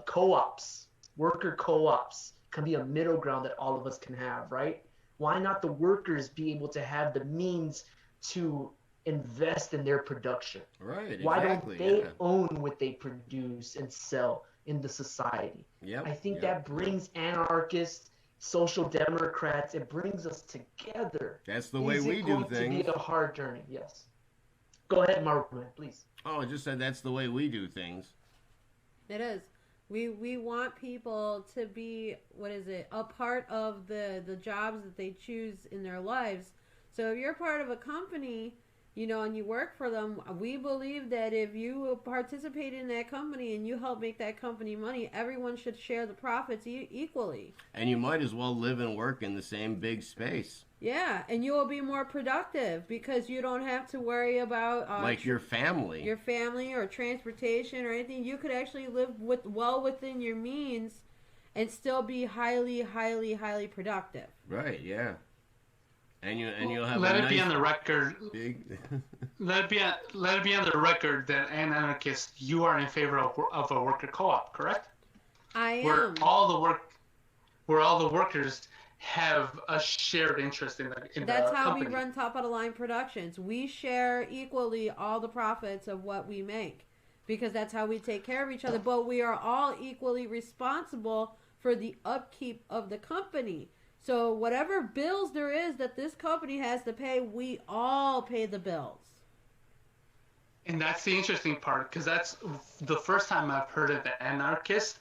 co-ops, worker co-ops can be a middle ground that all of us can have, right? Why not the workers be able to have the means to invest in their production? Right, Why exactly. don't they Yeah. own what they produce and sell in the society? Yep. I think yep. that brings anarchists, social democrats, it brings us together. That's the way we do Is it going to things. be a hard journey? Yes. Go ahead, Marboro Man, please. Oh, I just said that's the way we do things. It is. We want people to be, what is it, a part of the jobs that they choose in their lives. So if you're part of a company, you know, and you work for them, we believe that if you participate in that company and you help make that company money, everyone should share the profits equally. And you might as well live and work in the same big space. Yeah, and you will be more productive because you don't have to worry about like your family. Your family or transportation or anything. You could actually live well within your means and still be highly, highly, highly productive. Right, yeah. And you'll have let a it nice be on the record. big Let it be on the record that an anarchist, you are in favor of a worker co-op, correct? I am. Where all the workers have a shared interest in the That's how company. we run Top of the Line Productions. We share equally all the profits of what we make because that's how we take care of each other. But we are all equally responsible for the upkeep of the company. So whatever bills there is that this company has to pay, we all pay the bills. And that's the interesting part, because that's the first time I've heard of the anarchist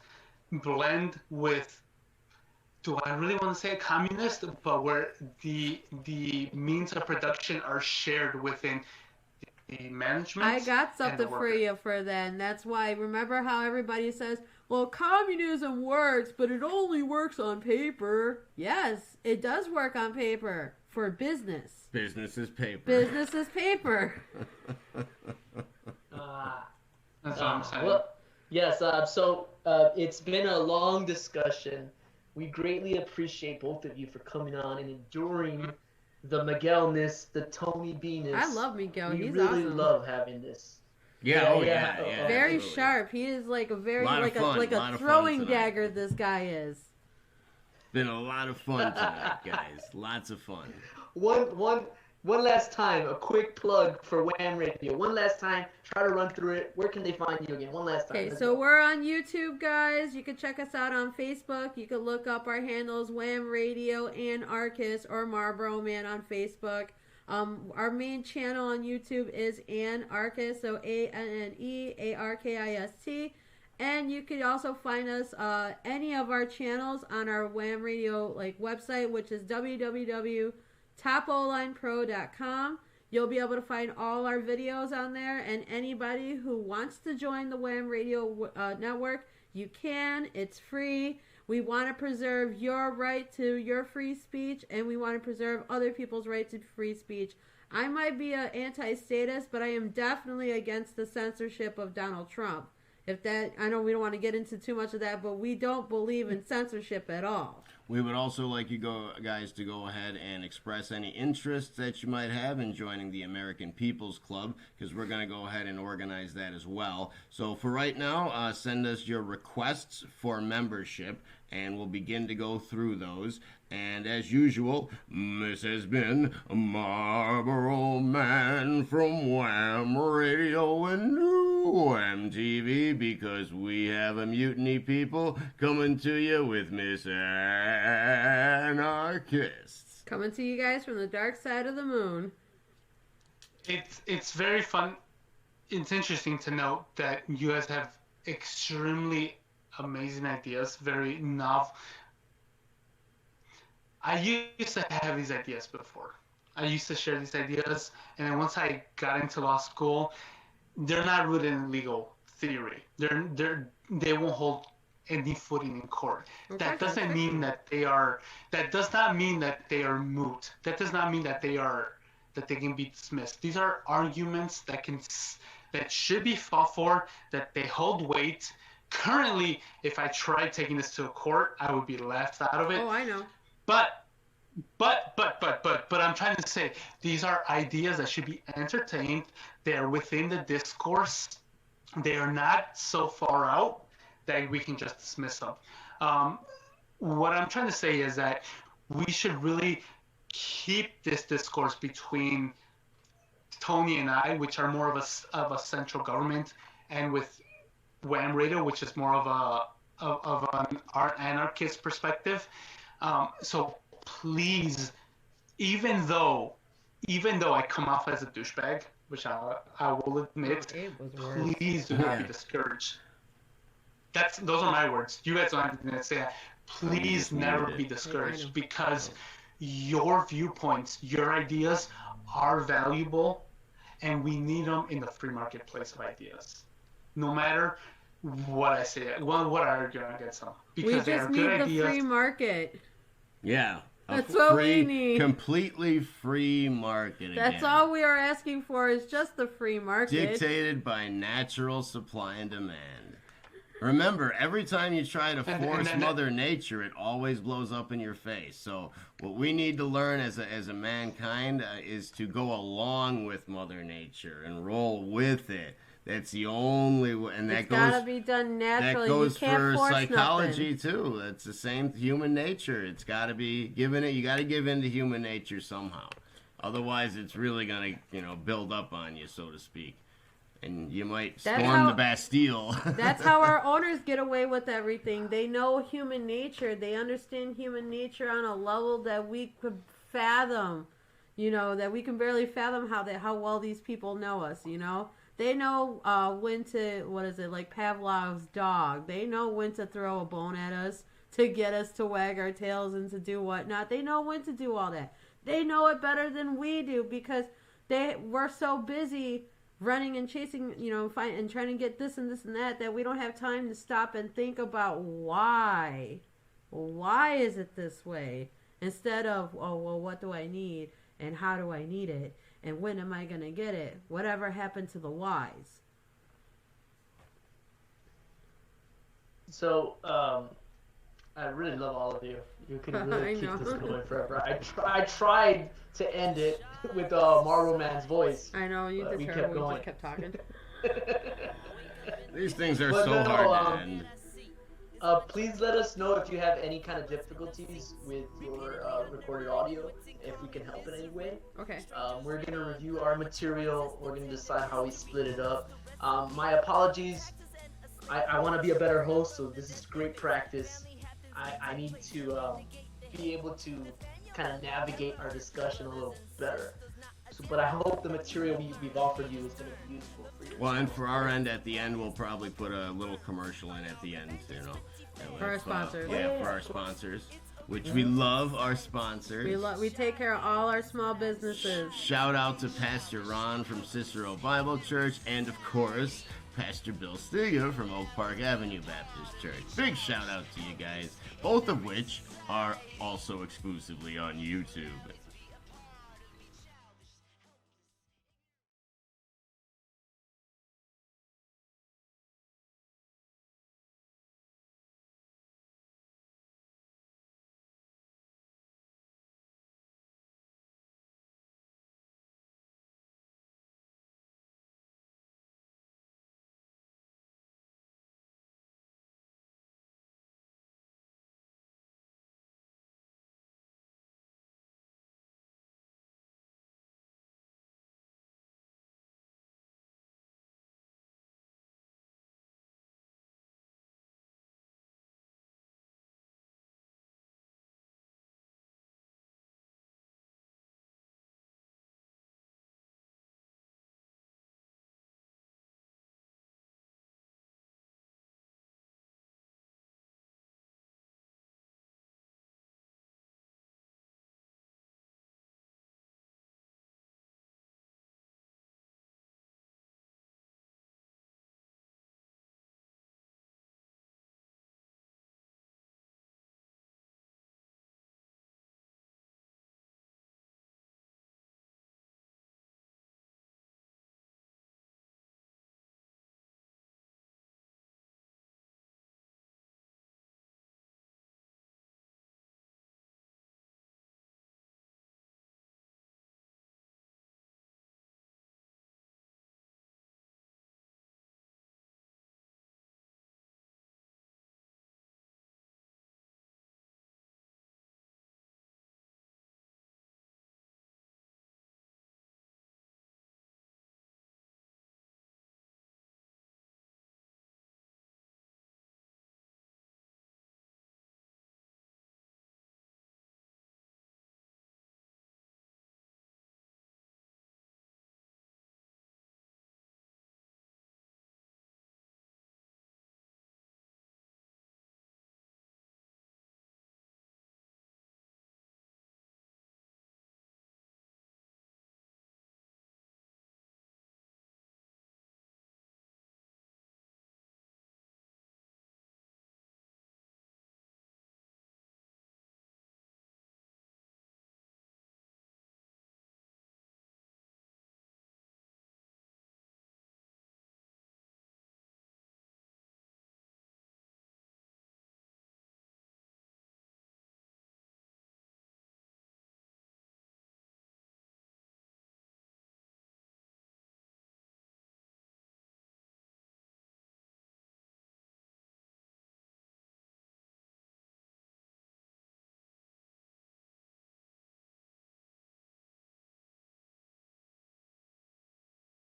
blend with, do I really want to say a communist, but where the means of production are shared within the management. I got something for you for that, and that's why, remember how everybody says, well, communism works, but it only works on paper. Yes, it does work on paper for business. Business is paper. Business is paper. That's what I'm saying. Well, yes, so it's been a long discussion. We greatly appreciate both of you for coming on and enduring the Miguel-ness, the Tony B-ness. I love Miguel. We He's really awesome. love having this. Yeah, Very absolutely. sharp. He is like a very Lot of fun, like lot a of fun throwing tonight. dagger. This guy is. Been a lot of fun tonight, guys. Lots of fun. One last time, a quick plug for WHAM Radio. One last time, try to run through it. Where can they find you again? One last time. Okay, Let's so go. we're on YouTube, guys. You can check us out on Facebook. You can look up our handles, WHAM Radio, Anarchist, or Marboro Man on Facebook. Our main channel on YouTube is Anarchist, so ANNEARKIST. And you can also find us any of our channels on our WHAM Radio website, which is www.topolinepro.com. You'll be able to find all our videos on there, and anybody who wants to join the WHAM Radio network, you can. It's free. We want to preserve your right to your free speech, and we want to preserve other people's right to free speech. I might be an anti-statist, but I am definitely against the censorship of Donald Trump. I know we don't want to get into too much of that, but we don't believe in censorship at all. We would also like you guys to go ahead and express any interests that you might have in joining the American People's Club, because we're going to go ahead and organize that as well. So for right now, send us your requests for membership, and we'll begin to go through those. And as usual, this has been Marboro Man from WHAM Radio and WHAM TV, because we have a mutiny, people, coming to you with Miss Anarchists. Coming to you guys from the dark side of the moon. It's very fun. It's interesting to note that you guys have extremely amazing ideas, very novel. I used to have these ideas before. I used to share these ideas, and then once I got into law school, they're not rooted in legal theory. They won't hold any footing in court. Okay, That doesn't mean that they are. That does not mean that they are moot. That does not mean that they can be dismissed. These are arguments that should be fought for, that they hold weight, Currently, if I tried taking this to a court, I would be left out of it. Oh, I know. But I'm trying to say these are ideas that should be entertained. They are within the discourse. They are not so far out that we can just dismiss them. What I'm trying to say is that we should really keep this discourse between Tony and I, which are more of a central government, and with WHAM Radio, which is more of an art anarchist perspective. So please, even though I come off as a douchebag, which I will admit, please do not be discouraged. Those are my words. You guys don't have to say that. Please never be discouraged, because your viewpoints, your ideas are valuable, and we need them in the free marketplace of ideas. No matter what I say, what I argue against them, because we just need the free market. Yeah. That's what we need. Completely free market. That's all we are asking for, is just the free market. Dictated by natural supply and demand. Remember, every time you try to force Mother Nature, it always blows up in your face. So what we need to learn as a mankind is to go along with Mother Nature and roll with it. That's the only way, and that gotta be done naturally. That goes you can't for force psychology nothing. too. That's the same human nature. It's got to be given it. You got to give in to human nature somehow. Otherwise, it's really gonna build up on you, so to speak, and you might storm the Bastille. That's how our owners get away with everything. They know human nature. They understand human nature on a level that we could fathom. That we can barely fathom how well these people know us. They know when to, like Pavlov's dog. They know when to throw a bone at us to get us to wag our tails and to do whatnot. They know when to do all that. They know it better than we do, because we're so busy running and chasing, and trying to get this and this and that we don't have time to stop and think about why. Why is it this way? Instead of, oh, well, what do I need and how do I need it? And when am I going to get it? Whatever happened to the whys? So, I really love all of you. You can really keep this going forever. I tried to end it with Marboro Man's voice. I know, you did terrible. We just kept talking. These things are so hard to end. Please let us know if you have any kind of difficulties with your recorded audio, if we can help in any way. Okay. We're going to review our material. We're going to decide how we split it up. My apologies. I want to be a better host, so this is great practice. I need to be able to kind of navigate our discussion a little better. But I hope the material we've offered you is going to be useful for you. Well, and for our end, at the end, we'll probably put a little commercial in at the end, For our sponsors. For our sponsors, which we love our sponsors. We take care of all our small businesses. Shout out to Pastor Ron from Cicero Bible Church, and of course, Pastor Bill Stiga from Oak Park Avenue Baptist Church. Big shout out to you guys, both of which are also exclusively on YouTube.